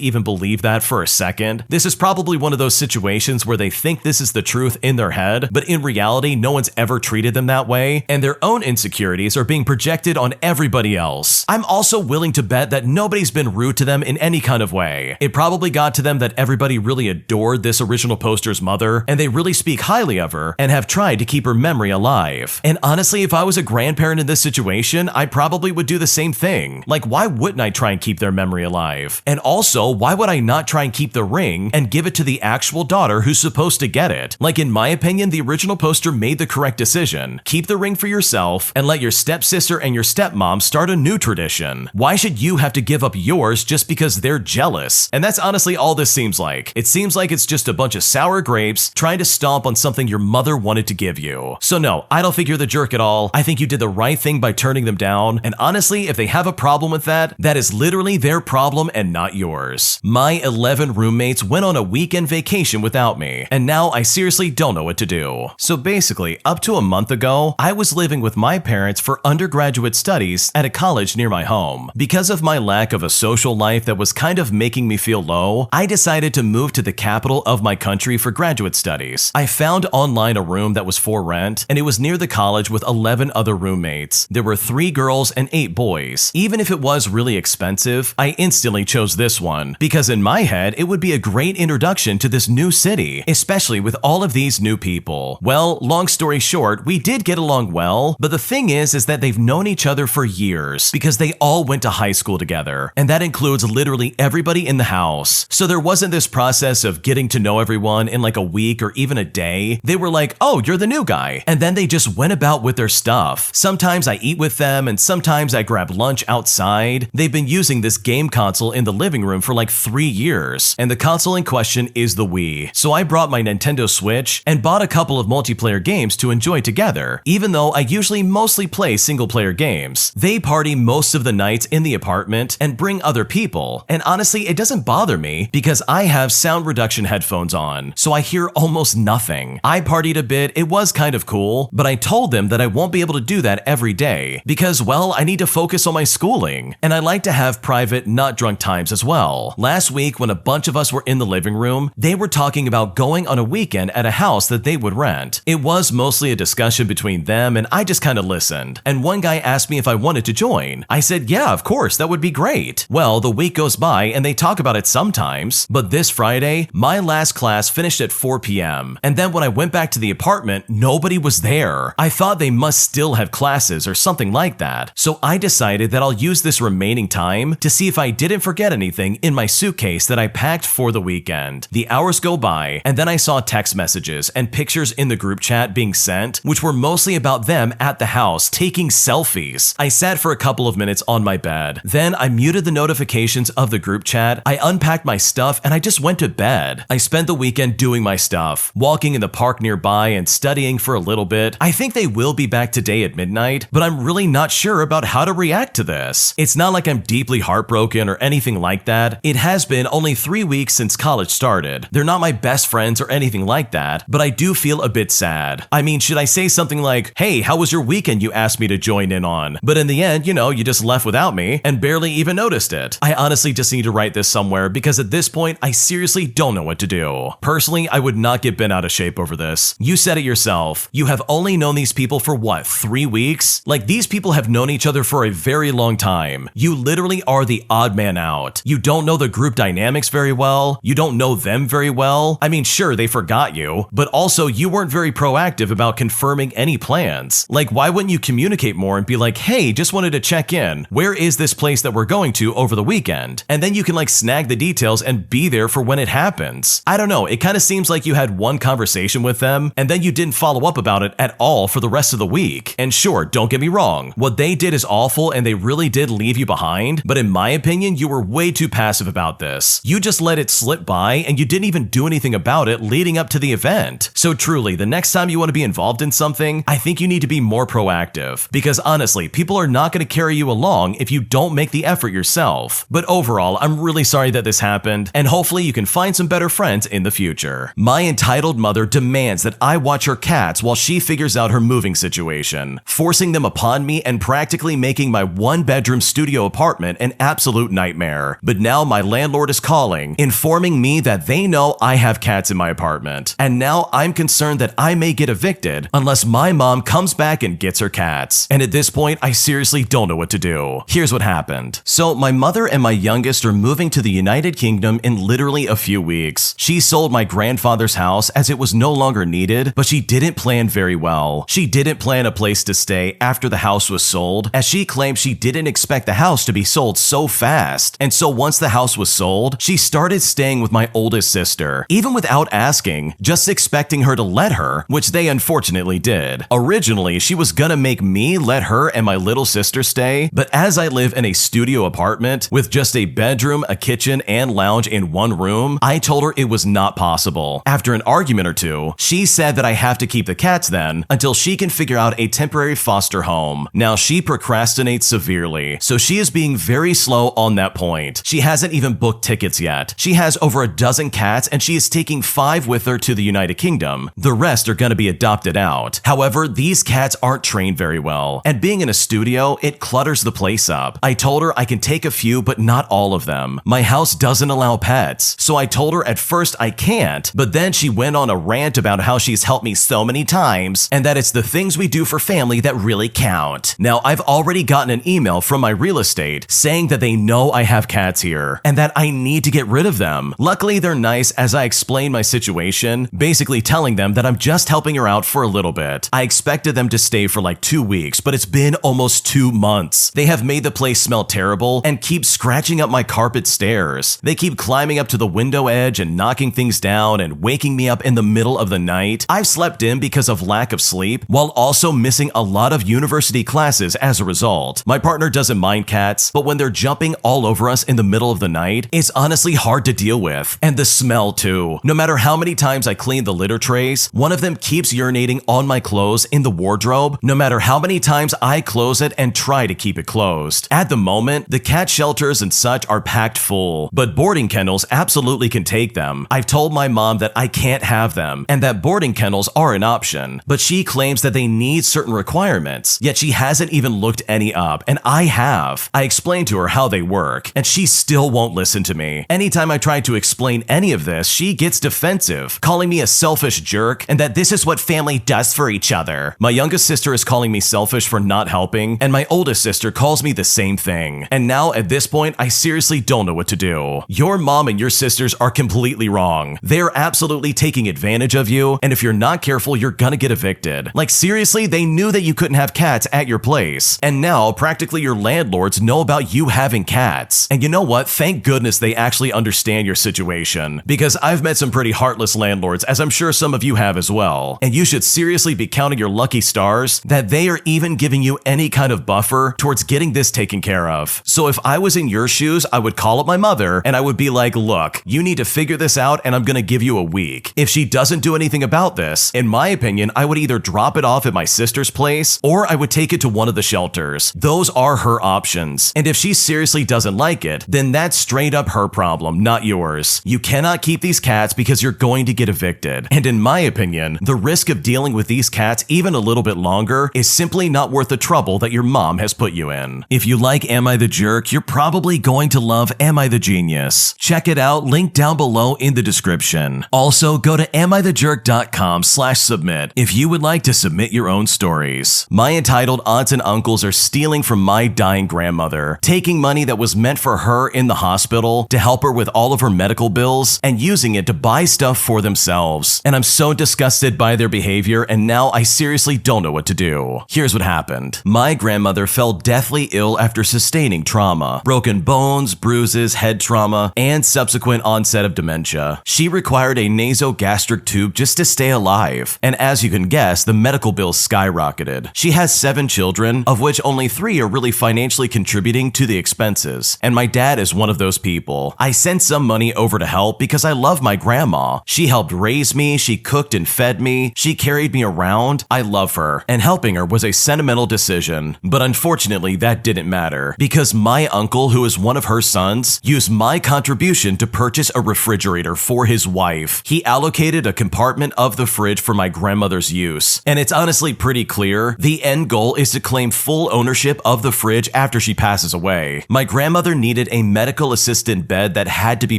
even believe that for a second. This is probably one of those situations where they think this is the truth in their head, but in reality, no one's ever treated them that way, and their own insecurities are being projected on everybody else. I'm also willing to bet that nobody's been rude to them in any kind of way. It probably got to them that everybody really adored this original poster's mother, and they really speak highly of her and have tried to keep her memory alive. And honestly, if I was a grandparent in this situation, I probably would do the same thing. Like, why wouldn't I try and keep their memory alive? And also, why would I not try and keep the ring and give it to the actual daughter who's supposed to get it? Like, in my opinion, the original poster made the correct decision. Keep the ring for yourself and let your stepsister and your stepmom start a new tradition. Why should you have to give up yours just because they're jealous? And that's honestly all this seems like. It seems like it's just a bunch of sour grapes trying to stomp on something your mother wanted to give you. So no, I don't think you're the jerk at all. I think you did the right thing by turning them down, and honestly, if they have a problem with that, that is literally their problem and not yours. My 11 roommates went on a weekend vacation without me, and now I seriously don't know what to do. So basically, up to a month ago, I was living with my parents for undergraduate studies at a college near my home. Because of my lack of a social life that was kind of making me feel low, I decided to move to the capital of my country for graduate studies. I found online a room that was for rent, and it was near the college with 11 other roommates. There were 3 girls and 8 boys. Even if it was really expensive, I instantly chose this one, because in my head, it would be a great introduction to this new city, especially with all of these new people. Well, long story short, we did get along well, but the thing is that they've known each other for years, because they all went to high school together, and that includes literally everybody in the house. So there wasn't this process of getting to know everyone in like a week or even a day. They were like, oh, you're the new guy, and then they just went about with their stuff. Sometimes I eat with them, and sometimes I grab lunch outside. They've been using this game console in the living room for like 3 years, and the console in question is the Wii. So I brought my Nintendo Switch and bought a couple of multiplayer games to enjoy together. Even though I usually mostly play single-player games, they party most of the nights in the apartment and bring other people, and honestly, it doesn't bother me because I have sound reduction headphones on, so I hear almost nothing. I partied a bit, it was kind of cool, but I told them that I won't be able to do that every day because, well, I need to focus on my schooling, and I like to have private, not drunk times as well. Last week, when a bunch of us were in the living room, they were talking about going on a weekend at a house that they would rent. It was mostly a discussion between them, and I just kind of listened, and one guy asked me if I wanted to join. I said, yeah, of course, that would be great. Well, the week goes by, and they talk about it sometimes, but this Friday, my last class finished at 4 p.m., and then when I went back to the apartment, nobody was there. I thought they must still have classes or something like that, so I decided that I'll use this remaining time to see if I didn't forget anything in my suitcase that I packed for the weekend. The hours go by, and then I saw text messages and pictures in the group chat being sent, which were mostly about them at the house taking selfies. I sat for a couple of minutes on my bed. Then I muted the notifications of the group chat, I unpacked my stuff, and I just went to bed. I spent the weekend doing my stuff, walking in the park nearby and studying for a little bit. I think they will be back today at midnight, but I'm really not sure about how to react to this. It's not like I'm deeply heartbroken or anything like that. It has been only 3 weeks since college started. They're not my best friends or anything like that, but I do feel a bit sad. I mean, should I say something like, hey, how was your weekend you asked me to join in on? But in the end, you just left without me and barely even noticed it. I honestly just need to write this somewhere because at this point, I seriously don't know what to do. Personally, I would not get bent out of shape over this. You said it yourself. You have only known these people for what, 3 weeks? Like, these people have known each other for a very long time. You literally are the odd man out. You don't know the group dynamics very well. You don't know them very well. I mean, sure, they forgot you, but also you weren't very proactive about confirming any plans. Like, why wouldn't you communicate more and be like, hey, just wanted to check in. Where is this place that we're going to over the weekend? And then you can like snag the details and be there for when it happens. I don't know, it kind of seems like you had one conversation with them and then you didn't follow up about it at all for the rest of the week. And sure, don't get me wrong, what they did is awful and they really did leave you behind, but in my opinion, you were way too passive about this. You just let it slip by and you didn't even do anything about it leading up to the event. So truly, the next time you want to be involved in something, I think you need to be more proactive. Because honestly, people are not going to carry you along if you don't make the effort yourself. But overall, I'm really sorry that this happened, and hopefully you can find some better friends in the future. My entitled mother demands that I watch her cats while she figures out her moving situation, forcing them upon me and practically making my one-bedroom studio apartment an absolute nightmare. But now my landlord is calling, informing me that they know I have cats in my apartment, and now I'm concerned that I may get evicted unless my mom comes back and gets her cats. And at this point, I seriously don't know what to do. Here's what happened. So my mother and my youngest are moving to the United Kingdom in literally a few weeks. She sold my grandfather's house as it was no longer needed, but she didn't plan very well. She didn't plan a place to stay after the house was sold, as she claimed she didn't expect the house to be sold so fast. And so once the house was sold, she started staying with my oldest sister, even without asking, just expecting her to let her, which they unfortunately did. Originally, she was gonna make me let her and my little sister stay, but as I live in a studio apartment with just a bedroom, a kitchen, and lounge in one room, I told her it was not possible. After an argument or two, she said that I have to keep the cats then until she can figure out a temporary foster home. Now, she procrastinates severely, so she is being very slow on that point. She hasn't even booked tickets yet. She has over a dozen cats and she is taking 5 with her to the United Kingdom. The rest are gonna be adopted out. However, these cats aren't trained very well, and being in a studio, it clutters the place up. I told her I can take a few, but not all of them. My house doesn't allow pets, so I told her at first I can't, but then she went on a rant about how she's helped me so many times, and that it's the things we do for family that really count. Now, I've already gotten an email from my real estate saying that they know I have cats here, and that I need to get rid of them. Luckily, they're nice as I explain my situation, basically telling them that I'm just helping her out for a little bit. I expected them to stay for like 2 weeks, but it's been almost 2 months. They have made the place smell terrible and keep scratching up my carpet stairs. They keep climbing up to the window edge and knocking things down and waking me up in the middle of the night. I've slept in because of lack of sleep, while also missing a lot of university classes as a result. My partner doesn't mind cats, but when they're jumping all over us in the middle of the night, it's honestly hard to deal with. And the smell too. No matter how many times I clean the litter trays, one of them keeps urinating on my clothes in the wardrobe, no matter how many times I close it and try to keep it closed. At the moment, the cat shelters and such are packed full, but boarding kennels absolutely can take them. I've told my mom that I can't have them, and that boarding kennels are an option, but she claims that they need certain requirements, yet she hasn't even looked any up, and I have. I explained to her how they work, and she still won't listen to me. Anytime I try to explain any of this, she gets defensive, calling me a selfish jerk, and that this is what family does for each other. My youngest sister is calling me selfish for not helping, and my oldest sister calls me the same thing. And now at this point, I seriously don't know what to do. Your mom and your sisters are completely wrong. They're absolutely taking advantage of you, and if you're not careful, you're gonna get evicted. Like seriously, they knew that you couldn't have cats at your place, and now practically your landlords know about you having cats. And you know what? Thank goodness they actually understand your situation, because I've met some pretty heartless landlords, as I'm sure some of you have as well. And you should seriously be counting your lucky stars that they are even giving you any kind of buffer towards getting this taken care of. So if I was in your shoes, I would call up my mother and I would be like, look, you need to figure this out and I'm gonna give you a week. If she doesn't do anything about this, in my opinion, I would either drop it off at my sister's place or I would take it to one of the shelters. Those are her options. And if she seriously doesn't like it, then that's straight up her problem, not yours. You cannot keep these cats because you're going to get evicted. And in my opinion, the risk of dealing with these cats even a little bit longer is simply not worth the trouble that your mom has put you in. If you like Am I the Jerk, you're probably going to love Am I the Genius. Check it out, link down below in the description. Also, go to amithejerk.com/submit if you would like to submit your own stories. My entitled aunts and uncles are stealing from my dying grandmother, taking money that that was meant for her in the hospital to help her with all of her medical bills and using it to buy stuff for themselves. And I'm so disgusted by their behavior, and now I seriously don't know what to do. Here's what happened. My grandmother fell deathly ill after sustaining trauma, broken bones, bruises, head trauma, and subsequent onset of dementia. She required a nasogastric tube just to stay alive, and as you can guess, the medical bills skyrocketed. She has 7 children, of which only 3 are really financially contributing to the expenses, and my dad is one of those people. I sent some money over to help because I love my grandma. She helped raise me, she cooked and fed me, she carried me around. I love her, and helping her was a sentimental decision. But unfortunately, that didn't matter, because my uncle, who is one of her sons, used my contribution to purchase a refrigerator for his wife. He allocated a compartment of the fridge for my grandmother's use, and it's honestly pretty clear the end goal is to claim full ownership of the fridge after she passes away. My grandmother needed a medical assistant bed that had to be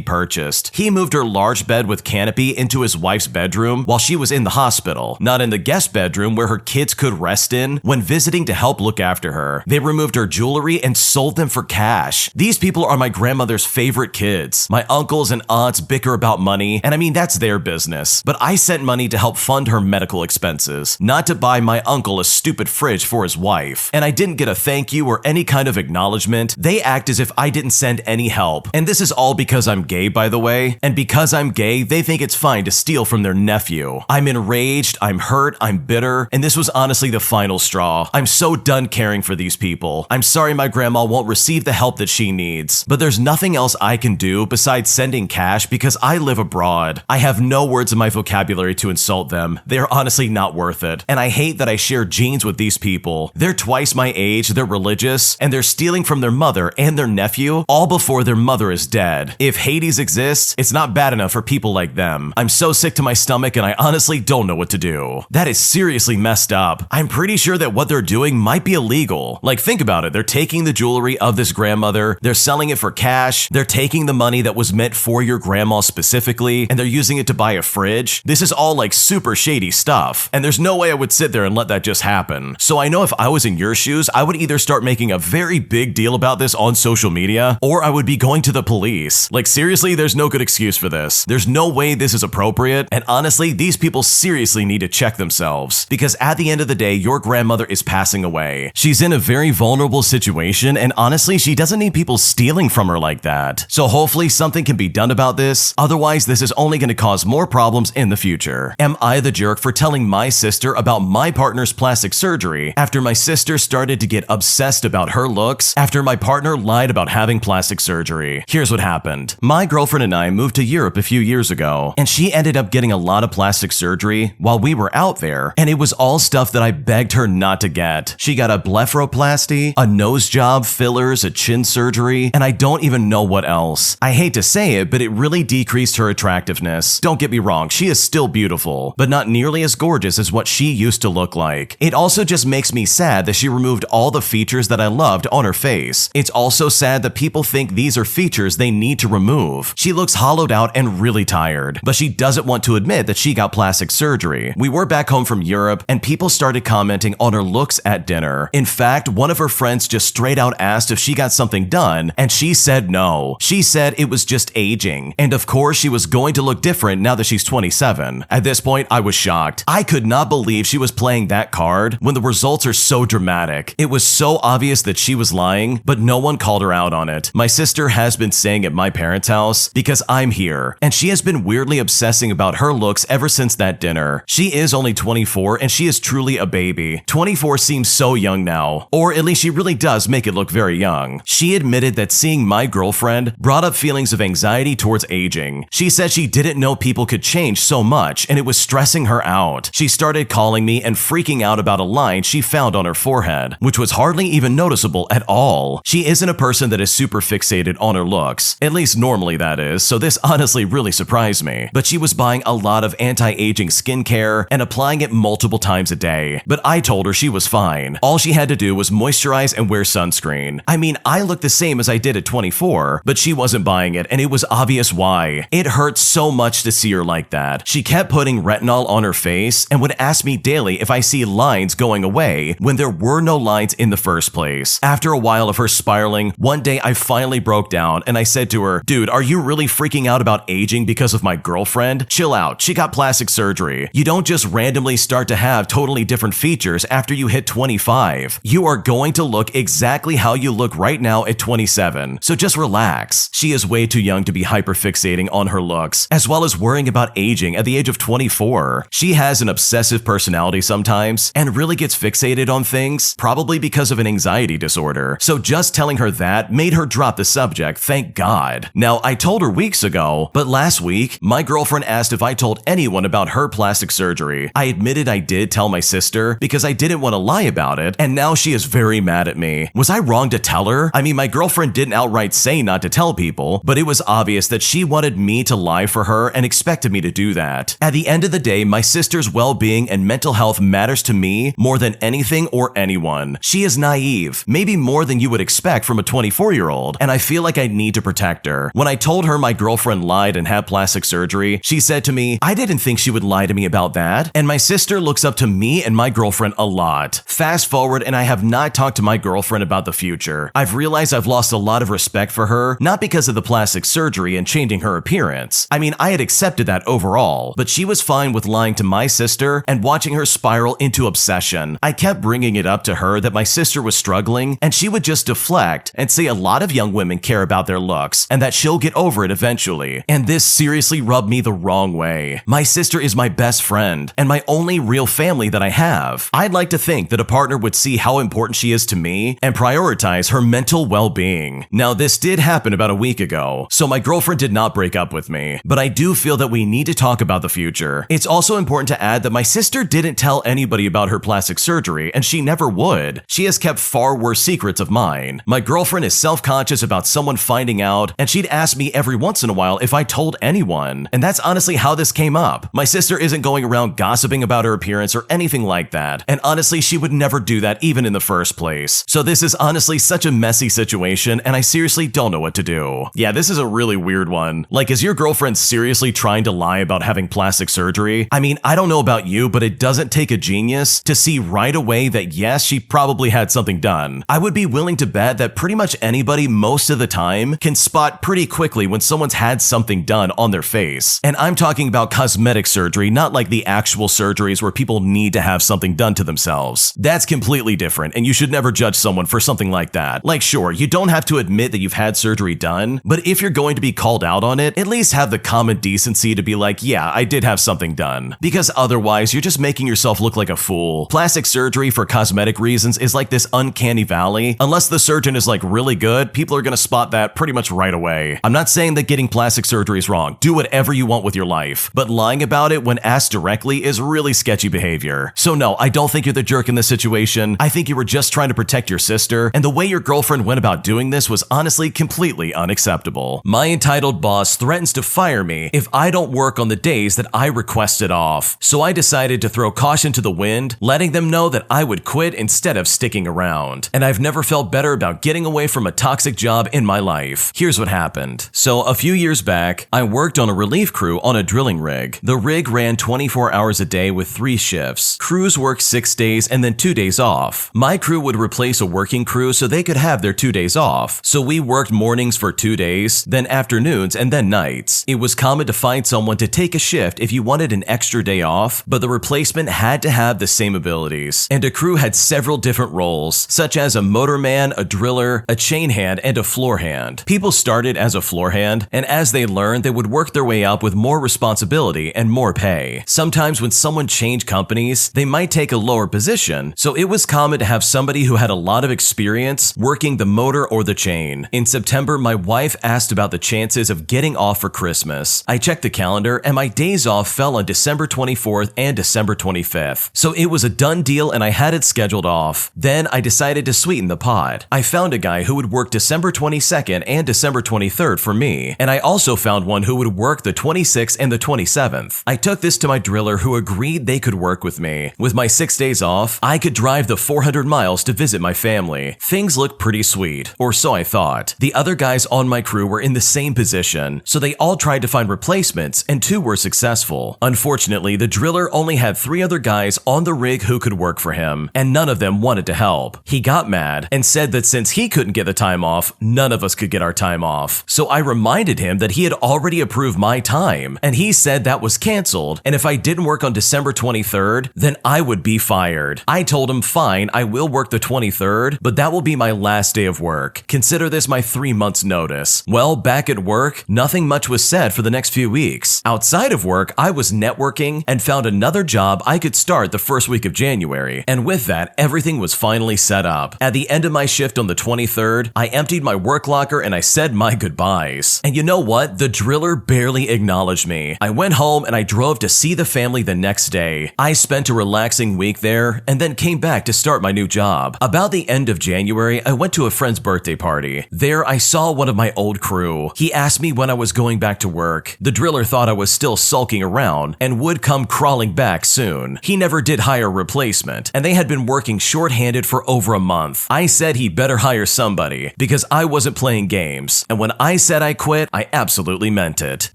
purchased. He moved her large bed with canopy into his wife's bedroom while she was in the hospital, not in the guest bedroom where her kids could rest in when visiting to help look after her. They removed her jewelry and sold them for cash. These people are my grandmother's favorite kids. My uncles and aunts bicker about money, and I mean, that's their business. But I sent money to help fund her medical expenses, not to buy my uncle a stupid fridge for his wife. And I didn't get a thank you or any kind of acknowledgement. They act as if I didn't send any help. And this is all because I'm gay, by the way. And because I'm gay, they think it's fine to steal from their nephew. I'm enraged, I'm hurt, I'm bitter, and this was honestly the final straw. I'm so done caring for these people. I'm sorry my grandma won't receive the help that she needs, but there's nothing else I can do besides sending cash because I live abroad. I have no words in my vocabulary to insult them. They're honestly not worth it. And I hate that I share genes with these people. They're twice my age, they're religious, and they're stealing from their mother and their nephew all before their mother is dead. If Hades exists, it's not bad enough for people like them. I'm so sick to my stomach and I honestly don't know what to do. That is seriously messed up. I'm pretty sure that what they're doing might be illegal. Like, think about it. They're taking the jewelry of this grandmother, they're selling it for cash, they're taking the money that was meant for your grandma specifically, and they're using it to buy a fridge. This is all like super shady stuff, and there's no way I would sit there and let that just happen. So I know if I was in your shoes, I would either start making a very big deal about this on social media, or I would be going to the police. Like, seriously, there's no good excuse for this. There's no way this is appropriate, and honestly, these people seriously need to check themselves, because at the end of the day, your grandmother is passing away. She's in a very vulnerable situation, and honestly, she doesn't need people stealing from her like that. So hopefully something can be done about this, otherwise this is only going to cause more problems in the future. Am I the jerk for telling my sister about my partner's plastic surgery after my sister started to get obsessed about her looks after my partner lied about having plastic surgery? Here's what happened. My girlfriend and I moved to Europe a few years ago, and she ended up getting a lot of plastic surgery while we were out there, and it was all stuff that I begged her not to get. She got a blepharoplasty, a nose job, fillers, a chin surgery, and I don't even know what else. I hate to say it, but it really decreased her attractiveness. Don't get me wrong, she is still beautiful, but not nearly as gorgeous as what she used to look like. It also just makes me sad that she removed all the features that I loved on her face. It's also sad that people think these are features they need to remove. She looks hollowed out and really tired, but she doesn't want to admit that she got plastic surgery. We were back home from Europe, and people started commenting on her looks at dinner. In fact, one of her friends just straight out asked if she got something done, and she said no. She said it was just aging, and of course she was going to look different now that she's 27. At this point, I was shocked. I could not believe she was playing that card when the results are so dramatic. It was so obvious that she was lying, but no one called her out on it. My sister has been staying at my parents' house because I'm here, and she has been weirdly obsessing about her looks ever since that dinner. She is only 24, and she is truly a baby. 24 seems so young now, or at least she really does make it look very young. She admitted that seeing my girlfriend brought up feelings of anxiety towards aging. She said she didn't know people could change so much, and it was stressing her out. She started calling me and freaking out about a line she found on her forehead, which was hardly even noticeable at all. She isn't a person that is super fixated on her looks, at least normally that is, so this honestly really surprised me. But she was buying a lot of anti-aging skincare and applying it multiple times a day. But I told her she was fine. All she had to do was moisturize and wear sunscreen. I mean, I looked the same as I did at 24, but she wasn't buying it, and it was obvious why. It hurt so much to see her like that. She kept putting retinol on her face and would ask me daily if I see lines going away when there were no lines in the first place. After a while of her spiraling smiling, one day I finally broke down and I said to her, "Dude, are you really freaking out about aging because of my girlfriend? Chill out, she got plastic surgery. You don't just randomly start to have totally different features after you hit 25. You are going to look exactly how you look right now at 27, so just relax." She is way too young to be hyperfixating on her looks, as well as worrying about aging at the age of 24. She has an obsessive personality sometimes, and really gets fixated on things, probably because of an anxiety disorder. So just telling her that made her drop the subject, thank God. Now, I told her weeks ago, but last week, my girlfriend asked if I told anyone about her plastic surgery. I admitted I did tell my sister because I didn't want to lie about it, and now she is very mad at me. Was I wrong to tell her? I mean, my girlfriend didn't outright say not to tell people, but it was obvious that she wanted me to lie for her and expected me to do that. At the end of the day, my sister's well-being and mental health matters to me more than anything or anyone. She is naive, maybe more than you would expect from a 24-year-old, and I feel like I need to protect her. When I told her my girlfriend lied and had plastic surgery, she said to me, "I didn't think she would lie to me about that." And my sister looks up to me and my girlfriend a lot. Fast forward, and I have not talked to my girlfriend about the future. I've realized I've lost a lot of respect for her, not because of the plastic surgery and changing her appearance. I mean, I had accepted that overall, but she was fine with lying to my sister and watching her spiral into obsession. I kept bringing it up to her that my sister was struggling, and she would just deflect and say a lot of young women care about their looks and that she'll get over it eventually. And this seriously rubbed me the wrong way. My sister is my best friend and my only real family that I have. I'd like to think that a partner would see how important she is to me and prioritize her mental well-being. Now, this did happen about a week ago, so my girlfriend did not break up with me, but I do feel that we need to talk about the future. It's also important to add that my sister didn't tell anybody about her plastic surgery, and she never would. She has kept far worse secrets of mine. My girlfriend is self-conscious about someone finding out, and she'd ask me every once in a while if I told anyone. And that's honestly how this came up. My sister isn't going around gossiping about her appearance or anything like that, and honestly, she would never do that even in the first place. So this is honestly such a messy situation, and I seriously don't know what to do. Yeah, this is a really weird one. Like, is your girlfriend seriously trying to lie about having plastic surgery? I mean, I don't know about you, but it doesn't take a genius to see right away that yes, she probably had something done. I would be willing to bet that pretty much anybody most of the time can spot pretty quickly when someone's had something done on their face. And I'm talking about cosmetic surgery, not like the actual surgeries where people need to have something done to themselves. That's completely different, and you should never judge someone for something like that. Like, sure, you don't have to admit that you've had surgery done, but if you're going to be called out on it, at least have the common decency to be like, yeah, I did have something done. Because otherwise, you're just making yourself look like a fool. Plastic surgery for cosmetic reasons is like this uncanny valley. Unless the surgeon is like really good, people are gonna spot that pretty much right away. I'm not saying that getting plastic surgery is wrong. Do whatever you want with your life. But lying about it when asked directly is really sketchy behavior. So no, I don't think you're the jerk in this situation. I think you were just trying to protect your sister, and the way your girlfriend went about doing this was honestly completely unacceptable. My entitled boss threatens to fire me if I don't work on the days that I requested off. So I decided to throw caution to the wind, letting them know that I would quit instead of sticking around. And I've never felt better about getting away from a toxic job in my life. Here's what happened. So a few years back, I worked on a relief crew on a drilling rig. The rig ran 24 hours a day with 3 shifts. Crews worked 6 days and then 2 days off. My crew would replace a working crew so they could have their 2 days off. So we worked mornings for 2 days, then afternoons, and then nights. It was common to find someone to take a shift if you wanted an extra day off, but the replacement had to have the same abilities. And a crew had several different roles, such as a motorman, a driller, a chain hand, and a floor hand. People started as a floor hand, and as they learned, they would work their way up with more responsibility and more pay. Sometimes when someone changed companies, they might take a lower position, so it was common to have somebody who had a lot of experience working the motor or the chain. In September, my wife asked about the chances of getting off for Christmas. I checked the calendar, and my days off fell on December 24th and December 25th. So it was a done deal, and I had it scheduled off. Then I decided to sweeten the pot. I found a guy who would work December 22nd and December 23rd for me, and I also found one who would work the 26th and the 27th. I took this to my driller, who agreed they could work with me. With my 6 days off, I could drive the 400 miles to visit my family. Things looked pretty sweet, or so I thought. The other guys on my crew were in the same position, so they all tried to find replacements, and 2 were successful. Unfortunately, the driller only had 3 other guys on the rig who could work for him, and none of them wanted to help. He got mad and said that since he he couldn't get the time off, none of us could get our time off. So I reminded him that he had already approved my time, and he said that was canceled, and if I didn't work on December 23rd, then I would be fired. I told him, fine, I will work the 23rd, but that will be my last day of work. Consider this my 3 months notice. Well, back at work, nothing much was said for the next few weeks. Outside of work, I was networking and found another job I could start the first week of January, and with that, everything was finally set up. At the end of my shift on the 23rd, I emptied my work locker and I said my goodbyes. And you know what? The driller barely acknowledged me. I went home and I drove to see the family the next day. I spent a relaxing week there and then came back to start my new job. About the end of January, I went to a friend's birthday party. There, I saw one of my old crew. He asked me when I was going back to work. The driller thought I was still sulking around and would come crawling back soon. He never did hire a replacement, and they had been working shorthanded for over a month. I said he'd better hire somebody because I wasn't playing games, and when I said I quit, I absolutely meant it.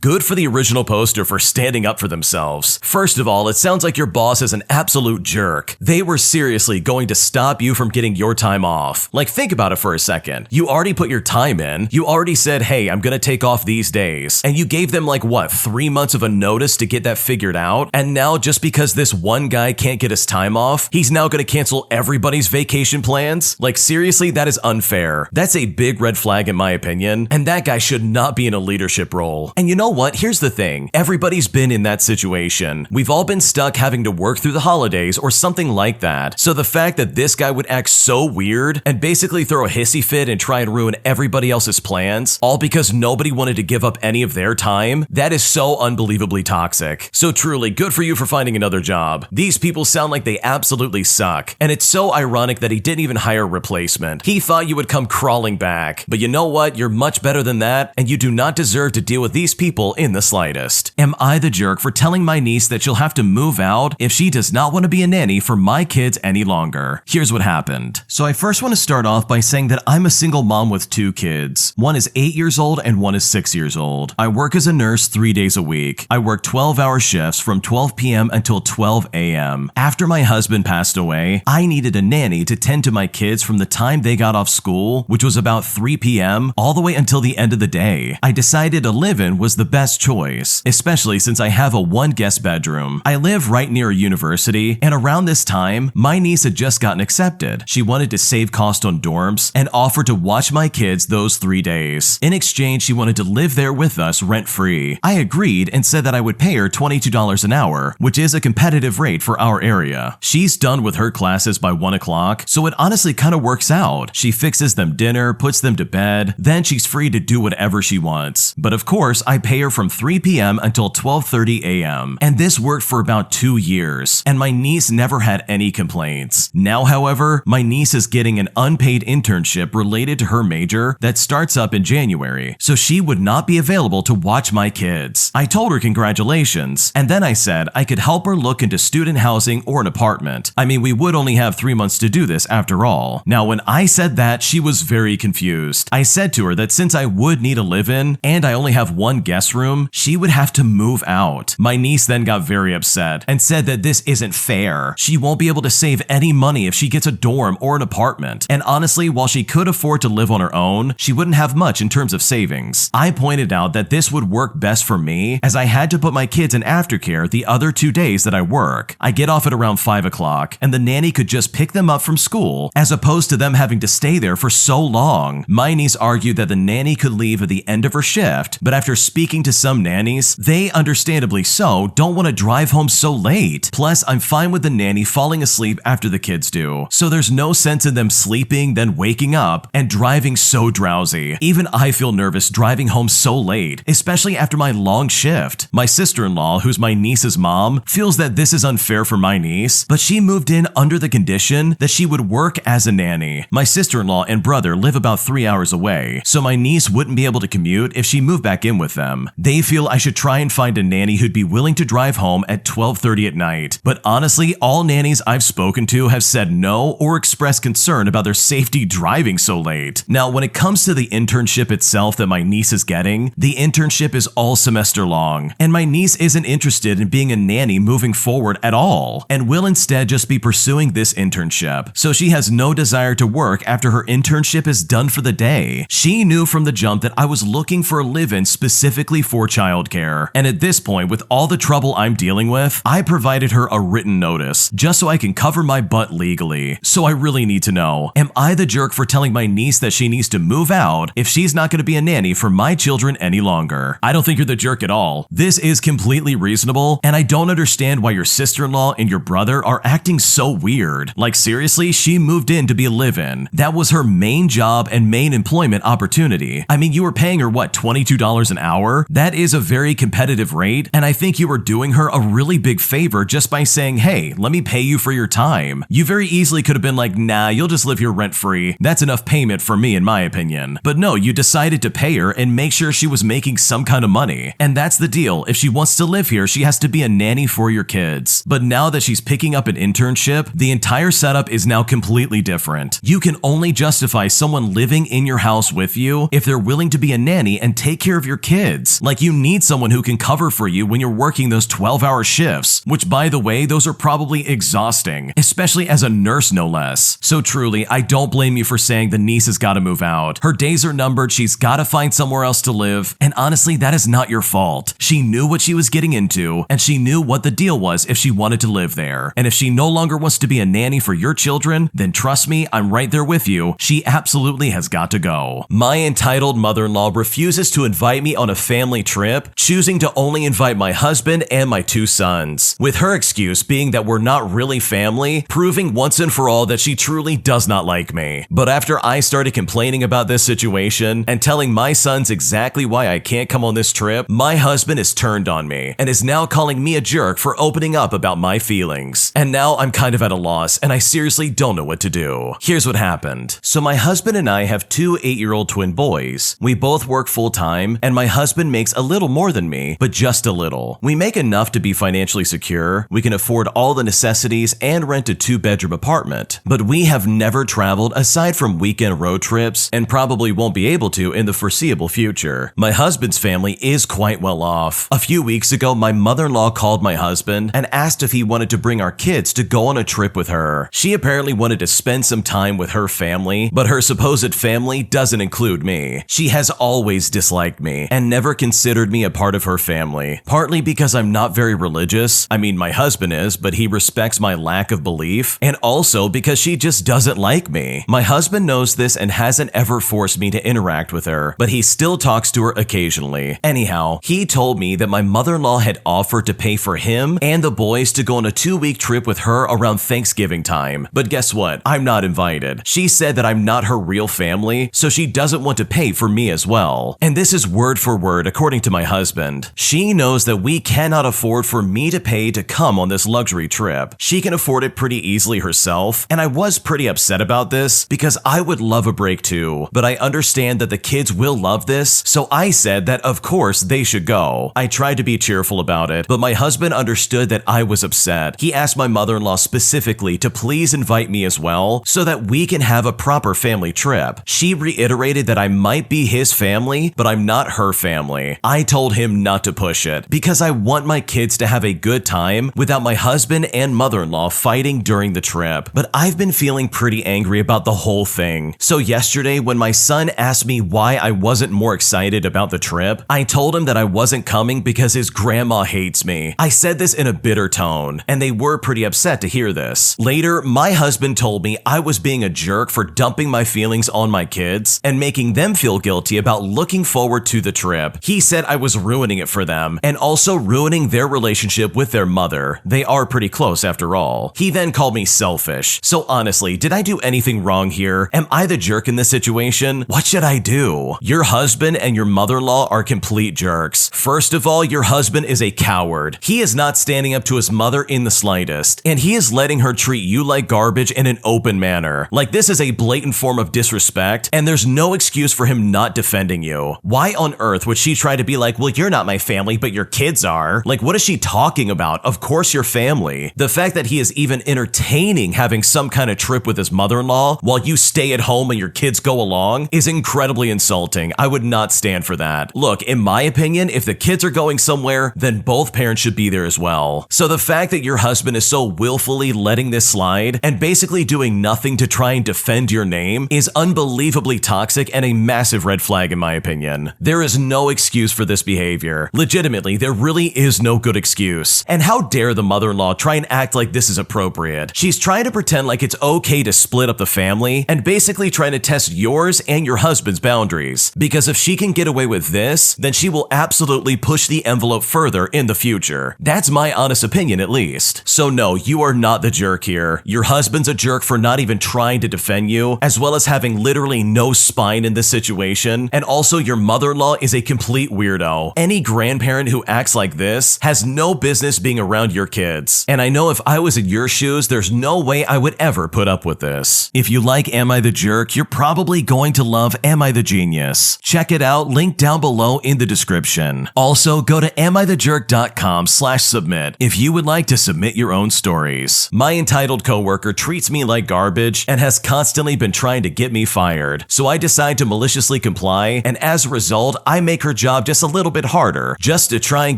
Good for the original poster for standing up for themselves. First of all, it sounds like your boss is an absolute jerk. They were seriously going to stop you from getting your time off. Like, think about it for a second. You already put your time in. You already said, hey, I'm gonna take off these days. And you gave them like, what, 3 months of a notice to get that figured out? And now just because this one guy can't get his time off, he's now gonna cancel everybody's vacation plans? Like, seriously, that is unfair. That's a big red flag in my opinion, and that guy should not be in a leadership role. And you know what? Here's the thing. Everybody's been in that situation. We've all been stuck having to work through the holidays or something like that. So the fact that this guy would act so weird and basically throw a hissy fit and try and ruin everybody else's plans, all because nobody wanted to give up any of their time, that is so unbelievably toxic. So truly, good for you for finding another job. These people sound like they absolutely suck, and it's so ironic that he didn't even hire a replacement. He thought you would come crawling back, but you know what? You're much better than that, and you do not deserve to deal with these people in the slightest. Am I the jerk for telling my niece that she'll have to move out if she does not want to be a nanny for my kids any longer? Here's what happened. So I first want to start off by saying that I'm a single mom with 2 kids. One is 8 years old and one is 6 years old. I work as a nurse 3 days a week. I work 12-hour shifts from 12 p.m. until 12 a.m. After my husband passed away, I needed a nanny to tend to my kids from the time they got off school, which was about 3 p.m., all the way until the end of the day. I decided a live-in was the best choice, especially since I have a 1-guest bedroom. I live right near a university, and around this time, my niece had just gotten accepted. She wanted to save cost on dorms and offered to watch my kids those 3 days. In exchange, she wanted to live there with us rent-free. I agreed and said that I would pay her $22 an hour, which is a competitive rate for our area. She's done with her classes by 1 o'clock, so it honestly kind of works out. She fixes them dinner, puts them to bed, then she's free to do whatever she wants. But of course, I pay her from 3 p.m. until 12:30 a.m. And this worked for about 2 years, and my niece never had any complaints. Now, however, my niece is getting an unpaid internship related to her major that starts up in January, so she would not be available to watch my kids. I told her congratulations, and then I said I could help her look into student housing or an apartment. I mean, we would only have 3 months to do this after all. Now, when I said that, she was very confused. I said to her that since I would need a live-in and I only have 1 guest room, she would have to move out. My niece then got very upset and said that this isn't fair. She won't be able to save any money if she gets a dorm or an apartment. And honestly, while she could afford to live on her own, she wouldn't have much in terms of savings. I pointed out that this would work best for me as I had to put my kids in aftercare the other 2 days that I work. I get off at around 5 o'clock and the nanny could just pick them up from school as opposed to them having to stay there for so long. My niece argued that the nanny could leave at the end of her shift, but after speaking to some nannies, they understandably so don't want to drive home so late. Plus, I'm fine with the nanny falling asleep after the kids do, so there's no sense in them sleeping, then waking up, and driving so drowsy. Even I feel nervous driving home so late, especially after my long shift. My sister-in-law, who's my niece's mom, feels that this is unfair for my niece, but she moved in under the condition that she would work as a nanny. My sister-in-law and brother live about 3 hours away, so my niece wouldn't be able to commute if she moved back in with them. They feel I should try and find a nanny who'd be willing to drive home at 12:30 at night, but honestly, all nannies I've spoken to have said no or expressed concern about their safety driving so late. Now, when it comes to the internship itself that my niece is getting, the internship is all semester long, and my niece isn't interested in being a nanny moving forward at all, and will instead just be pursuing this internship, so she has no desire to work after her her internship is done for the day. She knew from the jump that I was looking for a live-in specifically for childcare. And at this point, with all the trouble I'm dealing with, I provided her a written notice just so I can cover my butt legally. So I really need to know, am I the jerk for telling my niece that she needs to move out if she's not going to be a nanny for my children any longer? I don't think you're the jerk at all. This is completely reasonable, and I don't understand why your sister-in-law and your brother are acting so weird. Like seriously, she moved in to be a live-in. That was her main job and main employment opportunity. I mean, you were paying her what, $22 an hour? That is a very competitive rate, and I think you were doing her a really big favor just by saying, hey, let me pay you for your time. You very easily could have been like, nah, you'll just live here rent-free. That's enough payment for me in my opinion. But no, you decided to pay her and make sure she was making some kind of money. And that's the deal. If she wants to live here, she has to be a nanny for your kids. But now that she's picking up an internship, the entire setup is now completely different. You can only justify someone living in your house with you if they're willing to be a nanny and take care of your kids. Like you need someone who can cover for you when you're working those 12-hour shifts, which by the way, those are probably exhausting, especially as a nurse no less. So truly, I don't blame you for saying the niece has got to move out. Her days are numbered, she's got to find somewhere else to live, and honestly, that is not your fault. She knew what she was getting into, and she knew what the deal was if she wanted to live there. And if she no longer wants to be a nanny for your children, then trust me, I'm right there with you. She absolutely has got to go. My entitled mother-in-law refuses to invite me on a family trip, choosing to only invite my husband and my 2 sons, with her excuse being that we're not really family, proving once and for all that she truly does not like me. But after I started complaining about this situation and telling my sons exactly why I can't come on this trip, my husband is turned on me and is now calling me a jerk for opening up about my feelings. And now I'm kind of at a loss and I seriously don't know what to do. Here's what happened. So my husband and I have 2 8-year-old twin boys. We both work full-time and my husband makes a little more than me, but just a little. We make enough to be financially secure. We can afford all the necessities and rent a 2-bedroom apartment. But we have never traveled aside from weekend road trips and probably won't be able to in the foreseeable future. My husband's family is quite well off. A few weeks ago, my mother-in-law called my husband and asked if he wanted to bring our kids to go on a trip with her. She apparently wanted to spend some time with her family, but her supposed family doesn't include me. She has always disliked me and never considered me a part of her family, partly because I'm not very religious. I mean, my husband is, but he respects my lack of belief, and also because she just doesn't like me. My husband knows this and hasn't ever forced me to interact with her, but he still talks to her occasionally. Anyhow, he told me that my mother-in-law had offered to pay for him and the boys to go on a 2-week trip with her around Thanksgiving time. But guess what? I'm not invited. She said that I'm not her real family, so she doesn't want to pay for me as well. And this is word for word according to my husband. She knows that we cannot afford for me to pay to come on this luxury trip. She can afford it pretty easily herself, and I was pretty upset about this because I would love a break too, but I understand that the kids will love this, so I said that of course they should go. I tried to be cheerful about it, but my husband understood that I was upset. He asked my mother-in-law specifically to please invite me as well so that we can have a proper family trip. She reiterated that I might be his family, but I'm not her family. I told him not to push it because I want my kids to have a good time without my husband and mother-in-law fighting during the trip. But I've been feeling pretty angry about the whole thing. So yesterday, when my son asked me why I wasn't more excited about the trip, I told him that I wasn't coming because his grandma hates me. I said this in a bitter tone, and they were pretty upset to hear this. Later, my husband told me I was being a jerk for dumping my feelings on my kids and making them feel guilty about looking forward to the trip. He said I was ruining it for them and also ruining their relationship with their mother. They are pretty close after all. He then called me selfish. So honestly, did I do anything wrong here? Am I the jerk in this situation? What should I do? Your husband and your mother-in-law are complete jerks. First of all, your husband is a coward. He is not standing up to his mother in the slightest, and he is letting her treat you like garbage in an open manner. Like this is a blatant form of disrespect, and there's no excuse for him not defending you. Why on earth would she try to be like, well, you're not my family, but your kids are? Like, what is she talking about? Of course you're family. The fact that he is even entertaining having some kind of trip with his mother-in-law while you stay at home and your kids go along is incredibly insulting. I would not stand for that. Look, in my opinion, if the kids are going somewhere, then both parents should be there as well. So the fact that your husband is so willfully letting this slide and basically doing nothing to try and defend defend your name is unbelievably toxic and a massive red flag in my opinion. There is no excuse for this behavior. Legitimately, there really is no good excuse. And how dare the mother-in-law try and act like this is appropriate? She's trying to pretend like it's okay to split up the family and basically trying to test yours and your husband's boundaries. Because if she can get away with this, then she will absolutely push the envelope further in the future. That's my honest opinion at least. So no, you are not the jerk here. Your husband's a jerk for not even trying to defend you, as well as having literally no spine in this situation, and also your mother-in-law is a complete weirdo. Any grandparent who acts like this has no business being around your kids. And I know if I was in your shoes, there's no way I would ever put up with this. If you like Am I the Jerk, you're probably going to love Am I the Genius. Check it out, link down below in the description. Also, go to AmITheJerk.com/submit if you would like to submit your own stories. My entitled coworker treats me like garbage and has constantly been trying to get me fired, so I decide to maliciously comply, and as a result, I make her job just a little bit harder, just to try and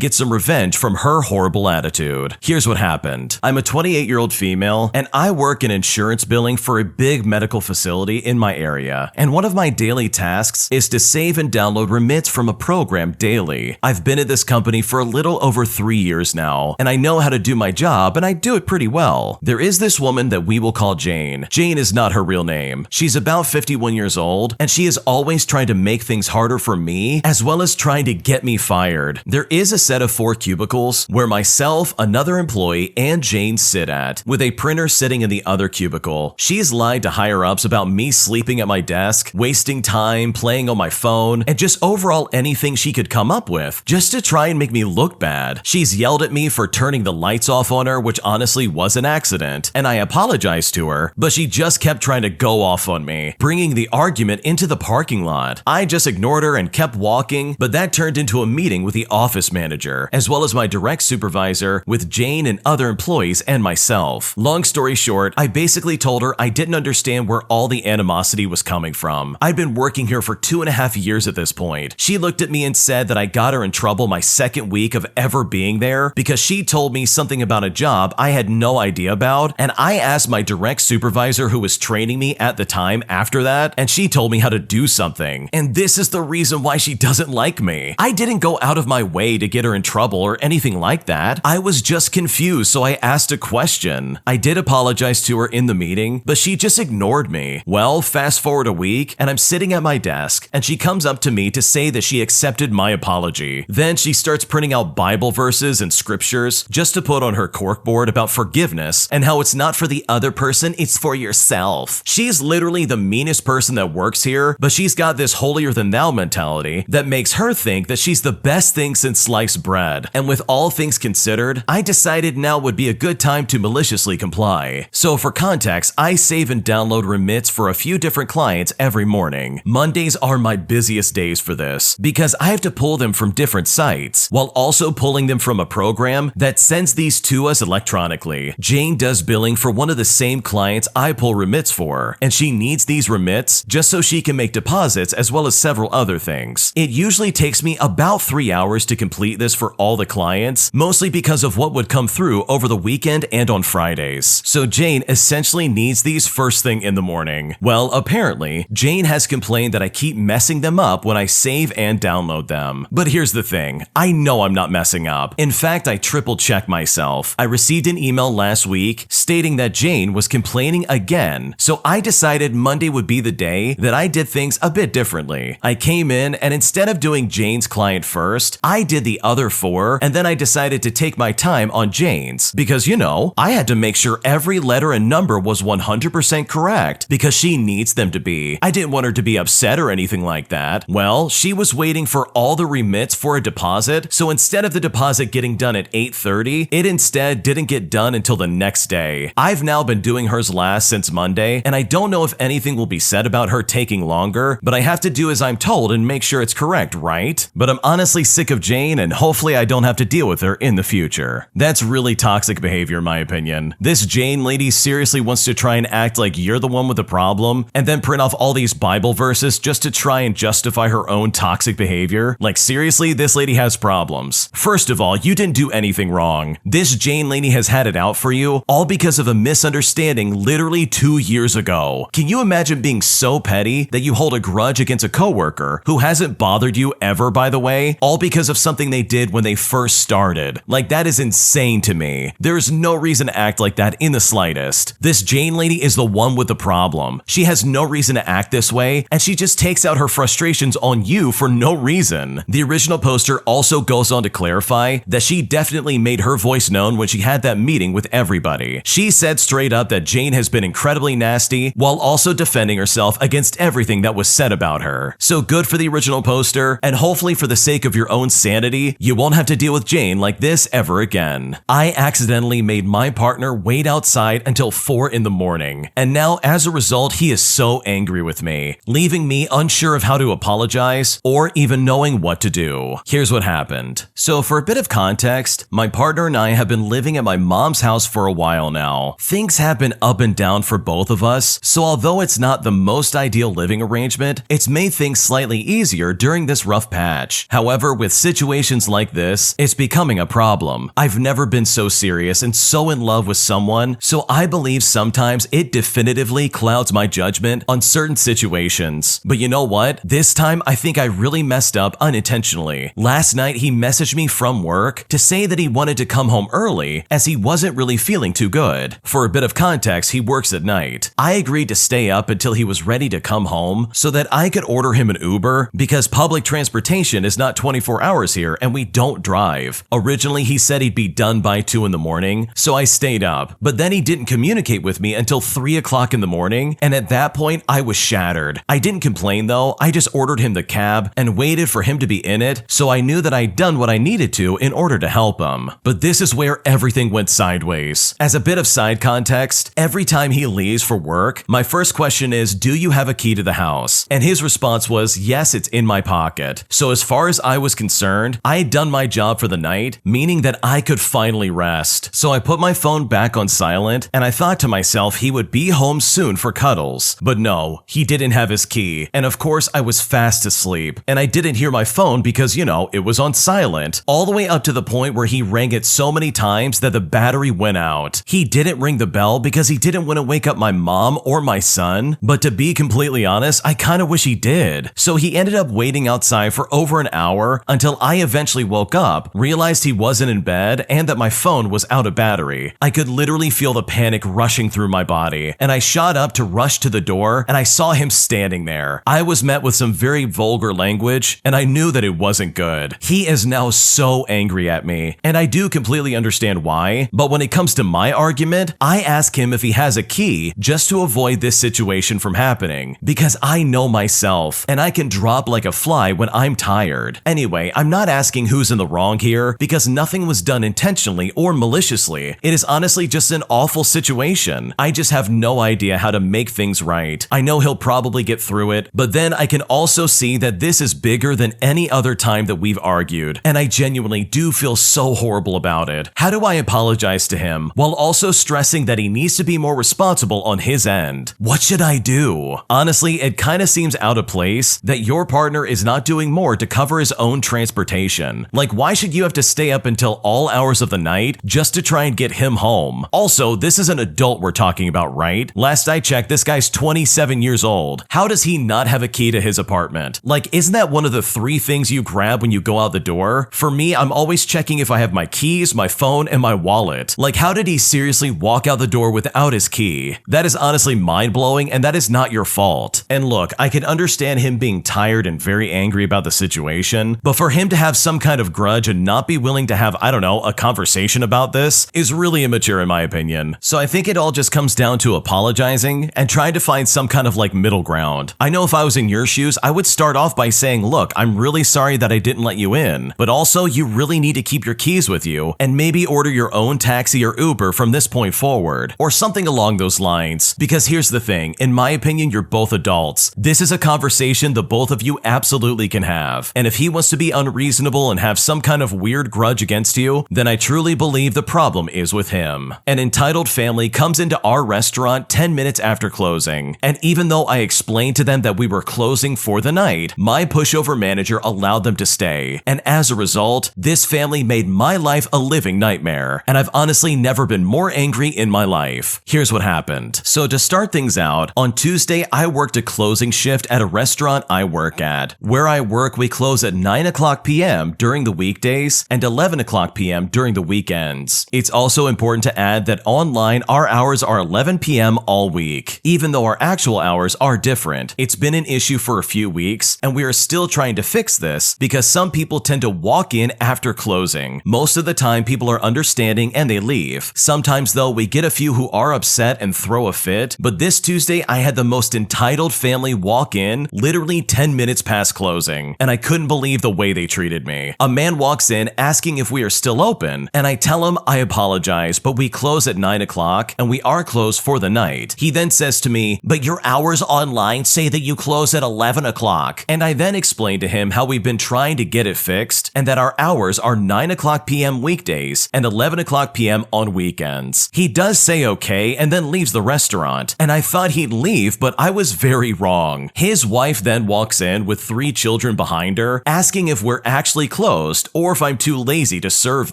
get some revenge from her horrible attitude. Here's what happened. I'm a 28-year-old female, and I work in insurance billing for a big medical facility in my area, and one of my daily tasks is to save and download remits from a program daily. I've been at this company for a little over 3 years now, and I know how to do my job, and I do it pretty well. There is this woman that we will call Jane. Jane is not her real name. She's about 51 years old, and she is always trying to make things harder for me, as well as trying to get me fired. There is a set of 4 cubicles where myself, another employee, and Jane sit at, with a printer sitting in the other cubicle. She's lied to higher-ups about me sleeping at my desk, wasting time, playing on my phone, and just overall anything she could come up with, just to try and make me look bad. She's yelled at me for turning the lights off on her, which honestly was an accident, and I apologized to her, but she just kept trying to go off on me, bringing the argument into the parking lot. I just ignored her and kept walking, but that turned into a meeting with the office manager, as well as my direct supervisor, with Jane and other employees and myself. Long story short, I basically told her I didn't understand where all the animosity was coming from. I'd been working here for 2.5 years at this point. She looked at me and said that I got her in trouble my second week of ever being there because she told me something about a job I had no idea about, and I asked my direct supervisor who was training me at the time after that, and she told me how to do something. And this is the reason why she doesn't like me. I didn't go out of my way to get her in trouble or anything like that. I was just confused, so I asked a question. I did apologize to her in the meeting, but she just ignored me. Well, fast forward a week, and I'm sitting at my desk, and she comes up to me to say that she accepted my apology. Then she starts printing out Bible verses and scriptures just to put on her corkboard about forgiveness and how it's not for the other person, it's for yourself. She's literally the meanest person that works here, but she's got this holier-than-thou mentality that makes her think that she's the best thing since sliced bread. And with all things considered, I decided now would be a good time to maliciously comply. So for context, I save and download remits for a few different clients every morning. Mondays are my busiest days for this, because I have to pull them from different sites, while also pulling them from a program that sends these to us electronically. Jane does billing for one of the same clients I pull remits for, and she needs these remits just so she can make deposits as well as several other things. It usually takes me about 3 hours to complete this for all the clients, mostly because of what would come through over the weekend and on Fridays. So Jane essentially needs these first thing in the morning. Well, apparently, Jane has complained that I keep messing them up when I save and download them. But here's the thing, I know I'm not messing up. In fact, I triple checked myself. I received an email last week stating that Jane was complaining again, so I decided Monday would be the day that I did things a bit differently. I came in, and instead of doing Jane's client first, I did the other 4, and then I decided to take my time on Jane's, because you know, I had to make sure every letter and number was 100% correct, because she needs them to be. I didn't want her to be upset or anything like that. Well, she was waiting for all the remits for a deposit, so instead of the deposit getting done at 8:30, it instead didn't get done until the next day. I've now been doing hers last since Monday, and I don't know if anything will be said about her taking longer, but I have to do as I'm told and make sure it's correct, right? But I'm honestly sick of Jane, and hopefully I don't have to deal with her in the future. That's really toxic behavior in my opinion. This Jane lady seriously wants to try and act like you're the one with the problem, and then print off all these Bible verses just to try and justify her own toxic behavior. Like seriously, this lady has problems. First of all, you didn't do anything wrong. This Jane lady has had it out for you, all because of a misunderstanding literally 2 years ago. bro, can you imagine being so petty that you hold a grudge against a coworker who hasn't bothered you ever, by the way, all because of something they did when they first started? Like, that is insane to me. There's no reason to act like that in the slightest. This Jane lady is the one with the problem. She has no reason to act this way, and she just takes out her frustrations on you for no reason. The original poster also goes on to clarify that she definitely made her voice known when she had that meeting with everybody. She said straight up that Jane has been incredibly nasty while also defending herself against everything that was said about her. So good for the original poster, and hopefully for the sake of your own sanity, you won't have to deal with Jane like this ever again. I accidentally made my partner wait outside until 4 in the morning, and now as a result, he is so angry with me, leaving me unsure of how to apologize or even knowing what to do. Here's what happened. So for a bit of context, my partner and I have been living at my mom's house for a while now. Things have been up and down for both of us, so although it's not the most ideal living arrangement, it's made things slightly easier during this rough patch. However, with situations like this, it's becoming a problem. I've never been so serious and so in love with someone, so I believe sometimes it definitively clouds my judgment on certain situations. But you know what? This time I think I really messed up unintentionally. Last night he messaged me from work to say that he wanted to come home early as he wasn't really feeling too good. For a bit of context, he works at night. I agreed to stay up until he was ready to come home so that I could order him an Uber because public transportation is not 24 hours here and we don't drive. Originally, he said he'd be done by 2 in the morning, so I stayed up, but then he didn't communicate with me until 3 o'clock in the morning, and at that point, I was shattered. I didn't complain though, I just ordered him the cab and waited for him to be in it, so I knew that I'd done what I needed to in order to help him. But this is where everything went sideways. As a bit of side context, every time he leaves for work, my first question is, do you have a key to the house? And his response was, yes, it's in my pocket. So as far as I was concerned, I had done my job for the night, meaning that I could finally rest. So I put my phone back on silent, and I thought to myself he would be home soon for cuddles. But no, he didn't have his key. And of course, I was fast asleep, and I didn't hear my phone because, you know, it was on silent, all the way up to the point where he rang it so many times that the battery went out. He didn't ring the bell because he didn't want to wake up my mom or my son, but to be completely honest, I kind of wish he did. So he ended up waiting outside for over an hour until I eventually woke up, realized he wasn't in bed, and that my phone was out of battery. I could literally feel the panic rushing through my body, and I shot up to rush to the door, and I saw him standing there. I was met with some very vulgar language, and I knew that it wasn't good. He is now so angry at me, and I do completely understand why, but when it comes to my argument, I ask him if he has a key just to avoid this situation from happening, because I know myself, and I can drop like a fly when I'm tired. Anyway, I'm not asking who's in the wrong here, because nothing was done intentionally or maliciously. It is honestly just an awful situation. I just have no idea how to make things right. I know he'll probably get through it, but then I can also see that this is bigger than any other time that we've argued, and I genuinely do feel so horrible about it. How do I apologize to him while also stressing that he needs to be more responsible on his end? What should I do? Honestly, it kind of seems out of place that your partner is not doing more to cover his own transportation. Like, why should you have to stay up until all hours of the night just to try and get him home? Also, this is an adult we're talking about, right? Last I checked, this guy's 27 years old. How does he not have a key to his apartment? Like, isn't that one of the 3 things you grab when you go out the door? For me, I'm always checking if I have my keys, my phone, and my wallet. Like, how did he seriously walk out the door without his key? That is honestly mind-blowing, and that is not your fault. And look, I can understand him being tired and very angry about the situation, but for him to have some kind of grudge and not be willing to have, I don't know, a conversation about this is really immature in my opinion. So I think it all just comes down to apologizing and trying to find some kind of like middle ground. I know if I was in your shoes, I would start off by saying, look, I'm really sorry that I didn't let you in, but also you really need to keep your keys with you and maybe order your own taxi or Uber from this point forward, or something along those lines. Because here's the thing, in my opinion, you're both adults. This is a conversation the both of you absolutely can have. And if he wants to be unreasonable and have some kind of weird grudge against you, then I truly believe the problem is with him. An entitled family comes into our restaurant 10 minutes after closing, and even though I explained to them that we were closing for the night, my pushover manager allowed them to stay. And as a result, this family made my life a living nightmare, and I've honestly never been more angry in my life. Here's what happened. So to start things out, on Tuesday I worked a closing shift at a restaurant I work at. Where I work, we close at 9 o'clock p.m. during the weekdays and 11 o'clock p.m. during the weekends. It's also important to add that online our hours are 11 p.m. all week, even though our actual hours are different. It's been an issue for a few weeks, and we are still trying to fix this because some people tend to walk in after closing. Most of the time people are understanding and they leave. Sometimes though we get a few who are upset and throw a fit, but this Tuesday I had the most entitled family walk in literally 10 minutes past closing, and I couldn't believe the way they treated me. A man walks in asking if we are still open, and I tell him I apologize, but we close at 9 o'clock and we are closed for the night. He then says to me, "But your hours online say that you close at 11 o'clock. And I then explain to him how we've been trying to get it fixed and that our hours are 9 o'clock p.m. weekdays and 11 o'clock p.m. on weekends. He does say okay and then leaves the restaurant, and I thought he'd leave, but I was very wrong. His wife then walks in with 3 children behind her, asking if we're actually closed or if I'm too lazy to serve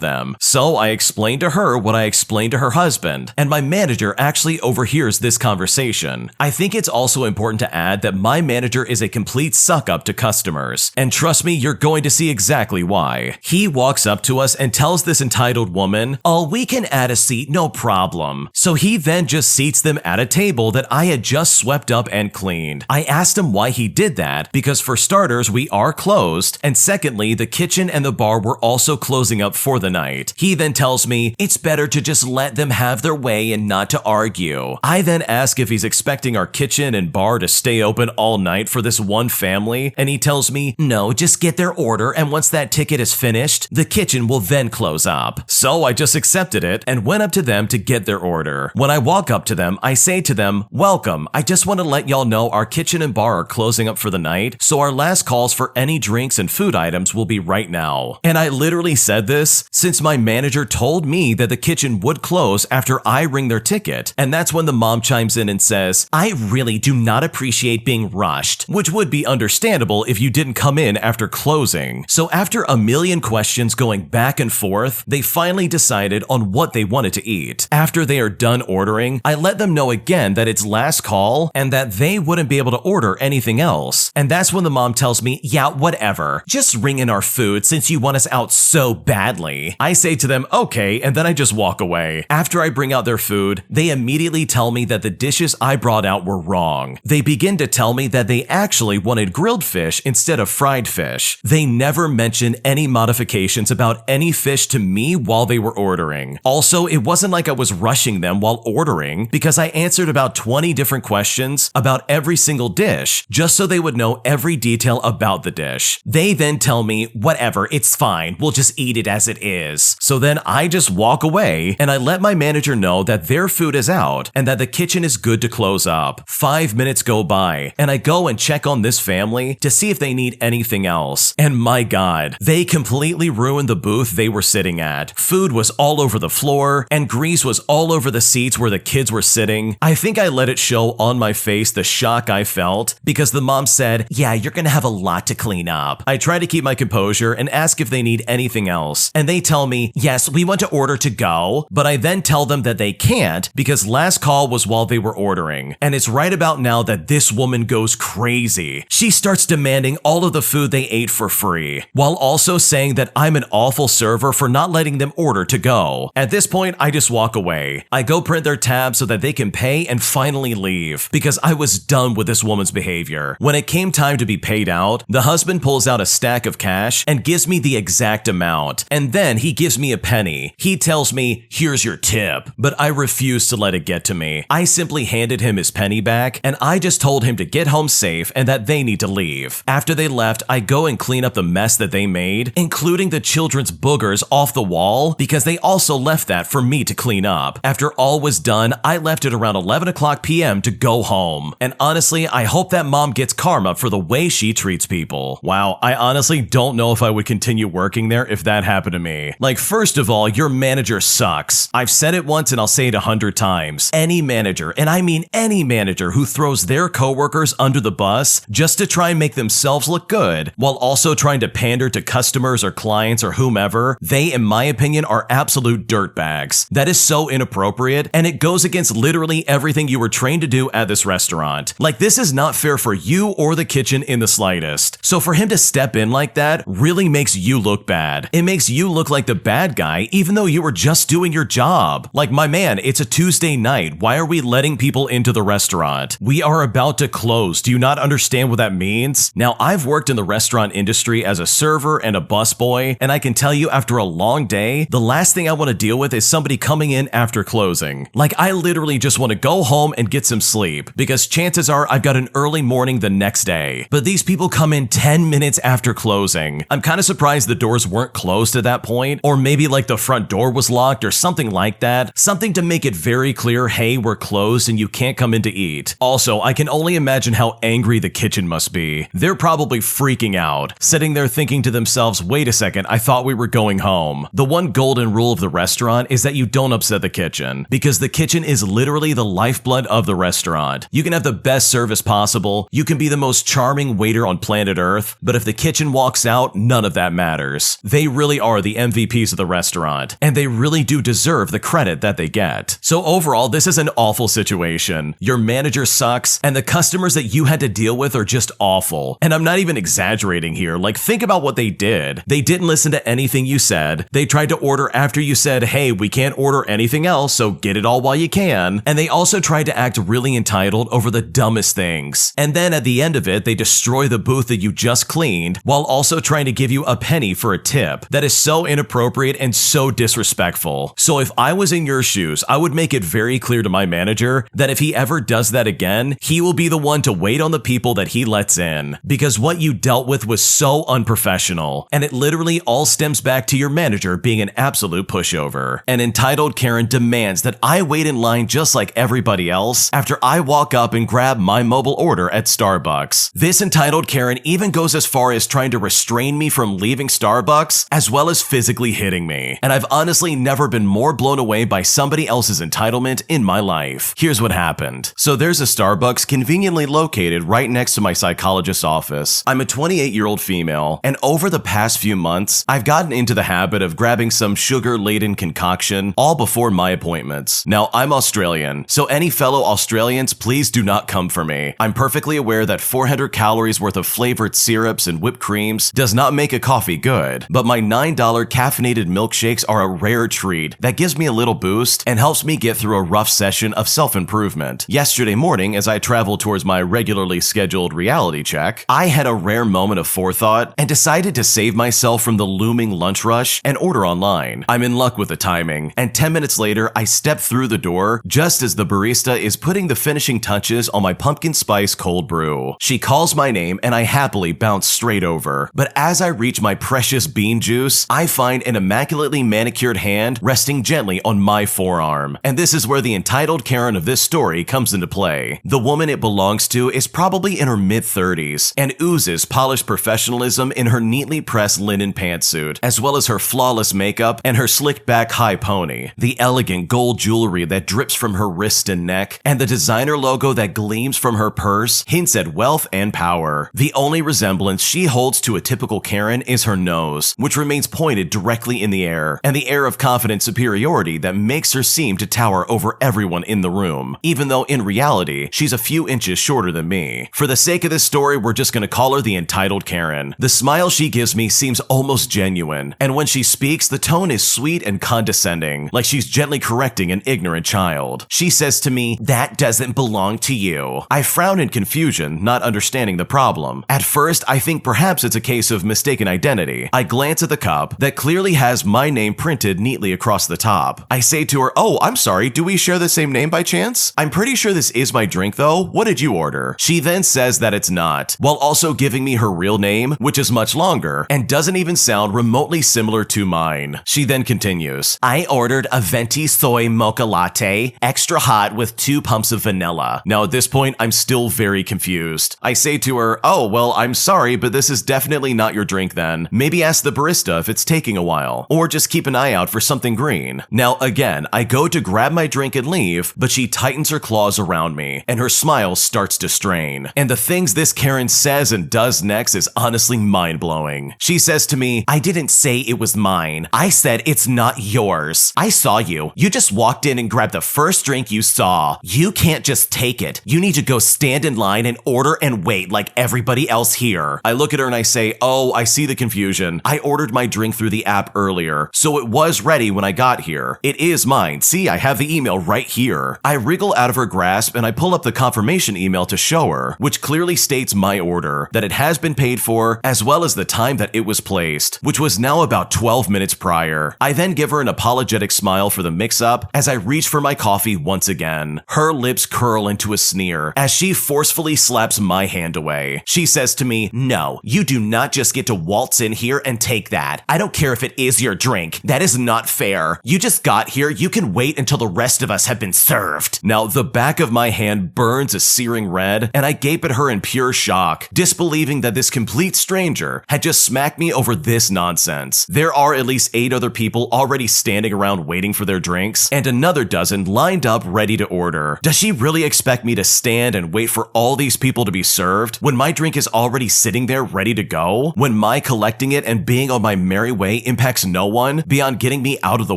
them. So I explained to her what I explained to her husband, and my manager actually overhears this conversation. I think it's also important to add that my manager is a complete suck-up to customers, and trust me, you're going to see exactly why. He walks up to us and tells this entitled woman, "Oh, we can add a seat, no problem." So he then just seats them at a table that I had just swept up and cleaned. I asked him why he did that, because for starters, we are closed, and secondly, the kitchen and the bar were also closing up for the night. He then tells me, it's better to just let them have their way and not to argue. I then ask if he's expecting our kitchen and bar to stay open all night for this one family, and he tells me, no, just get their order, and once that ticket is finished, the kitchen will then close up. So I just accepted it and went up to them to get their order. When I walk up to them, I say to them, "Welcome, I just want to let y'all know our kitchen and bar are closing up for the night, so our last calls for any drinks and food items will be right now." And I literally said this since my manager told me that the kitchen would close after I ring their ticket, and that's when the mom chimes in and says, "I really do not appreciate being rushed," which would be understandable if you didn't come in after closing. So after a million questions going back and forth, they finally decided on what they wanted to eat. After they are done ordering, I let them know again that it's last call and that they wouldn't be able to order anything else. And that's when the mom tells me, "Yeah, whatever. Just ring in our food since you want us out so badly." I say to them, "Okay," and then I just walk away. After I bring out their food, they immediately tell me that the dishes I brought out were wrong. They begin to tell me that they actually wanted grilled fish instead of fried fish. They never mention any modifications about any fish to me while they were ordering. Also, it wasn't like I was rushing them while ordering, because I answered about 20 different questions about every single dish, just so they would know every detail about the dish. They then tell me, "Whatever, it's fine, we'll just eat it as it is." So then I just walk away, and I let my manager know that their food is out and that the kitchen is good to close up. 5 minutes go by, and I go and check on this family to see if they need anything else. And my God, they completely ruined the booth they were sitting at. Food was all over the floor, and grease was all over the seats where the kids were sitting. I think I let it show on my face the shock I felt, because the mom said, "Yeah, you're gonna have a lot to clean up." I try to keep my composure and ask if they need anything else, and they tell me, "Yes, we want to order to go," but I then tell them that they can't because last call was while they were ordering. And it's right about now that this woman goes crazy. She starts demanding all of the food they ate for free, while also saying that I'm an awful server for not letting them order to go. At this point, I just walk away. I go print their tab so that they can pay and finally leave, because I was done with this woman's behavior. When it came time to be paid out, the husband pulls out a stack of cash and gives me the exact amount, and then he gives me a penny. He tells me, "Here's your tip," but I refuse to let it get to me. I simply handed him his penny back, and I just told him to get home safe and that they need to leave. After they left, I go and clean up the mess that they made, including the children's boogers off the wall, because they also left that for me to clean up. After all was done, I left at around 11 o'clock p.m. to go home. And honestly, I hope that mom gets karma for the way she treats people. Wow, I honestly don't know if I would continue working there if that happened to me. Like, first of all, your manager sucks. I've said it once and I'll say it 100 times. Any manager, and I mean any manager, who throws their coworkers under the bus just to try and make themselves look good, while also trying to pander to customers or clients or whomever, they, in my opinion, are absolute dirtbags. That is so inappropriate, and it goes against literally every everything you were trained to do at this restaurant. Like, this is not fair for you or the kitchen in the slightest. So for him to step in like that really makes you look bad. It makes you look like the bad guy even though you were just doing your job. Like, my man, it's a Tuesday night. Why are we letting people into the restaurant? We are about to close. Do you not understand what that means? Now, I've worked in the restaurant industry as a server and a busboy, and I can tell you after a long day, the last thing I want to deal with is somebody coming in after closing. Like, I literally just want to go home and get some sleep because chances are I've got an early morning the next day. But these people come in 10 minutes after closing. I'm kind of surprised the doors weren't closed at that point, or maybe like the front door was locked or something like that. Something to make it very clear, hey, we're closed and you can't come in to eat. Also, I can only imagine how angry the kitchen must be. They're probably freaking out, sitting there thinking to themselves, wait a second, I thought we were going home. The one golden rule of the restaurant is that you don't upset the kitchen, because the kitchen is literally the lifeblood of the restaurant. You can have the best service possible, you can be the most charming waiter on planet Earth, but if the kitchen walks out, none of that matters. They really are the MVPs of the restaurant, and they really do deserve the credit that they get. So overall, this is an awful situation. Your manager sucks, and the customers that you had to deal with are just awful. And I'm not even exaggerating here. Like, think about what they did. They didn't listen to anything you said. They tried to order after you said, hey, we can't order anything else, so get it all while you can. And they also tried to act really entitled over the dumbest things. And then at the end of it, they destroy the booth that you just cleaned while also trying to give you a penny for a tip. That is so inappropriate and so disrespectful. So if I was in your shoes, I would make it very clear to my manager that if he ever does that again, he will be the one to wait on the people that he lets in. Because what you dealt with was so unprofessional, and it literally all stems back to your manager being an absolute pushover. An entitled Karen demands that I wait in line just like everybody else after I walk up and grab my mobile order at Starbucks. This entitled Karen even goes as far as trying to restrain me from leaving Starbucks, as well as physically hitting me. And I've honestly never been more blown away by somebody else's entitlement in my life. Here's what happened. So there's a Starbucks conveniently located right next to my psychologist's office. I'm a 28-year-old female, and over the past few months, I've gotten into the habit of grabbing some sugar-laden concoction all before my appointments. Now, I'm Australian, so any fellow Australians, please do not come for me. I'm perfectly aware that 400 calories worth of flavored syrups and whipped creams does not make a coffee good, but my $9 caffeinated milkshakes are a rare treat that gives me a little boost and helps me get through a rough session of self-improvement. Yesterday morning, as I traveled towards my regularly scheduled reality check, I had a rare moment of forethought and decided to save myself from the looming lunch rush and order online. I'm in luck with the timing, and 10 minutes later, I step through the door just as the barista is putting the finishing touches on my pumpkin spice cold brew. She calls my name and I happily bounce straight over. But as I reach my precious bean juice, I find an immaculately manicured hand resting gently on my forearm. And this is where the entitled Karen of this story comes into play. The woman it belongs to is probably in her mid-30s and oozes polished professionalism in her neatly pressed linen pantsuit, as well as her flawless makeup and her slicked back high pony, the elegant gold jewelry that drips from her wrist and neck, and the designer logo that gleams from her purse hints at wealth and power. The only resemblance she holds to a typical Karen is her nose, which remains pointed directly in the air, and the air of confident superiority that makes her seem to tower over everyone in the room, even though in reality, she's a few inches shorter than me. For the sake of this story, we're just gonna call her the entitled Karen. The smile she gives me seems almost genuine, and when she speaks, the tone is sweet and condescending, like she's gently correcting an ignorant child. She says to me, "That doesn't belong to you." I frown in confusion, not understanding the problem. At first, I think perhaps it's a case of mistaken identity. I glance at the cup that clearly has my name printed neatly across the top. I say to her, "Oh, I'm sorry, do we share the same name by chance? I'm pretty sure this is my drink though. What did you order?" She then says that it's not, while also giving me her real name, which is much longer and doesn't even sound remotely similar to mine. She then continues, "I ordered a venti soy mocha latte, extra hot with 2 pumps of vanilla." Now at this point, I'm still very confused. I say to her, "Oh, well, I'm sorry, but this is definitely not your drink then. Maybe ask the barista if it's taking a while, or just keep an eye out for something green." Now again, I go to grab my drink and leave, but she tightens her claws around me, and her smile starts to strain. And the things this Karen says and does next is honestly mind-blowing. She says to me, "I didn't say it was mine. I said it's not yours. I saw you. You just walked in and grabbed the first drink you saw. You can't just take it. You need to go stand in line and order and wait like everybody else here. I look at her and I say, oh, I see the confusion. I ordered my drink through the app earlier, so it was ready when I got here. It is mine. See, I have the email right here. I wriggle out of her grasp and I pull up the confirmation email to show her, which clearly states my order, that it has been paid for, as well as the time that it was placed, which was now about 12 minutes prior. I then give her an apologetic smile for the mix-up as I reach for my coffee once again. Her lips curl into a sneer as she forcefully slaps my hand away. She says to me, no, you do not just get to waltz in here and take that. I don't care if it is your drink. That is not fair. You just got here. You can wait until the rest of us have been served. Now, the back of my hand burns a searing red, and I gape at her in pure shock, disbelieving that this complete stranger had just smacked me over this nonsense. There are at least 8 other people already standing around waiting for their drinks, and another dozen lined up ready to order. Does she really expect me to stand and wait for all these people to be served when my drink is already sitting there ready to go? When my collecting it and being on my merry way impacts no one beyond getting me out of the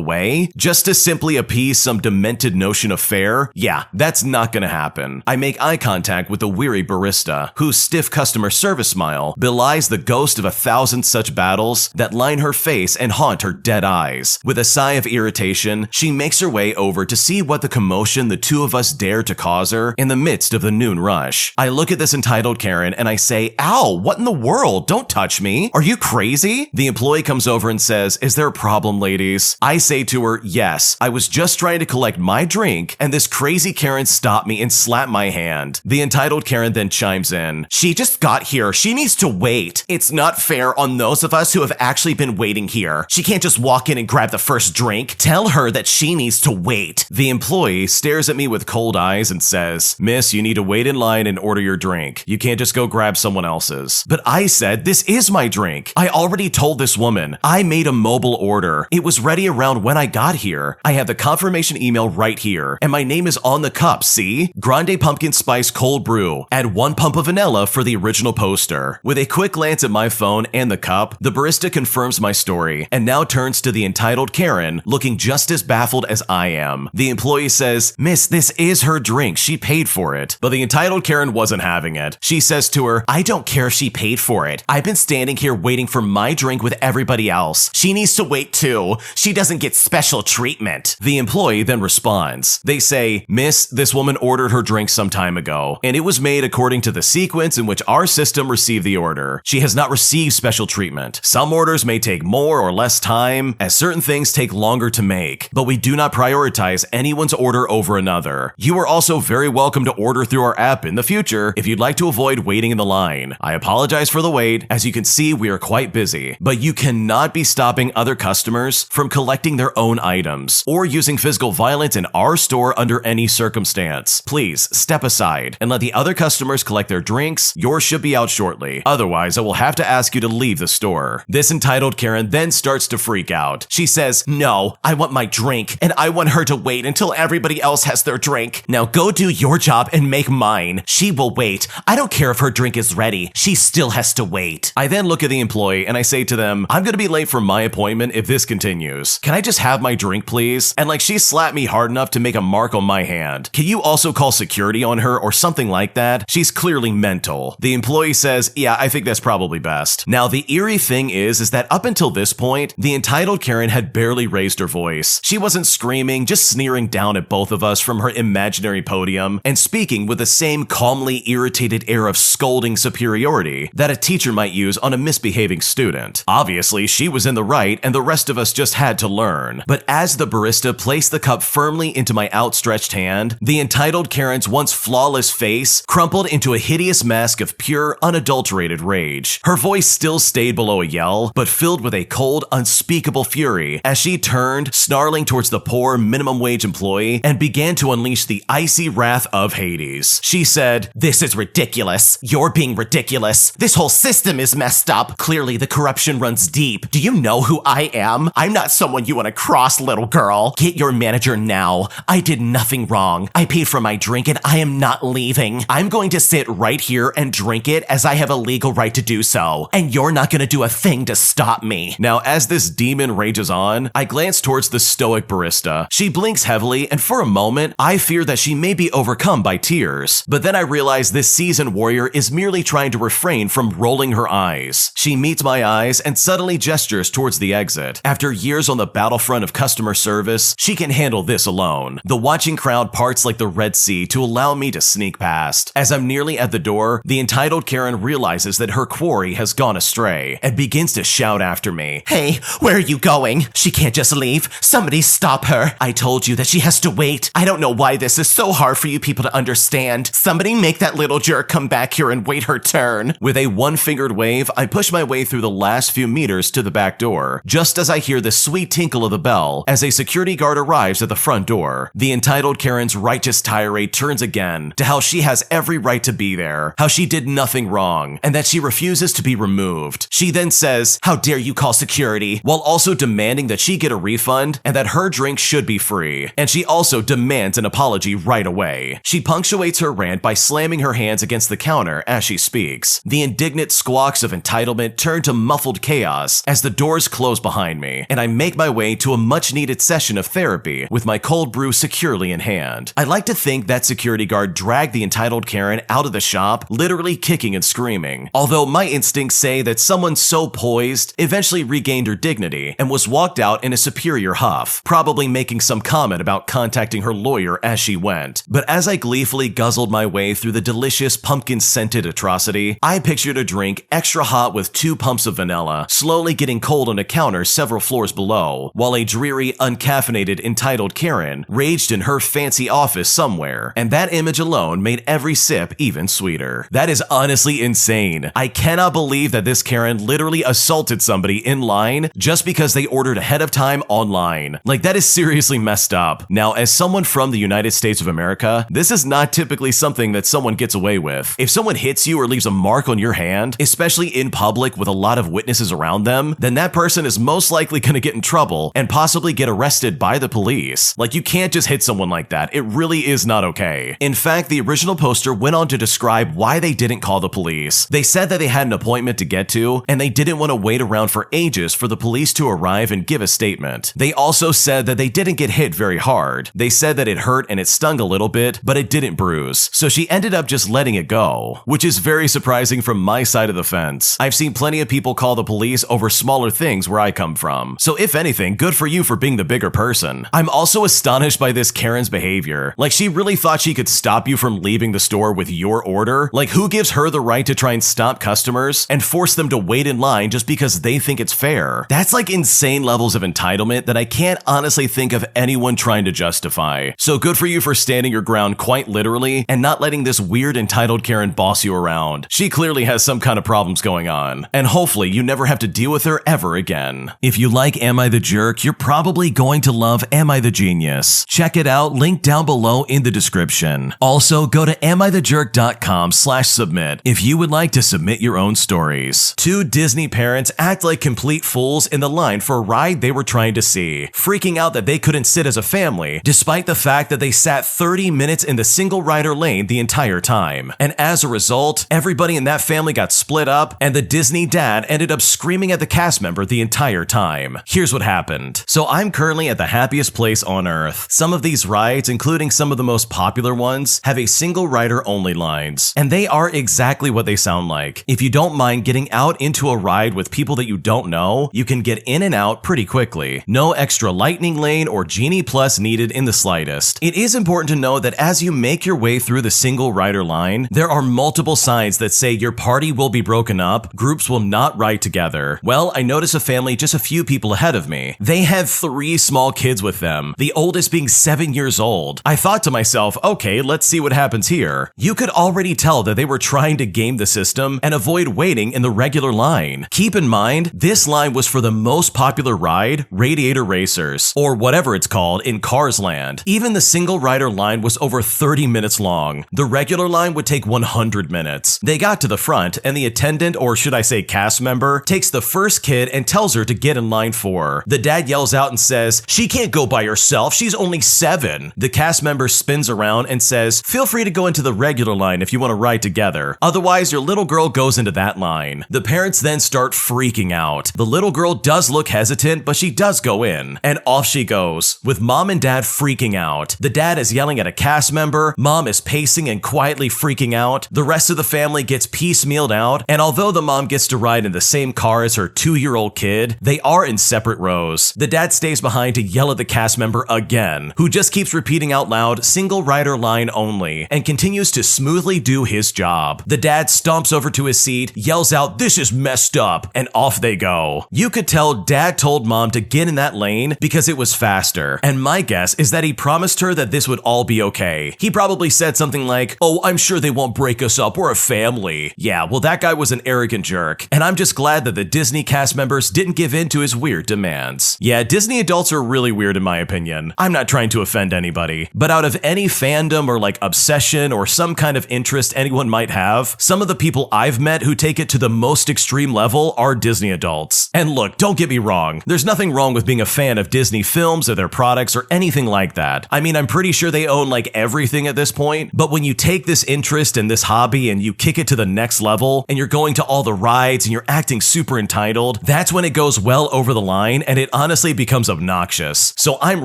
way? Just to simply appease some demented notion of fair? Yeah, that's not gonna happen. I make eye contact with the weary barista, whose stiff customer service smile belies the ghost of 1,000 such battles that line her face and haunt her dead eyes. With a sigh of irritation, she makes her way over to see what the commotion the two of us dare to cause her in the midst of the noon rush. I look at this entitled Karen and I say, ow, what in the world? Don't touch me. Are you crazy? The employee comes over and says, is there a problem, ladies? I say to her, yes, I was just trying to collect my drink and this crazy Karen stopped me and slapped my hand. The entitled Karen then chimes in, she just got here. She needs to wait. It's not fair on those of us who have actually been waiting here. She can't just walk in and grab the first drink. Tell her that she needs to wait. The employee stares at me with cold eyes and says, miss, you need to wait in line and order your drink. You can't just go grab someone else's. But I said, this is my drink. I already told this woman. I made a mobile order. It was ready around when I got here. I have the confirmation email right here, and my name is on the cup, see? Grande Pumpkin Spice Cold Brew. Add 1 pump of vanilla for the original poster. With a quick glance at my phone and the cup, the barista confirms my story, and now turns to the entitled Karen, looking just as baffled as I am. The employee says, miss, this is her drink. She paid for it. But the entitled Karen wasn't having it. She says to her, I don't care if she paid for it. I've been standing here waiting for my drink with everybody else. She needs to wait too. She doesn't get special treatment. The employee then responds. They say, miss, this woman ordered her drink some time ago, and it was made according to the sequence in which our system received the order. She has not received special treatment. Some orders may take more or less time, as certain things take longer to make, but we do not prioritize anyone's order over another. You are also very welcome to order through our app in the future if you'd like to avoid waiting in the line. I apologize for the wait. As you can see, we are quite busy, but you cannot be stopping other customers from collecting their own items or using physical violence in our store under any circumstance. Please step aside and let the other customers collect their drinks. Yours should be out shortly. Otherwise, I will have to ask you to leave the store. This entitled Karen then starts to freak out. She says, no, I want my drink, and I want her to wait until everybody else has their drink. Now go do your job and make mine. She will wait. I don't care if her drink is ready. She still has to wait. I then look at the employee and I say to them, I'm gonna be late for my appointment if this continues. Can I just have my drink, please? And like she slapped me hard enough to make a mark on my hand. Can you also call security on her or something like that? She's clearly mental. The employee says, yeah, I think that's probably best. Now, the eerie thing is that up until this point, the entitled Karen had barely raised her voice. She wasn't screaming, just sneering down at both of us from her imaginary podium and speaking with the same calmly irritated air of scolding superiority that a teacher might use on a misbehaving student. Obviously, she was in the right and the rest of us just had to learn. But as the barista placed the cup firmly into my outstretched hand, the entitled Karen's once flawless face crumpled into a hideous mask of pure, unadulterated rage. Her voice still stayed below a yell, but filled with a cold, unspeakable fury as she turned, snarling towards the poor minimum wage employee and began to unleash the icy wrath of Hades. She said, this is ridiculous. You're being ridiculous. This whole system is messed up. Clearly, the corruption runs deep. Do you know who I am? I'm not someone you want to cross, little girl. Get your manager now. I did nothing wrong. I paid for my drink and I am not leaving. I'm going to sit right here and drink it as I have a legal right to do so. And you're not going to do a thing to stop me. Now, as this demon rages on, I glance towards the stoic barista. She blinks heavily and for a moment moment, I fear that she may be overcome by tears. But then I realize this seasoned warrior is merely trying to refrain from rolling her eyes. She meets my eyes and suddenly gestures towards the exit. After years on the battlefront of customer service, she can handle this alone. The watching crowd parts like the Red Sea to allow me to sneak past. As I'm nearly at the door, the entitled Karen realizes that her quarry has gone astray and begins to shout after me. Hey, where are you going? She can't just leave. Somebody stop her. I told you that she has to wait. I don't know why this is so hard for you people to understand. Somebody make that little jerk come back here and wait her turn. With a one-fingered wave, I push my way through the last few meters to the back door, just as I hear the sweet tinkle of the bell as a security guard arrives at the front door. The entitled Karen's righteous tirade turns again to how she has every right to be there, how she did nothing wrong, and that she refuses to be removed. She then says, "How dare you call security?" while also demanding that she get a refund and that her drink should be free. And she also demands an apology right away. She punctuates her rant by slamming her hands against the counter as she speaks. The indignant squawks of entitlement turn to muffled chaos as the doors close behind me, and I make my way to a much-needed session of therapy with my cold brew securely in hand. I like to think that security guard dragged the entitled Karen out of the shop, literally kicking and screaming, although my instincts say that someone so poised eventually regained her dignity and was walked out in a superior huff, probably making some comment about contacting her lawyer as she went. But as I gleefully guzzled my way through the delicious pumpkin-scented atrocity, I pictured a drink extra hot with 2 pumps of vanilla, slowly getting cold on a counter several floors below, while a dreary, uncaffeinated entitled Karen raged in her fancy office somewhere, and that image alone made every sip even sweeter. That is honestly insane. I cannot believe that this Karen literally assaulted somebody in line just because they ordered ahead of time online. Like, that is seriously messed up. Now, as someone from the United States of America, this is not typically something that someone gets away with. If someone hits you or leaves a mark on your hand, especially in public with a lot of witnesses around them, then that person is most likely going to get in trouble and possibly get arrested by the police. Like, you can't just hit someone like that. It really is not okay. In fact, the original poster went on to describe why they didn't call the police. They said that they had an appointment to get to, and they didn't want to wait around for ages for the police to arrive and give a statement. They also said that they didn't get hit very hard. They said that it hurt and it stung a little bit, but it didn't bruise. So she ended up just letting it go, which is very surprising from my side of the fence. I've seen plenty of people call the police over smaller things where I come from. So if anything, good for you for being the bigger person. I'm also astonished by this Karen's behavior. Like, she really thought she could stop you from leaving the store with your order? Like, who gives her the right to try and stop customers and force them to wait in line just because they think it's fair? That's like insane levels of entitlement that I can't honestly think of anyone trying to justify. So good for you for standing your ground quite literally and not letting this weird entitled Karen boss you around. She clearly has some kind of problems going on, and hopefully you never have to deal with her ever again. If you like Am I the Jerk, you're probably going to love Am I the Genius. Check it out, link down below in the description. Also, go to amithejerk.com/submit if you would like to submit your own stories. 2 Disney parents act like complete fools in the line for a ride they were trying to see, freaking out that they couldn't sit as a family, despite the fact that they sat 30 minutes in the single rider lane the entire time. And as a result, everybody in that family got split up, and the Disney dad ended up screaming at the cast member the entire time. Here's what happened. So I'm currently at the happiest place on earth. Some of these rides, including some of the most popular ones, have a single rider only lines, and they are exactly what they sound like. If you don't mind getting out into a ride with people that you don't know, you can get in and out pretty quickly. No extra lightning lane or Genie Plus needed in the slightest. It is important to know that as you make your way through the single rider line, there are multiple signs that say your party will be broken up, groups will not ride together. Well, I noticed a family just a few people ahead of me. They had 3 small kids with them, the oldest being 7 years old. I thought to myself, okay, let's see what happens here. You could already tell that they were trying to game the system and avoid waiting in the regular line. Keep in mind, this line was for the most popular ride, Radiator Racers, or whatever it's called in Cars Land. Even the single rider line was over 30 minutes long. The regular line would take 100 minutes. They got to the front, and the attendant, or should I say cast member, takes the first kid and tells her to get in line 4. The dad yells out and says, "She can't go by herself, she's only 7. The cast member spins around and says, "Feel free to go into the regular line if you want to ride together. Otherwise, your little girl goes into that line." The parents then start freaking out. The little girl does look hesitant, but she does go in, and off she goes, with mom and dad freaking freaking out. The dad is yelling at a cast member, mom is pacing and quietly freaking out, the rest of the family gets piecemealed out, and although the mom gets to ride in the same car as her 2-year-old kid, they are in separate rows. The dad stays behind to yell at the cast member again, who just keeps repeating out loud, single rider line only, and continues to smoothly do his job. The dad stomps over to his seat, yells out, "This is messed up," and off they go. You could tell dad told mom to get in that lane because it was faster, and my guess is that he promised her that this would all be okay. He probably said something like, "Oh, I'm sure they won't break us up, we're a family." Yeah, well, that guy was an arrogant jerk, and I'm just glad that the Disney cast members didn't give in to his weird demands. Yeah, Disney adults are really weird in my opinion. I'm not trying to offend anybody, but out of any fandom or like obsession or some kind of interest anyone might have, some of the people I've met who take it to the most extreme level are Disney adults. And look, don't get me wrong, there's nothing wrong with being a fan of Disney films or their products or anything like that. I mean, I'm pretty sure they own like everything at this point, but when you take this interest in this hobby and you kick it to the next level and you're going to all the rides and you're acting super entitled, that's when it goes well over the line and it honestly becomes obnoxious. So I'm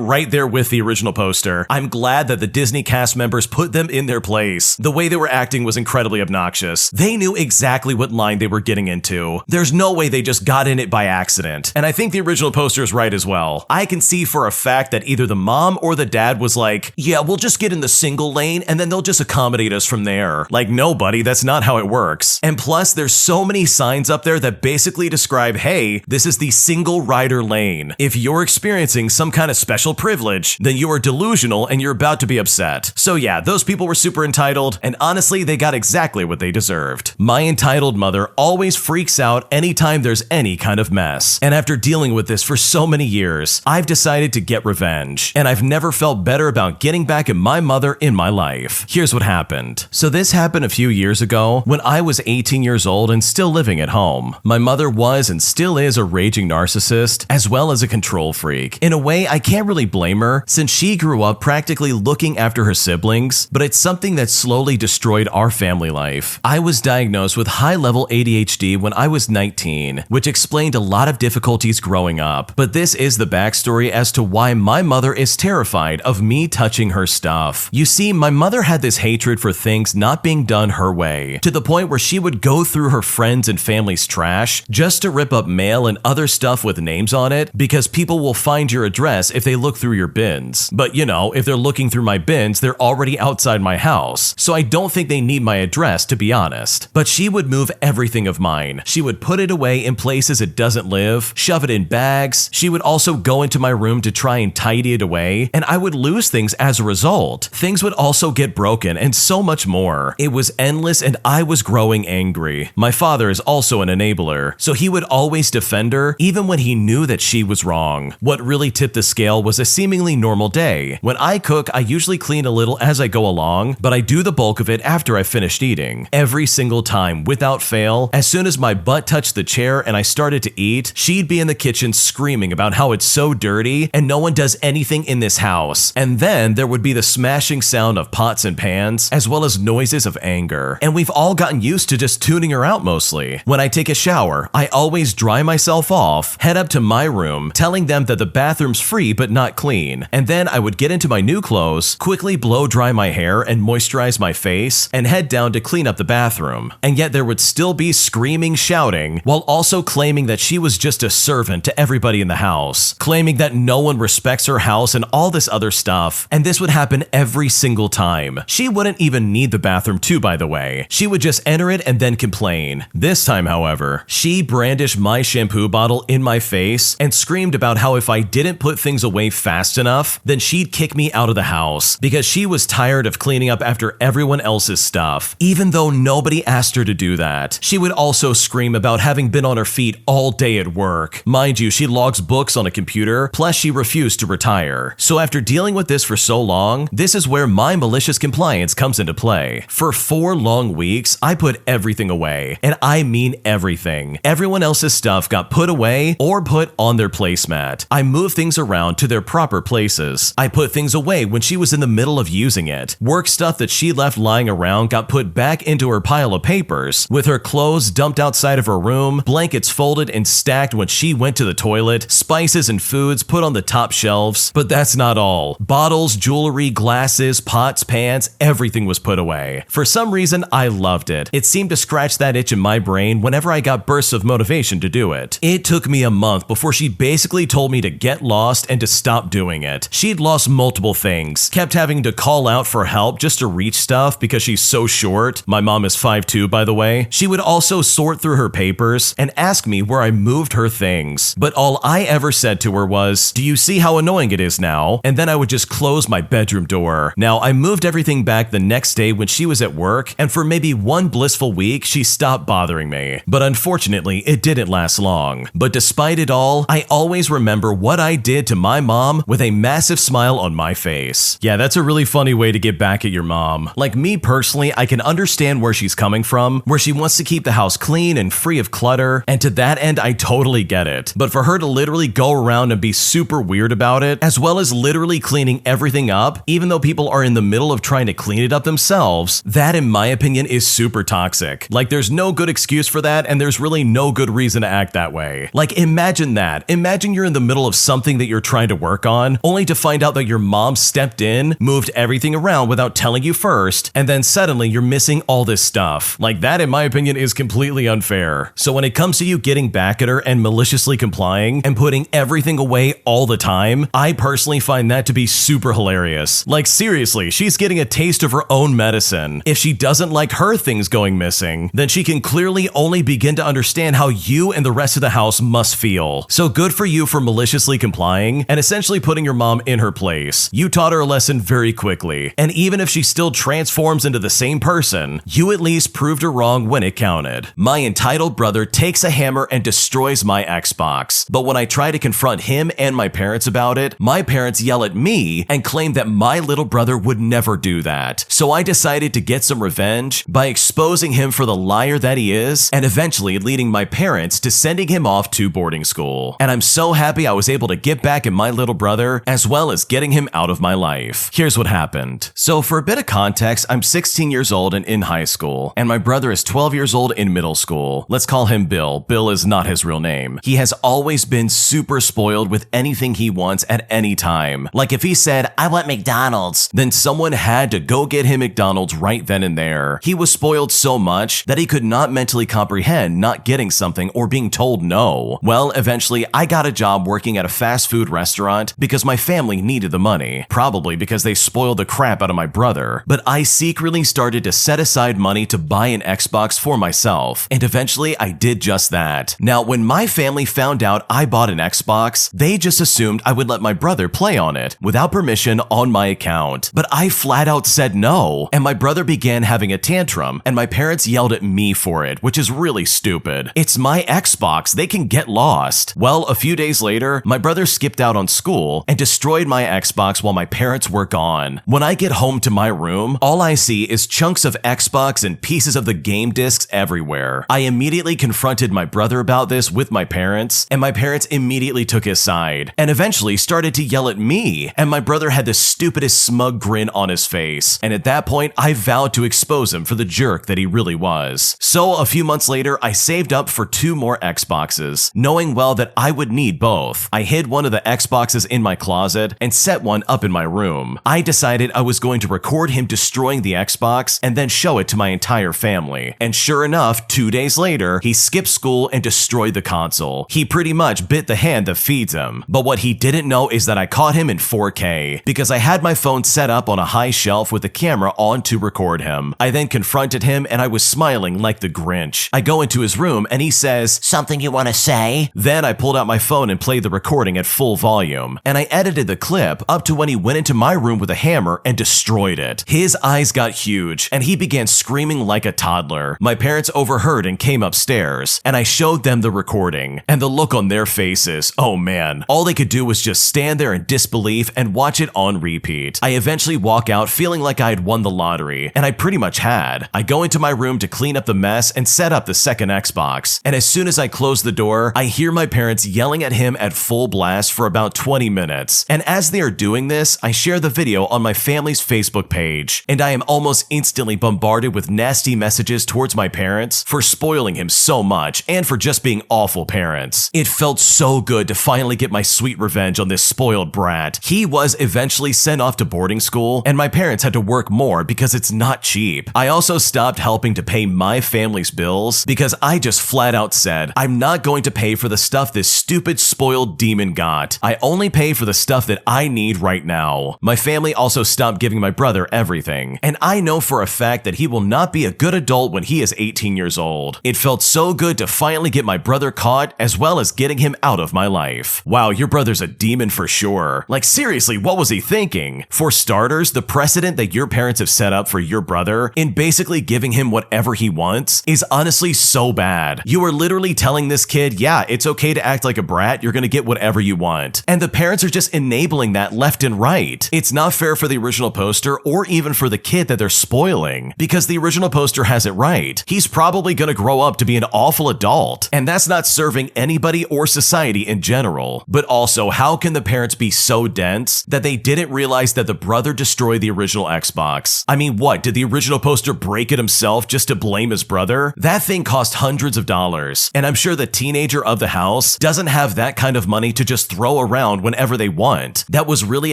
right there with the original poster. I'm glad that the Disney cast members put them in their place. The way they were acting was incredibly obnoxious. They knew exactly what line they were getting into. There's no way they just got in it by accident. And I think the original poster is right as well. I can see for a fact that either the mom or the dad was like, "Yeah, we'll just get in the single lane and then they'll just accommodate us from there." Like, no, buddy, that's not how it works. And plus, there's so many signs up there that basically describe, hey, this is the single rider lane. If you're experiencing some kind of special privilege, then you are delusional and you're about to be upset. So yeah, those people were super entitled, and honestly, they got exactly what they deserved. My entitled mother always freaks out anytime there's any kind of mess. And after dealing with this for so many years, I've decided to get revenge. And I've never felt better about getting back at my mother in my life. Here's what happened. So this happened a few years ago when I was 18 years old and still living at home. My mother was and still is a raging narcissist, as well as a control freak. In a way, I can't really blame her, since she grew up practically looking after her siblings, but it's something that slowly destroyed our family life. I was diagnosed with high-level ADHD when I was 19, which explained a lot of difficulties growing up. But this is the backstory as to why my mother is terrified of me touching her stuff. You see, my mother had this hatred for things not being done her way, to the point where she would go through her friends and family's trash just to rip up mail and other stuff with names on it, because people will find your address if they look through your bins. But you know, if they're looking through my bins, they're already outside my house, so I don't think they need my address, to be honest. But she would move everything of mine. She would put it away in places it doesn't live, shove it in bags. She would also go into my room to try and tidy it away, and I would lose things as a result. Things would also get broken, and so much more. It was endless, and I was growing angry. My father is also an enabler, so he would always defend her, even when he knew that she was wrong. What really tipped the scale was a seemingly normal day. When I cook, I usually clean a little as I go along, but I do the bulk of it after I've finished eating. Every single time, without fail, as soon as my butt touched the chair and I started to eat, she'd be in the kitchen screaming about how it's so dirty and no one does anything in this house. And then there would be the smashing sound of pots and pans, as well as noises of anger. And we've all gotten used to just tuning her out mostly. When I take a shower, I always dry myself off, head up to my room, telling them that the bathroom's free but not clean, and then I would get into my new clothes, quickly blow dry my hair and moisturize my face, and head down to clean up the bathroom. And yet there would still be screaming, shouting, while also claiming that she was just a servant to everybody in the house, claiming that no one respects her house and all this other stuff. And this would happen every single time. She wouldn't even need the bathroom too, by the way. She would just enter it and then complain. This time, however, she brandished my shampoo bottle in my face and screamed about how if I didn't put things away fast enough, then she'd kick me out of the house because she was tired of cleaning up after everyone else's stuff, even though nobody asked her to do that. She would also scream about having been on her feet all day at work. Mind you, she logs books on a computer, plus she refused to retire. So after dealing with this for so long, this is where my malicious compliance comes into play. For 4 long weeks, I put everything away, and I mean everything. Everyone else's stuff got put away or put on their placemat. I moved things around to their proper places. I put things away when she was in the middle of using it. Work stuff that she left lying around got put back into her pile of papers, with her clothes dumped outside of her room, blankets folded and stacked when she went to the toilet, spices and foods put on the top shelves. But that's not all. all. Bottles, jewelry, glasses, pots, pans, everything was put away. For some reason, I loved it. It seemed to scratch that itch in my brain whenever I got bursts of motivation to do it. It took me a month before she basically told me to get lost and to stop doing it. She'd lost multiple things, kept having to call out for help just to reach stuff because she's so short. My mom is 5'2", by the way. She would also sort through her papers and ask me where I moved her things. But all I ever said to her was, "Do you see how annoying it is now?" And then I would just close my bedroom door. Now, I moved everything back the next day when she was at work, and for maybe one blissful week, she stopped bothering me. But unfortunately, it didn't last long. But despite it all, I always remember what I did to my mom with a massive smile on my face. Yeah, that's a really funny way to get back at your mom. Like me personally, I can understand where she's coming from, where she wants to keep the house clean and free of clutter, and to that end, I totally get it. But for her to literally go around and be super weird about it, as well as literally cleaning everything up, even though people are in the middle of trying to clean it up themselves, that in my opinion is super toxic. Like there's no good excuse for that, and there's really no good reason to act that way. Like imagine that. Imagine you're in the middle of something that you're trying to work on, only to find out that your mom stepped in, moved everything around without telling you first, and then suddenly you're missing all this stuff. Like that, in my opinion, is completely unfair. So when it comes to you getting back at her and maliciously complying and putting everything away all the time, I personally find that to be super hilarious. Like seriously, she's getting a taste of her own medicine. If she doesn't like her things going missing, then she can clearly only begin to understand how you and the rest of the house must feel. So good for you for maliciously complying and essentially putting your mom in her place. You taught her a lesson very quickly, and even if she still transforms into the same person, you at least proved her wrong when it counted. My entitled brother takes a hammer and destroys my Xbox, but when I try to confront him and my parents about it, my parents yell at me and claim that my little brother would never do that. So I decided to get some revenge by exposing him for the liar that he is and eventually leading my parents to sending him off to boarding school. And I'm so happy I was able to get back at my little brother as well as getting him out of my life. Here's what happened. So for a bit of context, I'm 16 years old and in high school, and my brother is 12 years old in middle school. Let's call him Bill. Bill is not his real name. He has always been super spoiled with anything he wants at any time. Like if he said, "I want McDonald's," then someone had to go get him McDonald's right then and there. He was spoiled so much that he could not mentally comprehend not getting something or being told no. Well, eventually I got a job working at a fast food restaurant because my family needed the money, probably because they spoiled the crap out of my brother. But I secretly started to set aside money to buy an Xbox for myself, and eventually I did just that. Now, when my family found out I bought an Xbox, they just assumed I would let my brother play on it without permission on my account. But I flat out said no, and my brother began having a tantrum, and my parents yelled at me for it, which is really stupid. It's my Xbox, they can get lost. Well, a few days later, my brother skipped out on school and destroyed my Xbox while my parents were gone. When I get home to my room, all I see is chunks of Xbox and pieces of the game discs everywhere. I immediately confronted my brother about this with my parents, and my parents immediately took his side, and eventually started to yell at me, and my brother had the stupidest smug grin on his face, and at that point, I vowed to expose him for the jerk that he really was. So a few months later, I saved up for 2 more Xboxes, knowing well that I would need both. I hid one of the Xboxes in my closet and set one up in my room. I decided I was going to record him destroying the Xbox and then show it to my entire family. And sure enough, 2 days later, he skipped school and destroyed the console. He pretty much bit the hand that feeds him. But what he didn't know is that I caught him in 4K because I had my phone set up on a high shelf with the camera on to record him. I then confronted him and I was smiling like the Grinch. I go into his room and he says, "Something you want to say?" Then I pulled out my phone and played the recording at full volume, and I edited the clip up to when he went into my room with a hammer and destroyed it. His eyes got huge and he began screaming like a toddler. My parents overheard and came upstairs, and I showed them the recording, and the look on their faces, oh man, all they could do was just stand there in disbelief and watch it on repeat. I eventually walk out feeling like I had won the lottery, and I pretty much had. I go into my room to clean up the mess and set up the second Xbox, and as soon as I close the door, I hear my parents yelling at him at full blast for about 20 minutes. And as they are doing this, I share the video on my family's Facebook page, and I am almost instantly bombarded with nasty messages towards my parents for spoiling him so much and for just being awful parents. It felt so good to finally get my sweet revenge on this spoiled brat, He was eventually sent off to boarding school, and my parents had to work more because it's not cheap. I also stopped helping to pay my family's bills because I just flat out said, I'm not going to pay for the stuff this stupid spoiled demon got. I only pay for the stuff that I need right now. My family also stopped giving my brother everything, and I know for a fact that he will not be a good adult when he is 18 years old. It felt so good to finally get my brother caught as well as getting him out of my life. Wow, your brother's a demon for sure. Like seriously, what was he thinking? For starters, the precedent that your parents have set up for your brother in basically giving him whatever he wants is honestly so bad. You are literally telling this kid, yeah, it's okay to act like a brat, you're gonna get whatever you want. And the parents are just enabling that left and right. It's not fair for the original poster or even for the kid that they're spoiling, because the original poster has it right. He's probably gonna grow up to be an awful adult, and that's not serving anybody or society in general. But also, how can the parents be so dense that they didn't realize that the brother destroyed the original Xbox? I mean, what, did the original poster break it himself just to blame his brother? That thing cost hundreds of dollars, and I'm sure the teenager of the house doesn't have that kind of money to just throw around whenever they want. That was really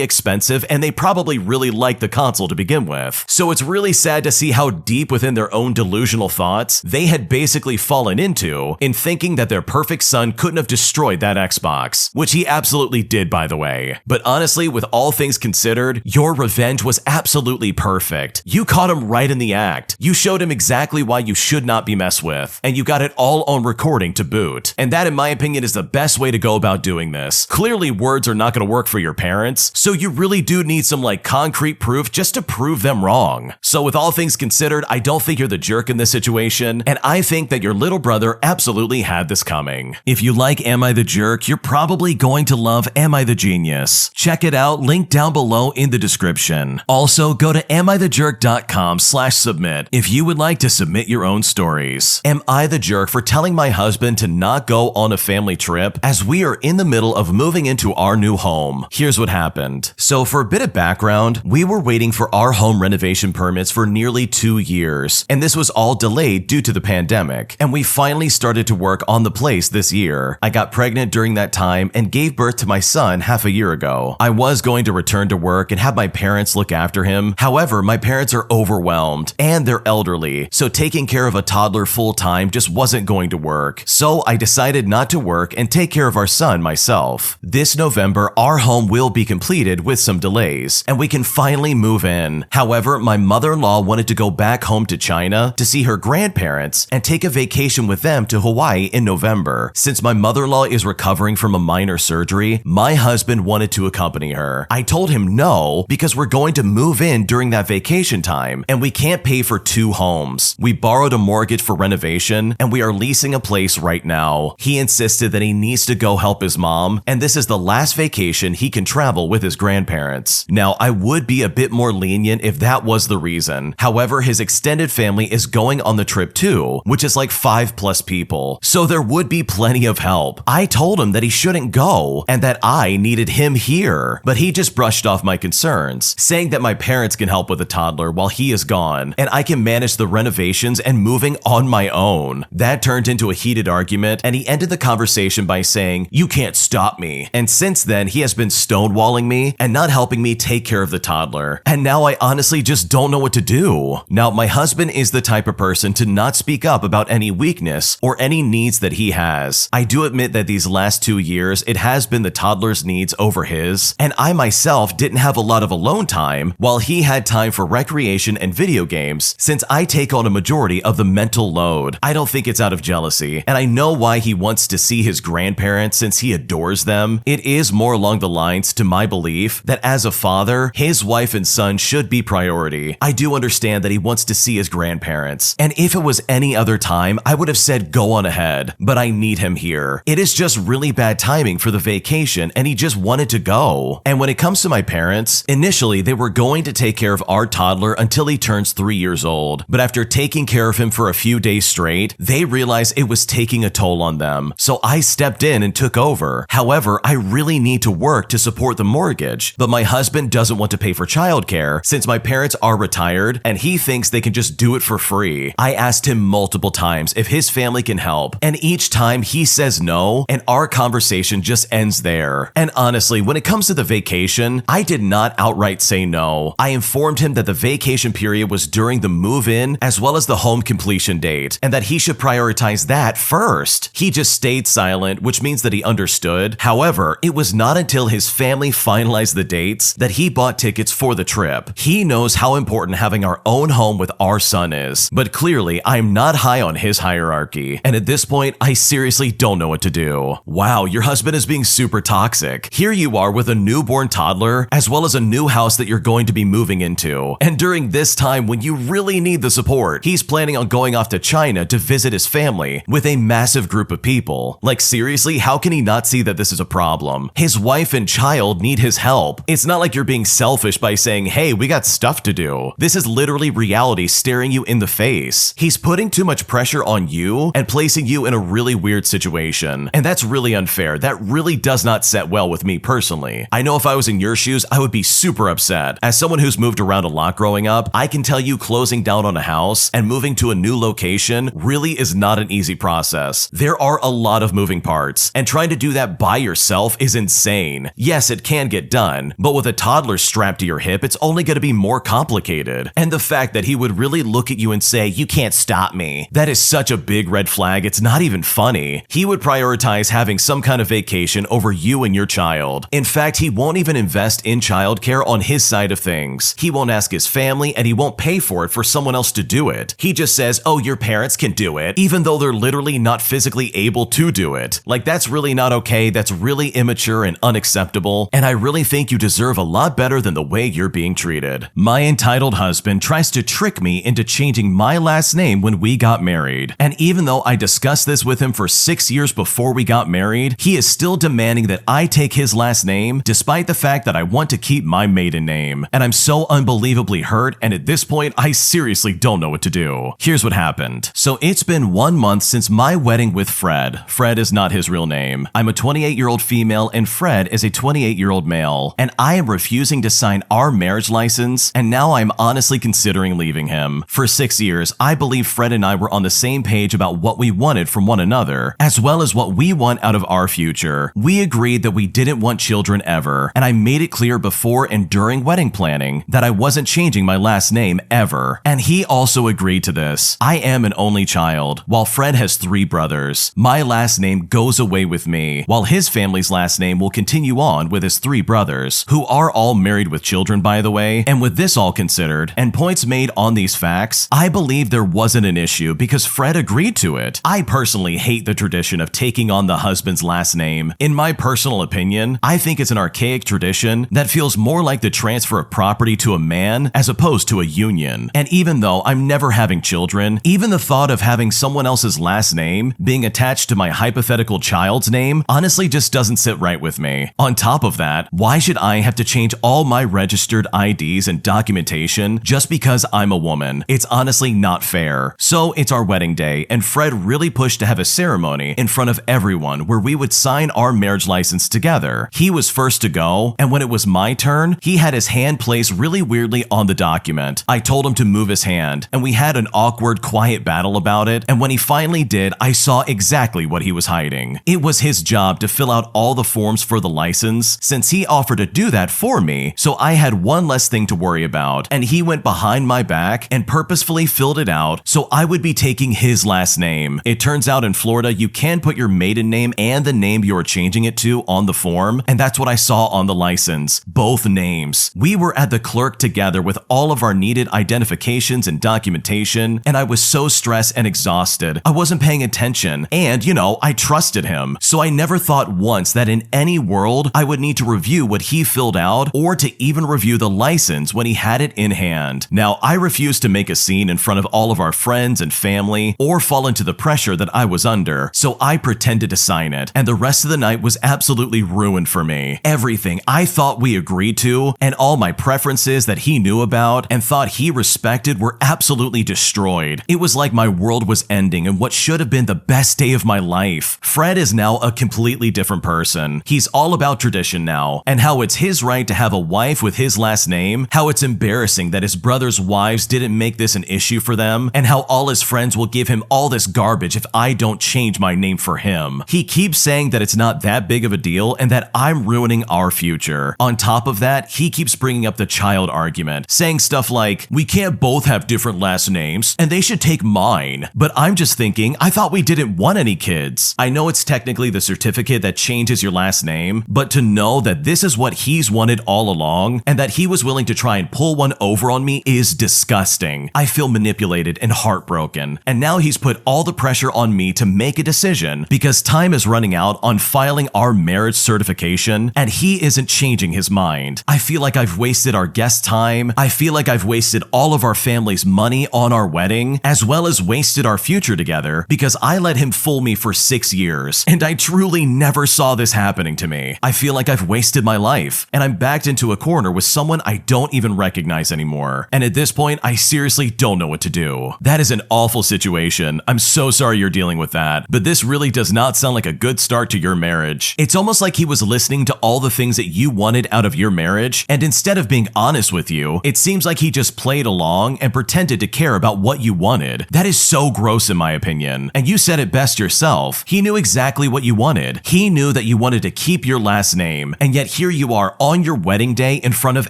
expensive, and they probably really liked the console to begin with. So it's really sad to see how deep within their own delusional thoughts they had basically fallen into in thinking that their perfect son couldn't have destroyed that Xbox, which he absolutely did, by the way. But honestly, with all things considered, your revenge was absolutely perfect. You caught him right in the act. You showed him exactly why you should not be messed with, and you got it all on recording to boot. And that, in my opinion, is the best way to go about doing this. Clearly, words are not going to work for your parents, so you really do need some concrete proof just to prove them wrong. So with all things considered, I don't think you're the jerk in this situation, and I think that your little brother absolutely had this coming. If you like Am I the Jerk, you're probably going to love Am I the Genius. Check it out, link down below in the description. Also, go to amithejerk.com/submit if you would like to submit your own stories. Am I the jerk for telling my husband to not go on a family trip as we are in the middle of moving into our new home? Here's what happened. So for a bit of background, we were waiting for our home renovation permits for nearly 2 years, and this was all delayed due to the pandemic, and we finally started to work on the place this year. I got pregnant during that time and gave birth to my son half a year ago. I was going to return to work and have my parents look after him. However, my parents are overwhelmed and they're elderly, so taking care of a toddler full-time just wasn't going to work. So I decided not to work and take care of our son myself. This November, our home will be completed with some delays, and we can finally move in. However, my mother-in-law wanted to go back home to China to see her grandparents and take a vacation with them to Hawaii in November. Since my mother-in-law is recovering from a minor surgery, my husband wanted to accompany her. I told him no because we're going to move in during that vacation time, and we can't pay for 2 homes. We borrowed a mortgage for renovation, and we are leasing a place right now. He insisted that he needs to go help his mom, and this is the last vacation he can travel with his grandparents. Now, I would be a bit more lenient if that was the reason. However, his extended family is going on the trip too, which is like 5+ people, so there would be plenty of help. I told him that he shouldn't go and that I needed him here, but he just brushed off my concerns, saying that my parents can help with the toddler while he is gone, and I can manage the renovations and moving on my own. That turned into a heated argument, and he ended the conversation by saying, "You can't stop me." And since then, he has been stonewalling me and not helping me take care of the toddler. And now I honestly just don't know what to do. Now, my husband is the type of person to not speak up about any weakness or any needs that he has. I do admit that these last 2 years, it has been the toddler's needs over his, and I myself didn't have a lot of alone time while he had time for recreation and video games, since I take on a majority of the mental load. I don't think it's out of jealousy, and I know why he wants to see his grandparents since he adores them. It is more along the lines to my belief that as a father, his wife and son should be priority. I do understand that he wants to see his grandparents, and if it was any other time, I would have said go on ahead, but I need him here. It is just really bad timing for the vacation, and he just wanted to go. And when it comes to my parents, initially they were going to take care of our toddler until he turns 3 years old, but after taking care of him for a few days straight, they realized it was taking a toll on them, so I stepped in and took over. However, I really need to work to support the mortgage, but my husband doesn't want to pay for childcare since my parents are retired and he thinks they can just do it for free. I asked him multiple times if his family can help, and each time he says no, and our conversation just ends there. And honestly, when it comes comes to the vacation, I did not outright say no. I informed him that the vacation period was during the move-in as well as the home completion date, and that he should prioritize that first. He just stayed silent, which means that he understood. However, it was not until his family finalized the dates that he bought tickets for the trip. He knows how important having our own home with our son is, but clearly I'm not high on his hierarchy, and at this point, I seriously don't know what to do. Wow, your husband is being super toxic. Here you are with a newborn toddler, as well as a new house that you're going to be moving into, and during this time when you really need the support, he's planning on going off to China to visit his family with a massive group of people. Like seriously, how can he not see that this is a problem? His wife and child need his help. It's not like you're being selfish by saying, hey, we got stuff to do. This is literally reality staring you in the face. He's putting too much pressure on you and placing you in a really weird situation. And that's really unfair. That really does not set well with me personally. I know if I was in your shoes, I would be super upset. As someone who's moved around a lot growing up, I can tell you closing down on a house and moving to a new location really is not an easy process. There are a lot of moving parts, and trying to do that by yourself is insane. Yes, it can get done, but with a toddler strapped to your hip, it's only going to be more complicated. And the fact that he would really look at you and say, you can't stop me, that is such a big red flag, it's not even funny. He would prioritize having some kind of vacation over you and your child. In fact, he won't even invest in childcare on his side of things. He won't ask his family, and he won't pay for it for someone else to do it. He just says, oh, your parents can do it, even though they're literally not physically able to do it. Like, that's really not okay, that's really immature and unacceptable, and I really think you deserve a lot better than the way you're being treated. My entitled husband tries to trick me into changing my last name when we got married, and even though I discussed this with him for 6 years before we got married, he is still demanding that I take his last name despite the fact that I want to keep my maiden name, and I'm so unbelievably hurt, and at this point, I seriously don't know what to do. Here's what happened. So it's been 1 month since my wedding with Fred. Fred is not his real name. I'm a 28-year-old female and Fred is a 28-year-old male, and I am refusing to sign our marriage license, and now I'm honestly considering leaving him. For 6 years, I believe Fred and I were on the same page about what we wanted from one another, as well as what we want out of our future. We agreed that we didn't want children ever, and I made it clear before and during wedding planning that I wasn't changing my last name ever, and he also agreed to this. I am an only child, while Fred has 3 brothers. My last name goes away with me, while his family's last name will continue on with his 3 brothers, who are all married with children, by the way. And with this all considered, and points made on these facts, I believe there wasn't an issue because Fred agreed to it. I personally hate the tradition of taking on the husband's last name. In my personal opinion, I think it's an archaic tradition that feels more like the transfer of property to a man as opposed to a union. And even though I'm never having children, even the thought of having someone else's last name being attached to my hypothetical child's name honestly just doesn't sit right with me. On top of that, why should I have to change all my registered IDs and documentation just because I'm a woman? It's honestly not fair. So it's our wedding day, and Fred really pushed to have a ceremony in front of everyone where we would sign our marriage license together. He was first to go, and when it was my turn, he had his hand placed really weirdly on the document. I told him to move his hand, and we had an awkward, quiet battle about it, and when he finally did, I saw exactly what he was hiding. It was his job to fill out all the forms for the license, since he offered to do that for me, so I had one less thing to worry about, and he went behind my back and purposefully filled it out so I would be taking his last name. It turns out in Florida, you can put your maiden name and the name you're changing it to on the form, and that's what I saw on the license. Both names. We were at the clerk together with all of our needed identifications and documentation, and I was so stressed and exhausted. I wasn't paying attention, and I trusted him, so I never thought once that in any world I would need to review what he filled out or to even review the license when he had it in hand. Now, I refused to make a scene in front of all of our friends and family or fall into the pressure that I was under, so I pretended to sign it, and the rest of the night was absolutely ruined for me. Everything I thought we agreed to and all my preferences that he knew about and thought he respected were absolutely destroyed. It was like my world was ending and what should have been the best day of my life. Fred is now a completely different person. He's all about tradition now, and how it's his right to have a wife with his last name, how it's embarrassing that his brother's wives didn't make this an issue for them, and how all his friends will give him all this garbage if I don't change my name for him. He keeps saying that it's not that big of a deal and that I'm ruining ruining our future. On top of that, he keeps bringing up the child argument, saying stuff like, we can't both have different last names, and they should take mine. But I'm just thinking, I thought we didn't want any kids. I know it's technically the certificate that changes your last name, but to know that this is what he's wanted all along, and that he was willing to try and pull one over on me is disgusting. I feel manipulated and heartbroken, and now he's put all the pressure on me to make a decision because time is running out on filing our marriage certification, and he isn't changing his mind. I feel like I've wasted our guest time. I feel like I've wasted all of our family's money on our wedding, as well as wasted our future together because I let him fool me for 6 years, and I truly never saw this happening to me. I feel like I've wasted my life, and I'm backed into a corner with someone I don't even recognize anymore. And at this point, I seriously don't know what to do. That is an awful situation. I'm so sorry you're dealing with that, but this really does not sound like a good start to your marriage. It's almost like he was listening to all the things that you wanted out of your marriage, and instead of being honest with you, it seems like he just played along and pretended to care about what you wanted. That is so gross in my opinion. And you said it best yourself. He knew exactly what you wanted. He knew that you wanted to keep your last name, and yet here you are on your wedding day in front of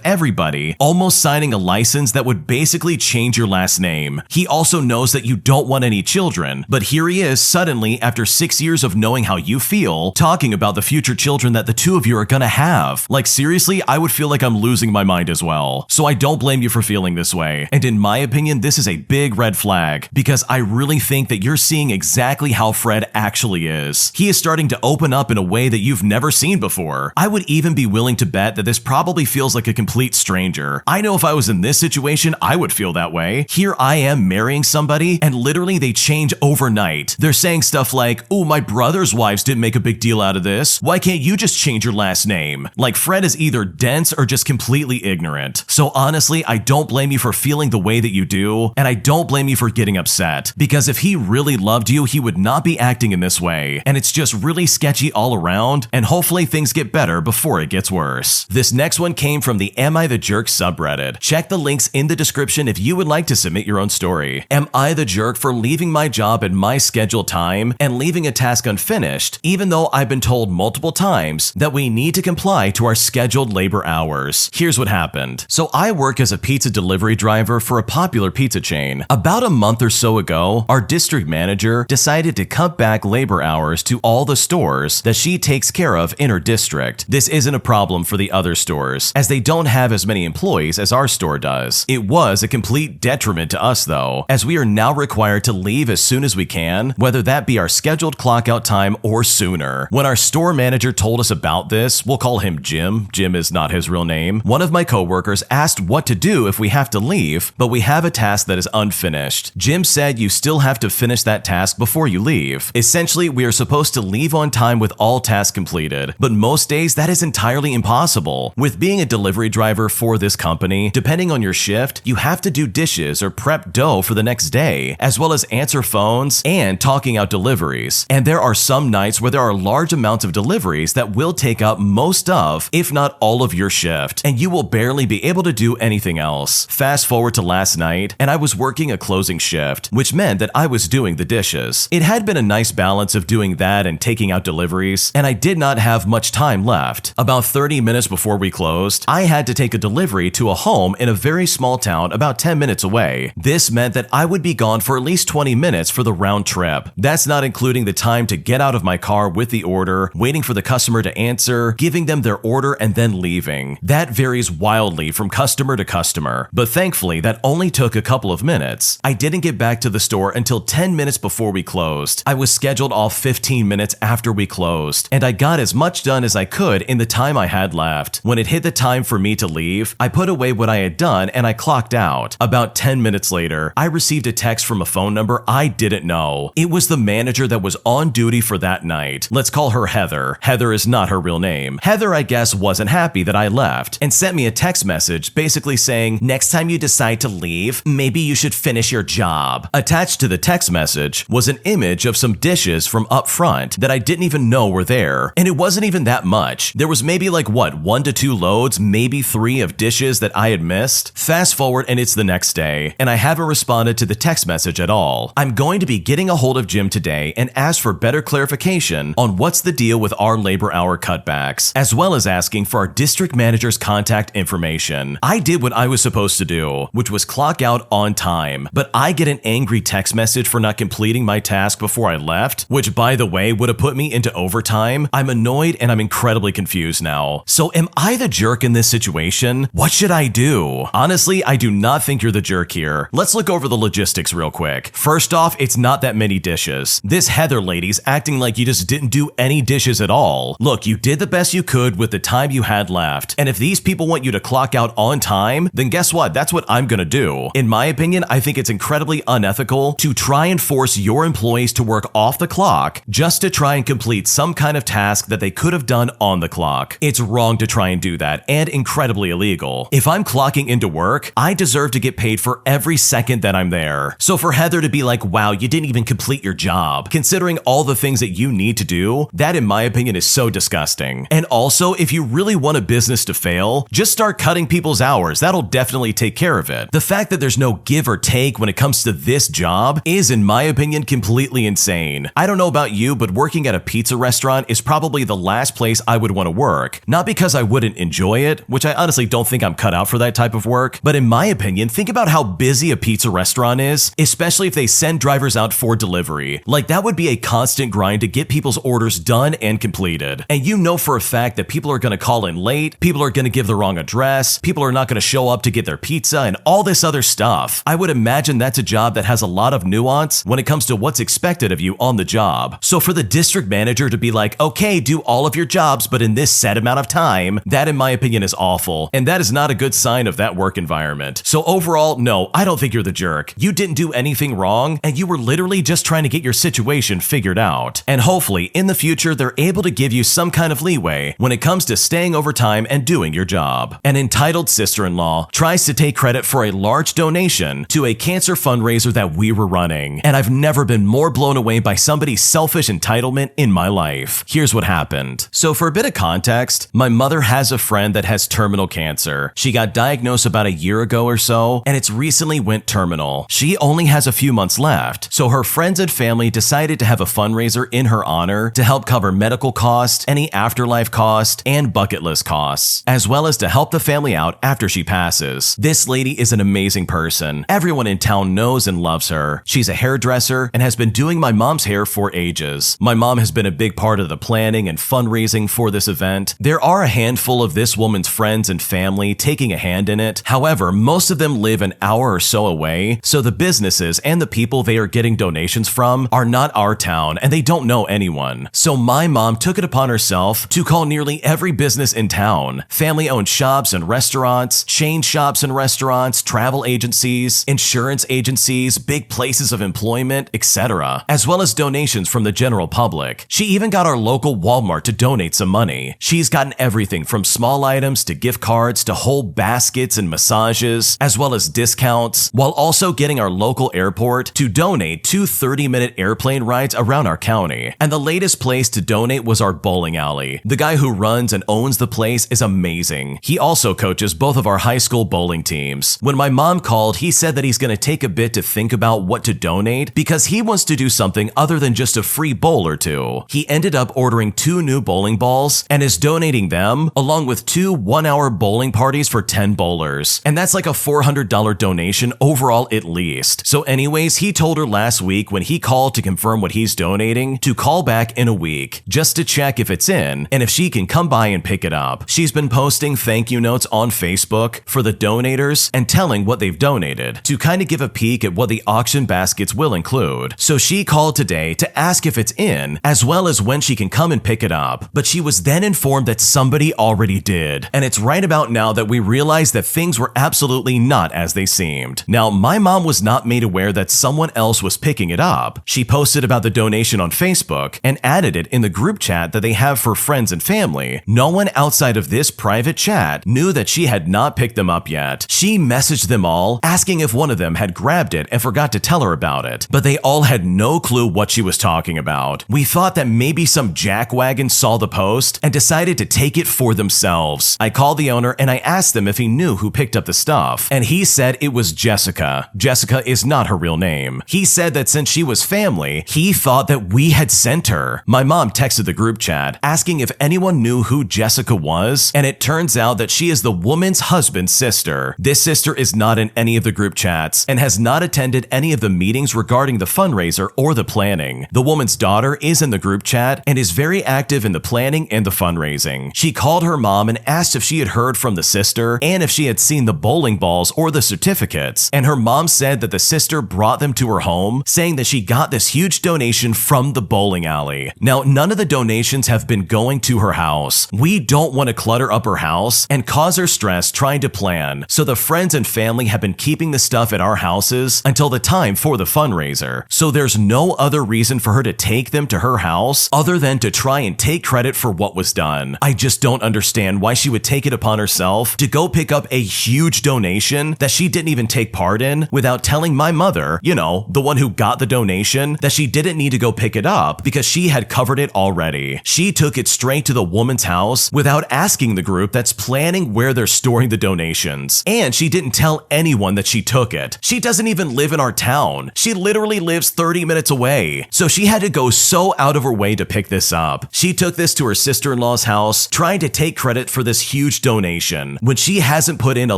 everybody, almost signing a license that would basically change your last name. He also knows that you don't want any children, but here he is suddenly, after 6 years of knowing how you feel, talking about the future children that the two of you are gonna have. Like seriously, I would feel like I'm losing my mind as well. So I don't blame you for feeling this way. And in my opinion, this is a big red flag because I really think that you're seeing exactly how Fred actually is. He is starting to open up in a way that you've never seen before. I would even be willing to bet that this probably feels like a complete stranger. I know if I was in this situation, I would feel that way. Here I am marrying somebody and literally they change overnight. They're saying stuff like, oh, my brother's wives didn't make a big deal out of this. Why can't you just change your last name? Like Fred is either dense or just completely ignorant. So honestly, I don't blame you for feeling the way that you do, and I don't blame you for getting upset, because if he really loved you, he would not be acting in this way, and it's just really sketchy all around, and hopefully things get better before it gets worse. This next one came from the Am I the Jerk subreddit. Check the links in the description if you would like to submit your own story. Am I the jerk for leaving my job at my scheduled time and leaving a task unfinished, even though I've been told multiple times that we need to comply to our scheduled labor hours? Here's what happened. So I work as a pizza delivery driver for a popular pizza chain. About a month or so ago, our district manager decided to cut back labor hours to all the stores that she takes care of in her district. This isn't a problem for the other stores, as they don't have as many employees as our store does. It was a complete detriment to us though, as we are now required to leave as soon as we can, whether that be our scheduled clockout time or sooner. When our store manager told us about this, we'll call him Jim. Jim is not his real name. One of my coworkers asked what to do if we have to leave, but we have a task that is unfinished. Jim said you still have to finish that task before you leave. Essentially, we are supposed to leave on time with all tasks completed, but most days that is entirely impossible. With being a delivery driver for this company, depending on your shift, you have to do dishes or prep dough for the next day, as well as answer phones and talking out deliveries. And there are some nights where there are large amounts of deliveries that will take up most of, if not all of your shift, and you will barely be able to do anything else. Fast forward to last night, and I was working a closing shift, which meant that I was doing the dishes. It had been a nice balance of doing that and taking out deliveries, and I did not have much time left. About 30 minutes before we closed, I had to take a delivery to a home in a very small town about 10 minutes away. This meant that I would be gone for at least 20 minutes for the round trip. That's not including the time to get out of my car with the order, waiting for the customer to answer, giving them their order, and then leaving. That varies wildly from customer to customer, but thankfully that only took a couple of minutes. I didn't get back to the store until 10 minutes before we closed. I was scheduled off 15 minutes after we closed, and I got as much done as I could in the time I had left. When it hit the time for me to leave, I put away what I had done and I clocked out. About 10 minutes later, I received a text from a phone number I didn't know. It was the manager that was on duty for that night. Let's call her Heather. Heather is not her real name. Heather, I guess, wasn't happy that I left and sent me a text message basically saying, next time you decide to leave, maybe you should finish your job. Attached to the text message was an image of some dishes from up front that I didn't even know were there. And it wasn't even that much. There was maybe like 1 to 2 loads, maybe 3 of dishes that I had missed. Fast forward and it's the next day, and I haven't responded to the text message at all. I'm going to be getting a hold of Jim today and ask for better clarification on what's the deal with our labor hour cutback. contacts, as well as asking for our district manager's contact information. I did what I was supposed to do, which was clock out on time, but I get an angry text message for not completing my task before I left, which by the way would have put me into overtime. I'm annoyed and I'm incredibly confused now. So am I the jerk in this situation? What should I do? Honestly, I do not think you're the jerk here. Let's look over the logistics real quick. First off, it's not that many dishes. This Heather lady's acting like you just didn't do any dishes at all. Look, you did the best you could with the time you had left. And if these people want you to clock out on time, then guess what? That's what I'm gonna do. In my opinion, I think it's incredibly unethical to try and force your employees to work off the clock just to try and complete some kind of task that they could have done on the clock. It's wrong to try and do that and incredibly illegal. If I'm clocking into work, I deserve to get paid for every second that I'm there. So for Heather to be like, wow, you didn't even complete your job, considering all the things that you need to do, that in my opinion is so disgusting. And also, if you really want a business to fail, just start cutting people's hours. That'll definitely take care of it. The fact that there's no give or take when it comes to this job is, in my opinion, completely insane. I don't know about you, but working at a pizza restaurant is probably the last place I would want to work. Not because I wouldn't enjoy it, which I honestly don't think I'm cut out for that type of work, but in my opinion, think about how busy a pizza restaurant is, especially if they send drivers out for delivery. Like, that would be a constant grind to get people's orders done and completed. And you know for a fact that people are going to call in late, people are going to give the wrong address, people are not going to show up to get their pizza, and all this other stuff. I would imagine that's a job that has a lot of nuance when it comes to what's expected of you on the job. So for the district manager to be like, okay, do all of your jobs, but in this set amount of time, that in my opinion is awful. And that is not a good sign of that work environment. So overall, no, I don't think you're the jerk. You didn't do anything wrong, and you were literally just trying to get your situation figured out. And hopefully, in the future, they're able to give you some kind of leeway when it comes to staying overtime and doing your job. An entitled sister-in-law tries to take credit for a large donation to a cancer fundraiser that we were running, and I've never been more blown away by somebody's selfish entitlement in my life. Here's what happened. So for a bit of context, my mother has a friend that has terminal cancer. She got diagnosed about a year ago or so, and it's recently went terminal. She only has a few months left, so her friends and family decided to have a fundraiser in her honor to help cover medical costs, any afterlife costs, and bucket list costs, as well as to help the family out after she passes. This lady is an amazing person. Everyone in town knows and loves her. She's a hairdresser and has been doing my mom's hair for ages. My mom has been a big part of the planning and fundraising for this event. There are a handful of this woman's friends and family taking a hand in it. However, most of them live an hour or so away, so the businesses and the people they are getting donations from are not our town and they don't know anyone. So my mom took it upon herself to call nearly every business in town, family-owned shops and restaurants, chain shops and restaurants, travel agencies, insurance agencies, big places of employment, etc., as well as donations from the general public. She even got our local Walmart to donate some money. She's gotten everything from small items to gift cards to whole baskets and massages, as well as discounts, while also getting our local airport to donate 2 30-minute airplane rides around our county. And the latest place to donate was our bowling alley. The guy who runs and owns the place is amazing. He also coaches both of our high school bowling teams. When my mom called, he said that he's going to take a bit to think about what to donate because he wants to do something other than just a free bowl or two. He ended up ordering 2 new bowling balls and is donating them along with 2 one-hour bowling parties for 10 bowlers. And that's like a $400 donation overall at least. So anyways, he told her last week when he called to confirm what he's donating to call back in a week just to check if it's in and if she can come by and pick it up. She's been posting thank you notes on Facebook for the donators and telling what they've donated to kind of give a peek at what the auction baskets will include. So she called today to ask if it's in as well as when she can come and pick it up, but she was then informed that somebody already did. And it's right about now that we realize that things were absolutely not as they seemed. Now, my mom was not made aware that someone else was picking it up. She posted about the donation on Facebook and added it in the group chat that they have for friends and family. No one outside of this private chat knew that she had not picked them up yet. She messaged them all, asking if one of them had grabbed it and forgot to tell her about it, but they all had no clue what she was talking about. We thought that maybe some jackwagon saw the post and decided to take it for themselves. I called the owner and I asked them if he knew who picked up the stuff, and he said it was Jessica. Jessica is not her real name. He said that since she was family, he thought that we had sent her. My mom texted the group chat asking if if anyone knew who Jessica was, and it turns out that she is the woman's husband's sister. This sister is not in any of the group chats and has not attended any of the meetings regarding the fundraiser or the planning. The woman's daughter is in the group chat and is very active in the planning and the fundraising. She called her mom and asked if she had heard from the sister and if she had seen the bowling balls or the certificates, and her mom said that the sister brought them to her home, saying that she got this huge donation from the bowling alley. Now, none of the donations have been going to her house. We don't want to clutter up her house and cause her stress trying to plan, so the friends and family have been keeping the stuff at our houses until the time for the fundraiser. So there's no other reason for her to take them to her house other than to try and take credit for what was done. I just don't understand why she would take it upon herself to go pick up a huge donation that she didn't even take part in without telling my mother, you know, the one who got the donation, that she didn't need to go pick it up because she had covered it already. She took it straight to the woman's house without asking the group that's planning where they're storing the donations. And she didn't tell anyone that she took it. She doesn't even live in our town. She literally lives 30 minutes away. So she had to go so out of her way to pick this up. She took this to her sister-in-law's house, trying to take credit for this huge donation when she hasn't put in a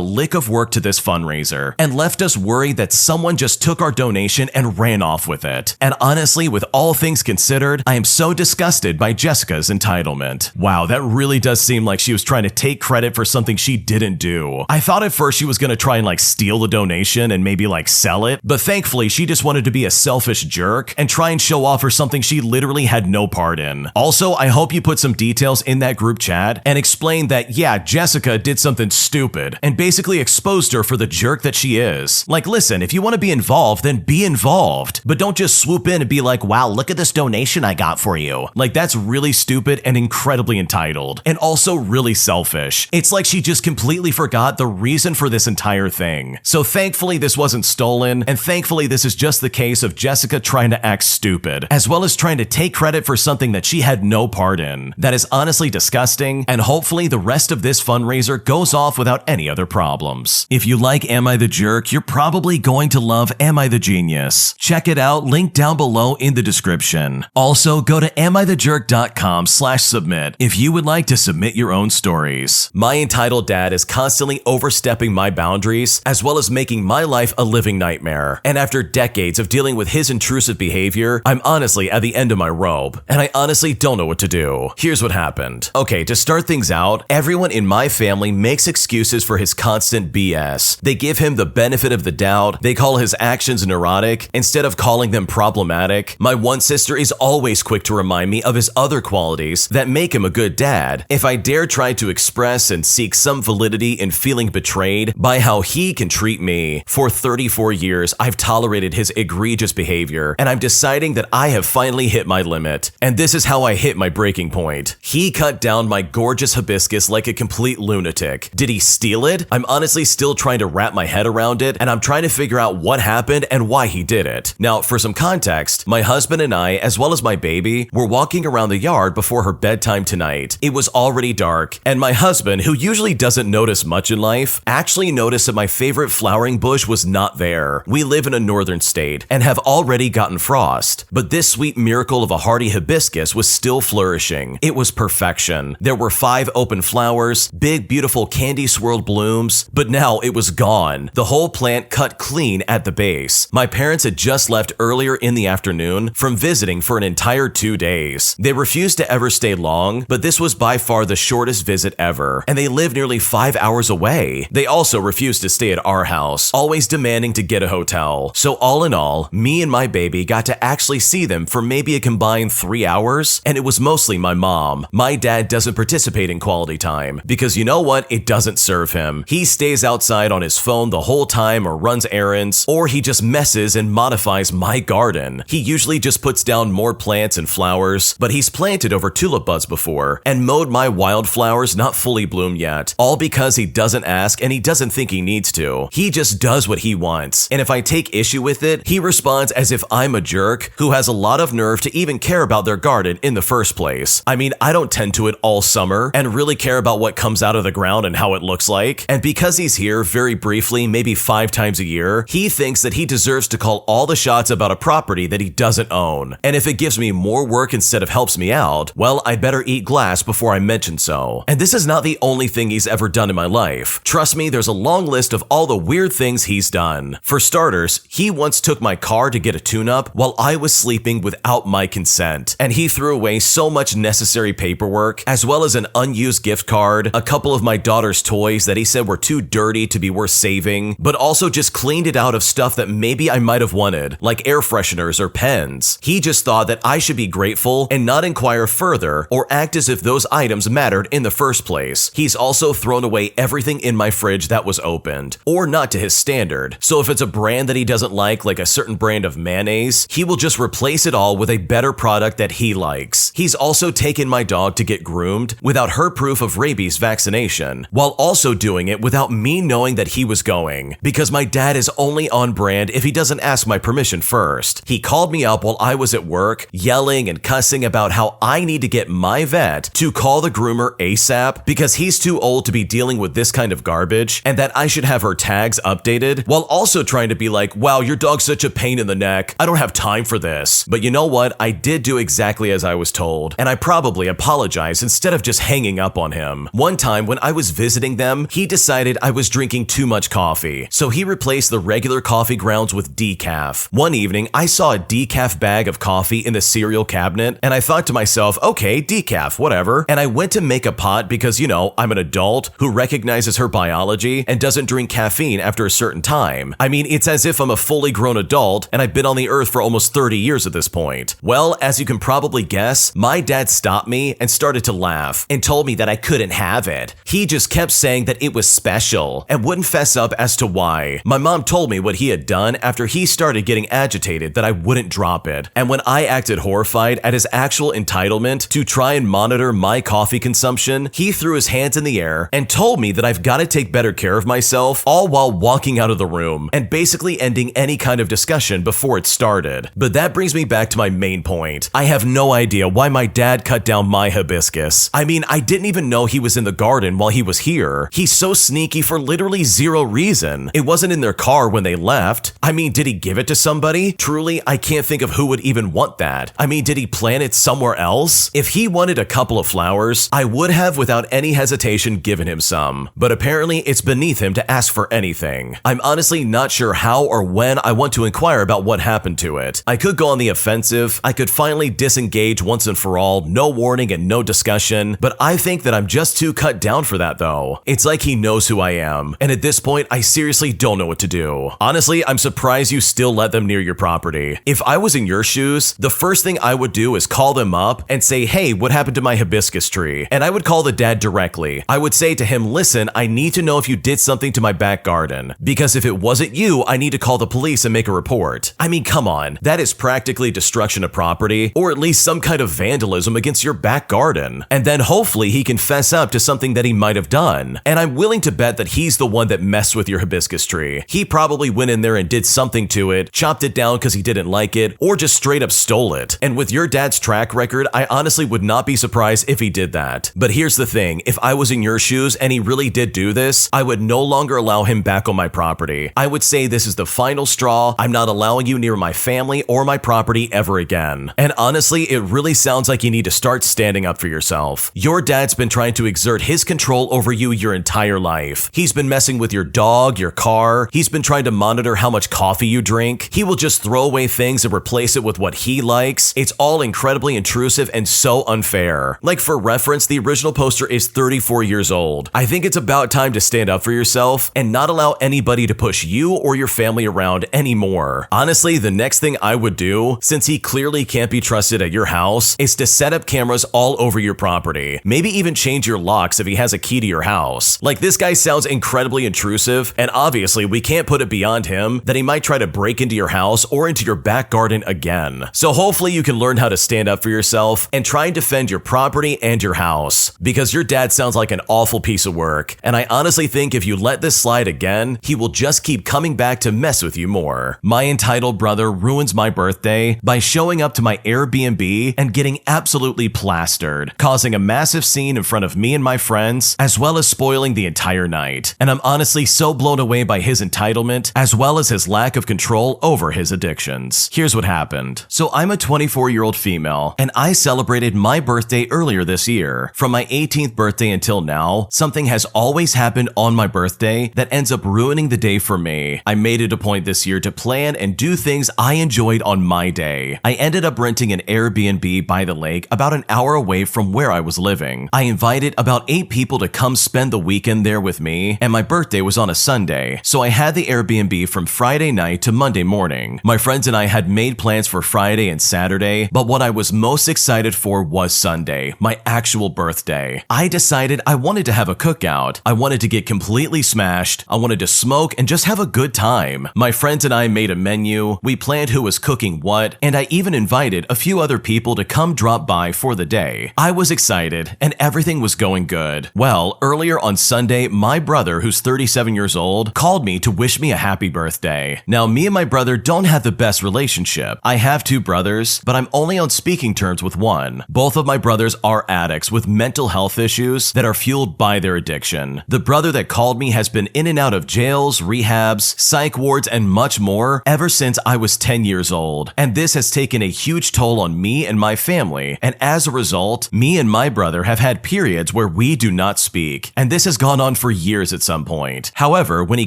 lick of work to this fundraiser, and left us worried that someone just took our donation and ran off with it. And honestly, with all things considered, I am so disgusted by Jessica's entitlement. Wow, that really does seem like she was trying to take credit for something she didn't do. I thought at first she was gonna try and steal the donation and maybe sell it, but thankfully she just wanted to be a selfish jerk and try and show off for something she literally had no part in. Also, I hope you put some details in that group chat and explain that, yeah, Jessica did something stupid and basically exposed her for the jerk that she is. Listen, if you want to be involved, then be involved, but don't just swoop in and be like, wow, look at this donation I got for you. That's really stupid and incredibly entitled, and also really selfish. It's like she just completely forgot the reason for this entire thing. So thankfully this wasn't stolen, and thankfully this is just the case of Jessica trying to act stupid, as well as trying to take credit for something that she had no part in. That is honestly disgusting, and hopefully the rest of this fundraiser goes off without any other problems. If you like Am I the Jerk, you're probably going to love Am I the Genius. Check it out, link down below in the description. Also, go to AmITheJerk.com/submit if you would like to submit your own stories. My entitled dad is constantly overstepping my boundaries, as well as making my life a living nightmare. And after decades of dealing with his intrusive behavior, I'm honestly at the end of my rope, and I honestly don't know what to do. Here's what happened. Okay, to start things out, everyone in my family makes excuses for his constant BS. They give him the benefit of the doubt, they call his actions neurotic instead of calling them problematic. My one sister is always quick to remind me of his other qualities that make him a good dad. If I dare try to express and seek some validity in feeling betrayed by how he can treat me. For 34 years, I've tolerated his egregious behavior, and I'm deciding that I have finally hit my limit. And this is how I hit my breaking point. He cut down my gorgeous hibiscus like a complete lunatic. Did he steal it? I'm honestly still trying to wrap my head around it, and I'm trying to figure out what happened and why he did it. Now, for some context, my husband and I, as well as my baby, were walking around the yard before her bedtime tonight. It was already dark, and my husband, who usually doesn't notice much in life, actually noticed that my favorite flowering bush was not there. We live in a northern state and have already gotten frost, but this sweet miracle of a hardy hibiscus was still flourishing. It was perfection. There were 5 open flowers, big beautiful candy swirled blooms, but now it was gone. The whole plant cut clean at the base. My parents had just left earlier in the afternoon from visiting for an entire 2 days. They refused to ever stay long, but this was by far the shortest visit ever, and they live nearly 5 hours away. They also refused to stay at our house, always demanding to get a hotel. So all in all, me and my baby got to actually see them for maybe a combined 3 hours, and it was mostly my mom. My dad doesn't participate in quality time, because you know what? It doesn't serve him. He stays outside on his phone the whole time or runs errands, or he just messes and modifies my garden. He usually just puts down more plants and flowers, but he's planted over tulip buds before, and mowed my wildflowers not fully bloomed yet, all because he doesn't ask and he doesn't think he needs to. He just does what he wants, and if I take issue with it, he responds as if I'm a jerk who has a lot of nerve to even care about their garden in the first place. I mean, I don't tend to it all summer and really care about what comes out of the ground and how it looks like, and because he's here very briefly, maybe 5 times a year, he thinks that he deserves to call all the shots about a property that he doesn't own. And if it gives me more work instead of helps me out, well, I'd better eat glass before I mention so. And this is not the only thing he's ever done in my life. Trust me, there's a long list of all the weird things he's done. For starters, he once took my car to get a tune-up while I was sleeping without my consent. And he threw away so much necessary paperwork, as well as an unused gift card, a couple of my daughter's toys that he said were too dirty to be worth saving, but also just cleaned it out of stuff that maybe I might have wanted, like air fresheners or pens. He just thought that I should be grateful and not inquire further or act as if those items mattered in the first place. He's also thrown away everything in my fridge that was opened, or not to his standard. So if it's a brand that he doesn't like a certain brand of mayonnaise, he will just replace it all with a better product that he likes. He's also taken my dog to get groomed without her proof of rabies vaccination, while also doing it without me knowing that he was going, because my dad is only on brand if he doesn't ask my permission first. He called me up while I was at work, yelling and cussing about how I need to get my vet to call the groomer ASAP because he's too old to be dealing with this kind of garbage, and that I should have her tags updated, while also trying to be like, wow, your dog's such a pain in the neck, I don't have time for this. But you know what? I did do exactly as I was told, and I probably apologized instead of just hanging up on him. One time when I was visiting them, he decided I was drinking too much coffee, so he replaced the regular coffee grounds with decaf. One evening, I saw a decaf bag of coffee in the cereal cabinet, and I thought to myself, okay, decaf, whatever. And I went to make a pot because, you know, I'm an adult who recognizes her biology and doesn't drink caffeine after a certain time. I mean, it's as if I'm a fully grown adult and I've been on the earth for almost 30 years at this point. Well, as you can probably guess, my dad stopped me and started to laugh and told me that I couldn't have it. He just kept saying that it was special and wouldn't fess up as to why. My mom told me what he had done after he started getting agitated that I wouldn't drop it. And when I acted horrified at his actual entitlement to try and monitor my coffee consumption, he threw his hands in the air and told me that I've got to take better care of myself, all while walking out of the room and basically ending any kind of discussion before it started. But that brings me back to my main point. I have no idea why my dad cut down my hibiscus. I mean, I didn't even know he was in the garden while he was here. He's so sneaky for literally zero reason. It wasn't in their car when they left. I mean, did he give it to somebody? Truly, I can't think of who would even want that. I mean, did he plant it somewhere else? If he wanted a couple of flowers, I would have without any hesitation given him some. But apparently, it's beneath him to ask for anything. I'm honestly not sure how or when I want to inquire about what happened to it. I could go on the offensive, I could finally disengage once and for all, no warning and no discussion, but I think that I'm just too cut down for that though. It's like he knows who I am, and at this point, I seriously don't know what to do. Honestly, I'm surprised you still let them near your property. If I was in your shoes, the first thing I would do is call them up and say, hey, what happened to my hibiscus tree? And I would call the dad directly. I would say to him, listen, I need to know if you did something to my back garden, because if it wasn't you, I need to call the police and make a report. I mean, come on, that is practically destruction of property, or at least some kind of vandalism against your back garden. And then hopefully he can fess up to something that he might have done. And I'm willing to bet that he's the one that messed with your hibiscus tree. He probably went in there and did something to it, chopped it down because he didn't like it, or just straight up stole it. And with your dad's track record, I honestly would not be surprised if he did that. But here's the thing, if I was in your shoes and he really did do this, I would no longer allow him back on my property. I would say this is the final straw. I'm not allowing you near my family or my property ever again. And honestly, it really sounds like you need to start standing up for yourself. Your dad's been trying to exert his control over you your entire life. He's been messing with your dog, your car. He's been trying to monitor how much coffee you drink. He will just throw away things and replace it with what he likes. It's all incredibly intrusive and so unfair. Like for reference, the original poster is 34 years old. I think it's about time to stand up for yourself and not allow anybody to push you or your family around anymore. Honestly, the next thing I would do, since he clearly can't be trusted at your house, is to set up cameras all over your property. Maybe even change your locks if he has a key to your house. Like, this guy sounds incredibly intrusive, and obviously we can't put it beyond him that he might try to break into your house or into your back garden again. So hopefully you can learn how to stand up for yourself and try and defend your property and your house, because your dad sounds like an awful piece of work, and I honestly think if you let this slide again, he will just keep coming back to mess with you more. My entitled brother ruins my birthday by showing up to my Airbnb and getting absolutely plastered, causing a massive scene in front of me and my friends, as well as spoiling the entire night. And I'm honestly so blown away by his entitlement, as well as his lack of control over his addictions. Here's what happened. So I'm a 24-year-old female, and I celebrated my my birthday earlier this year. From my 18th birthday until now, something has always happened on my birthday that ends up ruining the day for me. I made it a point this year to plan and do things I enjoyed on my day. I ended up renting an Airbnb by the lake about an hour away from where I was living. I invited about 8 people to come spend the weekend there with me, and my birthday was on a Sunday, so I had the Airbnb from Friday night to Monday morning. My friends and I had made plans for Friday and Saturday, but what I was most excited for was Sunday, my actual birthday. I decided I wanted to have a cookout. I wanted to get completely smashed. I wanted to smoke and just have a good time. My friends and I made a menu, we planned who was cooking what, and I even invited a few other people to come drop by for the day. I was excited, and everything was going good. Well, earlier on Sunday, my brother, who's 37 years old, called me to wish me a happy birthday. Now, me and my brother don't have the best relationship. I have 2 brothers, but I'm only on speaking terms with one. Both of my brothers are addicts with mental health issues that are fueled by their addiction. The brother that called me has been in and out of jails, rehabs, psych wards, and much more ever since I was 10 years old. And this has taken a huge toll on me and my family. And as a result, me and my brother have had periods where we do not speak. And this has gone on for years at some point. However, when he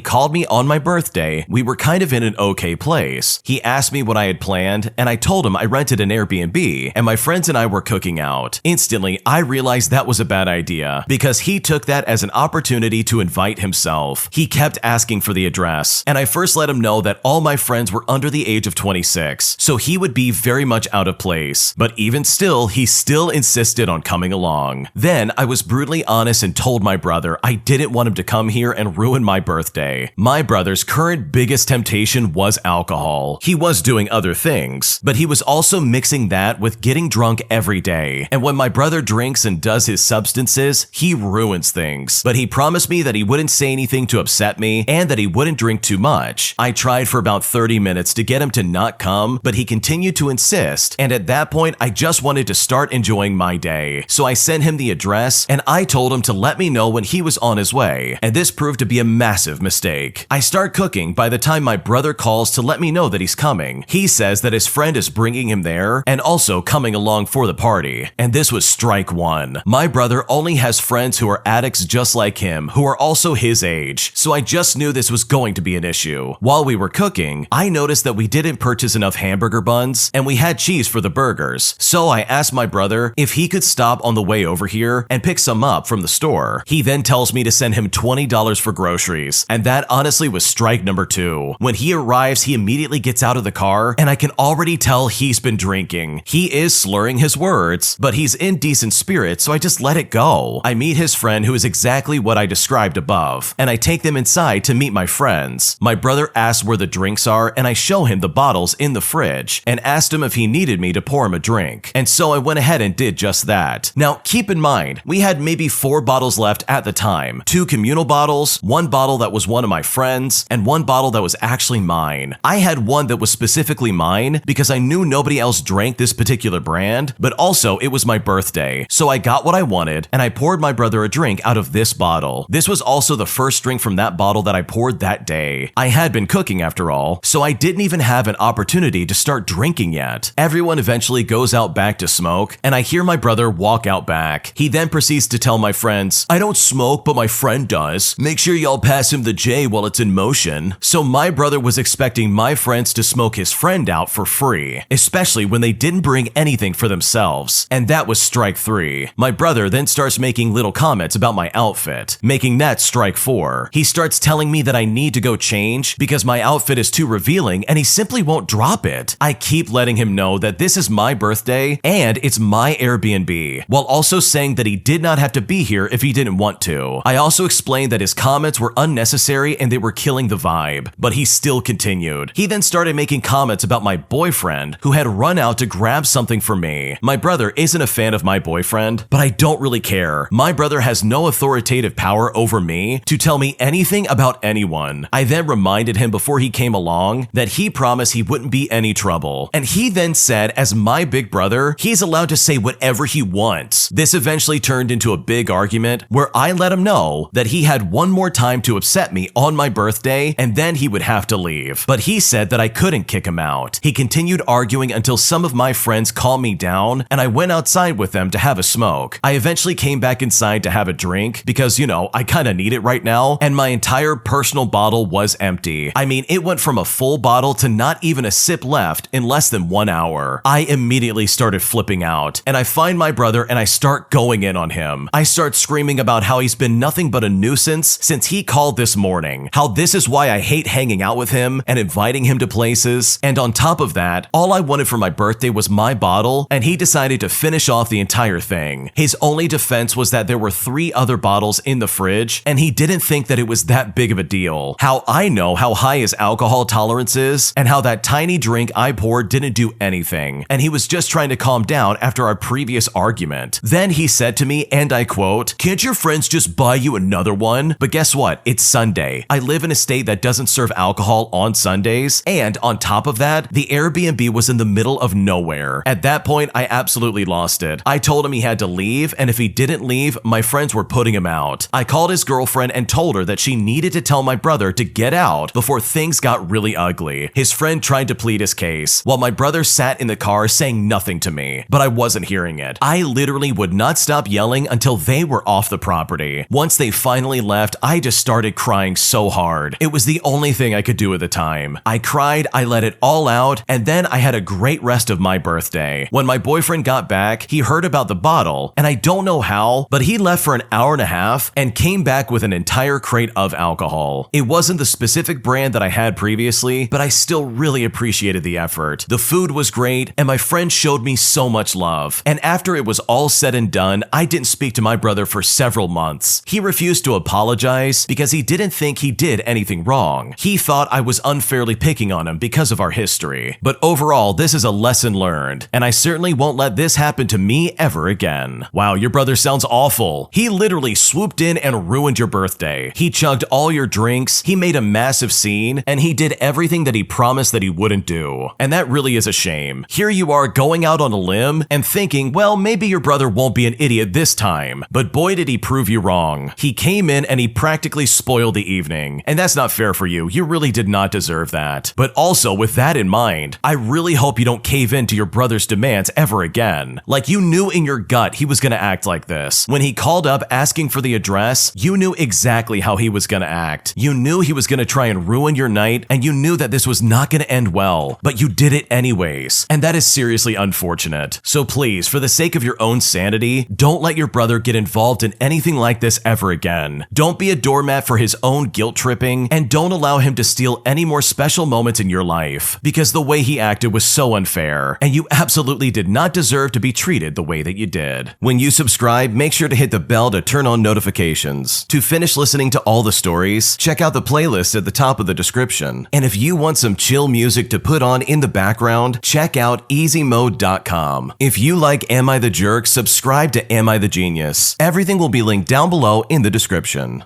called me on my birthday, we were kind of in an okay place. He asked me what I had planned, and I told him I rented an Airbnb, and my friends and I were cooking out. Instantly, I realized that was a bad idea, because he took that as an opportunity to invite himself. He kept asking for the address, and I first let him know that all my friends were under the age of 26, so he would be very much out of place. But even still, he still insisted on coming along. Then, I was brutally honest and told my brother I didn't want him to come here and ruin my birthday. My brother's current biggest temptation was alcohol. He was doing other things, but he was also mixing that with getting drunk every day. And when my brother drinks and does his substances, he ruins things. But he promised me that he wouldn't say anything to upset me and that he wouldn't drink too much. I tried for about 30 minutes to get him to not come, but he continued to insist. And at that point, I just wanted to start enjoying my day. So I sent him the address and I told him to let me know when he was on his way. And this proved to be a massive mistake. I start cooking by the time my brother calls to let me know that he's coming. He says that his friend is bringing him there and also coming along for the party. And this was strike one. My brother only has friends who are addicts just like him, who are also his age. So I just knew this was going to be an issue. While we were cooking, I noticed that we didn't purchase enough hamburger buns and we had cheese for the burgers. So I asked my brother if he could stop on the way over here and pick some up from the store. He then tells me to send him $20 for groceries. And that honestly was strike number 2. When he arrives, he immediately gets out of the car and I can already tell he's been drinking. He is slurring his words, but he's in decent spirits, so I just let it go. I meet his friend who is exactly what I described above, and I take them inside to meet my friends. My brother asks where the drinks are and I show him the bottles in the fridge and asked him if he needed me to pour him a drink. And so I went ahead and did just that. Now keep in mind, we had maybe 4 bottles left at the time. 2 communal bottles, 1 bottle that was one of my friends, and 1 bottle that was actually mine. I had one that was specifically mine because I knew nobody else drank this particular brand, but also it was my birthday. So I got what I wanted and I poured my brother a drink out of this bottle. This was also the first drink from that bottle that I poured that day. I had been cooking after all, so I didn't even have an opportunity to start drinking yet. Everyone eventually goes out back to smoke and I hear my brother walk out back. He then proceeds to tell my friends, "I don't smoke, but my friend does. Make sure y'all pass him the J while it's in motion." So my brother was expecting my friends to smoke his friend out for free, especially when they didn't bring anything for themselves. And that was strike 3. My brother then starts making little comments about my outfit, making that strike 4. He starts telling me that I need to go change because my outfit is too revealing and he simply won't drop it. I keep letting him know that this is my birthday and it's my Airbnb, while also saying that he did not have to be here if he didn't want to. I also explained that his comments were unnecessary and they were killing the vibe, but he still continued. He then started making comments about my boyfriend who had run out to grab something for me. My brother isn't a fan of my boyfriend, but I don't really care. My brother has no authoritative power over me to tell me anything about anyone. I then reminded him before he came along that he promised he wouldn't be any trouble. And he then said, as my big brother, he's allowed to say whatever he wants. This eventually turned into a big argument where I let him know that he had one more time to upset me on my birthday and then he would have to leave. But he said that I couldn't kick him out. He continued arguing until some of my friends calmed me down and I went outside with them to have a smoke. I eventually came back inside to have a drink because, I kinda need it right now, and my entire personal bottle was empty. I mean, it went from a full bottle to not even a sip left in less than 1 hour. I immediately started flipping out, and I find my brother and I start going in on him. I start screaming about how he's been nothing but a nuisance since he called this morning, how this is why I hate hanging out with him and inviting him to places, and on top of that, all I wanted for my birthday was my bottle, and he decided to finish off the entire thing. His only defense was that there were 3 other bottles in the fridge, and he didn't think that it was that big of a deal. How I know how high his alcohol tolerance is, and how that tiny drink I poured didn't do anything, and he was just trying to calm down after our previous argument. Then he said to me, and I quote, "Can't your friends just buy you another one?" But guess what? It's Sunday. I live in a state that doesn't serve alcohol on Sundays, and on top of that, the Airbnb was in the middle of nowhere. At that point, I absolutely lost it. I told him he had to leave, and if he didn't leave, my friends were putting him out. I called his girlfriend and told her that she needed to tell my brother to get out before things got really ugly. His friend tried to plead his case, while my brother sat in the car saying nothing to me, but I wasn't hearing it. I literally would not stop yelling until they were off the property. Once they finally left, I just started crying so hard. It was the only thing I could do at the time. I cried, I let it all out, and then I had a great rest of my birthday. When my boyfriend got back, he heard about the bottle, and I don't know how, but he left for an hour and a half and came back with an entire crate of alcohol. It wasn't the specific brand that I had previously, but I still really appreciated the effort. The food was great, and my friend showed me so much love. And after it was all said and done, I didn't speak to my brother for several months. He refused to apologize because he didn't think he did anything wrong. He thought I was unfairly picking on him because of our history. But overall, this is a lesson learned, and I certainly won't let this happen to me ever again. Wow, your brother sounds awful. He literally swooped in and ruined your birthday. He chugged all your drinks, he made a massive scene, and he did everything that he promised that he wouldn't do. And that really is a shame. Here you are going out on a limb and thinking, well, maybe your brother won't be an idiot this time. But boy, did he prove you wrong. He came in and he practically spoiled the evening. And that's not fair for you. You really did not deserve that. But also, with that in mind, I really hope you don't cave in to your brother's demands ever again. Like, you knew in your gut he was gonna act like this. When he called up asking for the address, you knew exactly how he was gonna act. You knew he was gonna try and ruin your night, and you knew that this was not gonna end well, but you did it anyways. And that is seriously unfortunate. So please, for the sake of your own sanity, don't let your brother get involved in anything like this ever again. Don't be a doormat for his own guilt tripping, and don't allow him to steal any more special moments in your life, because the way he acted was so unfair, and you absolutely did not deserve to be treated the way that you did. When you subscribe, make sure to hit the bell to turn on notifications. To finish listening to all the stories, check out the playlist at the top of the description. And if you want some chill music to put on in the background, check out easymode.com. If you like Am I the Jerk, subscribe to Am I the Genius. Everything will be linked down below in the description.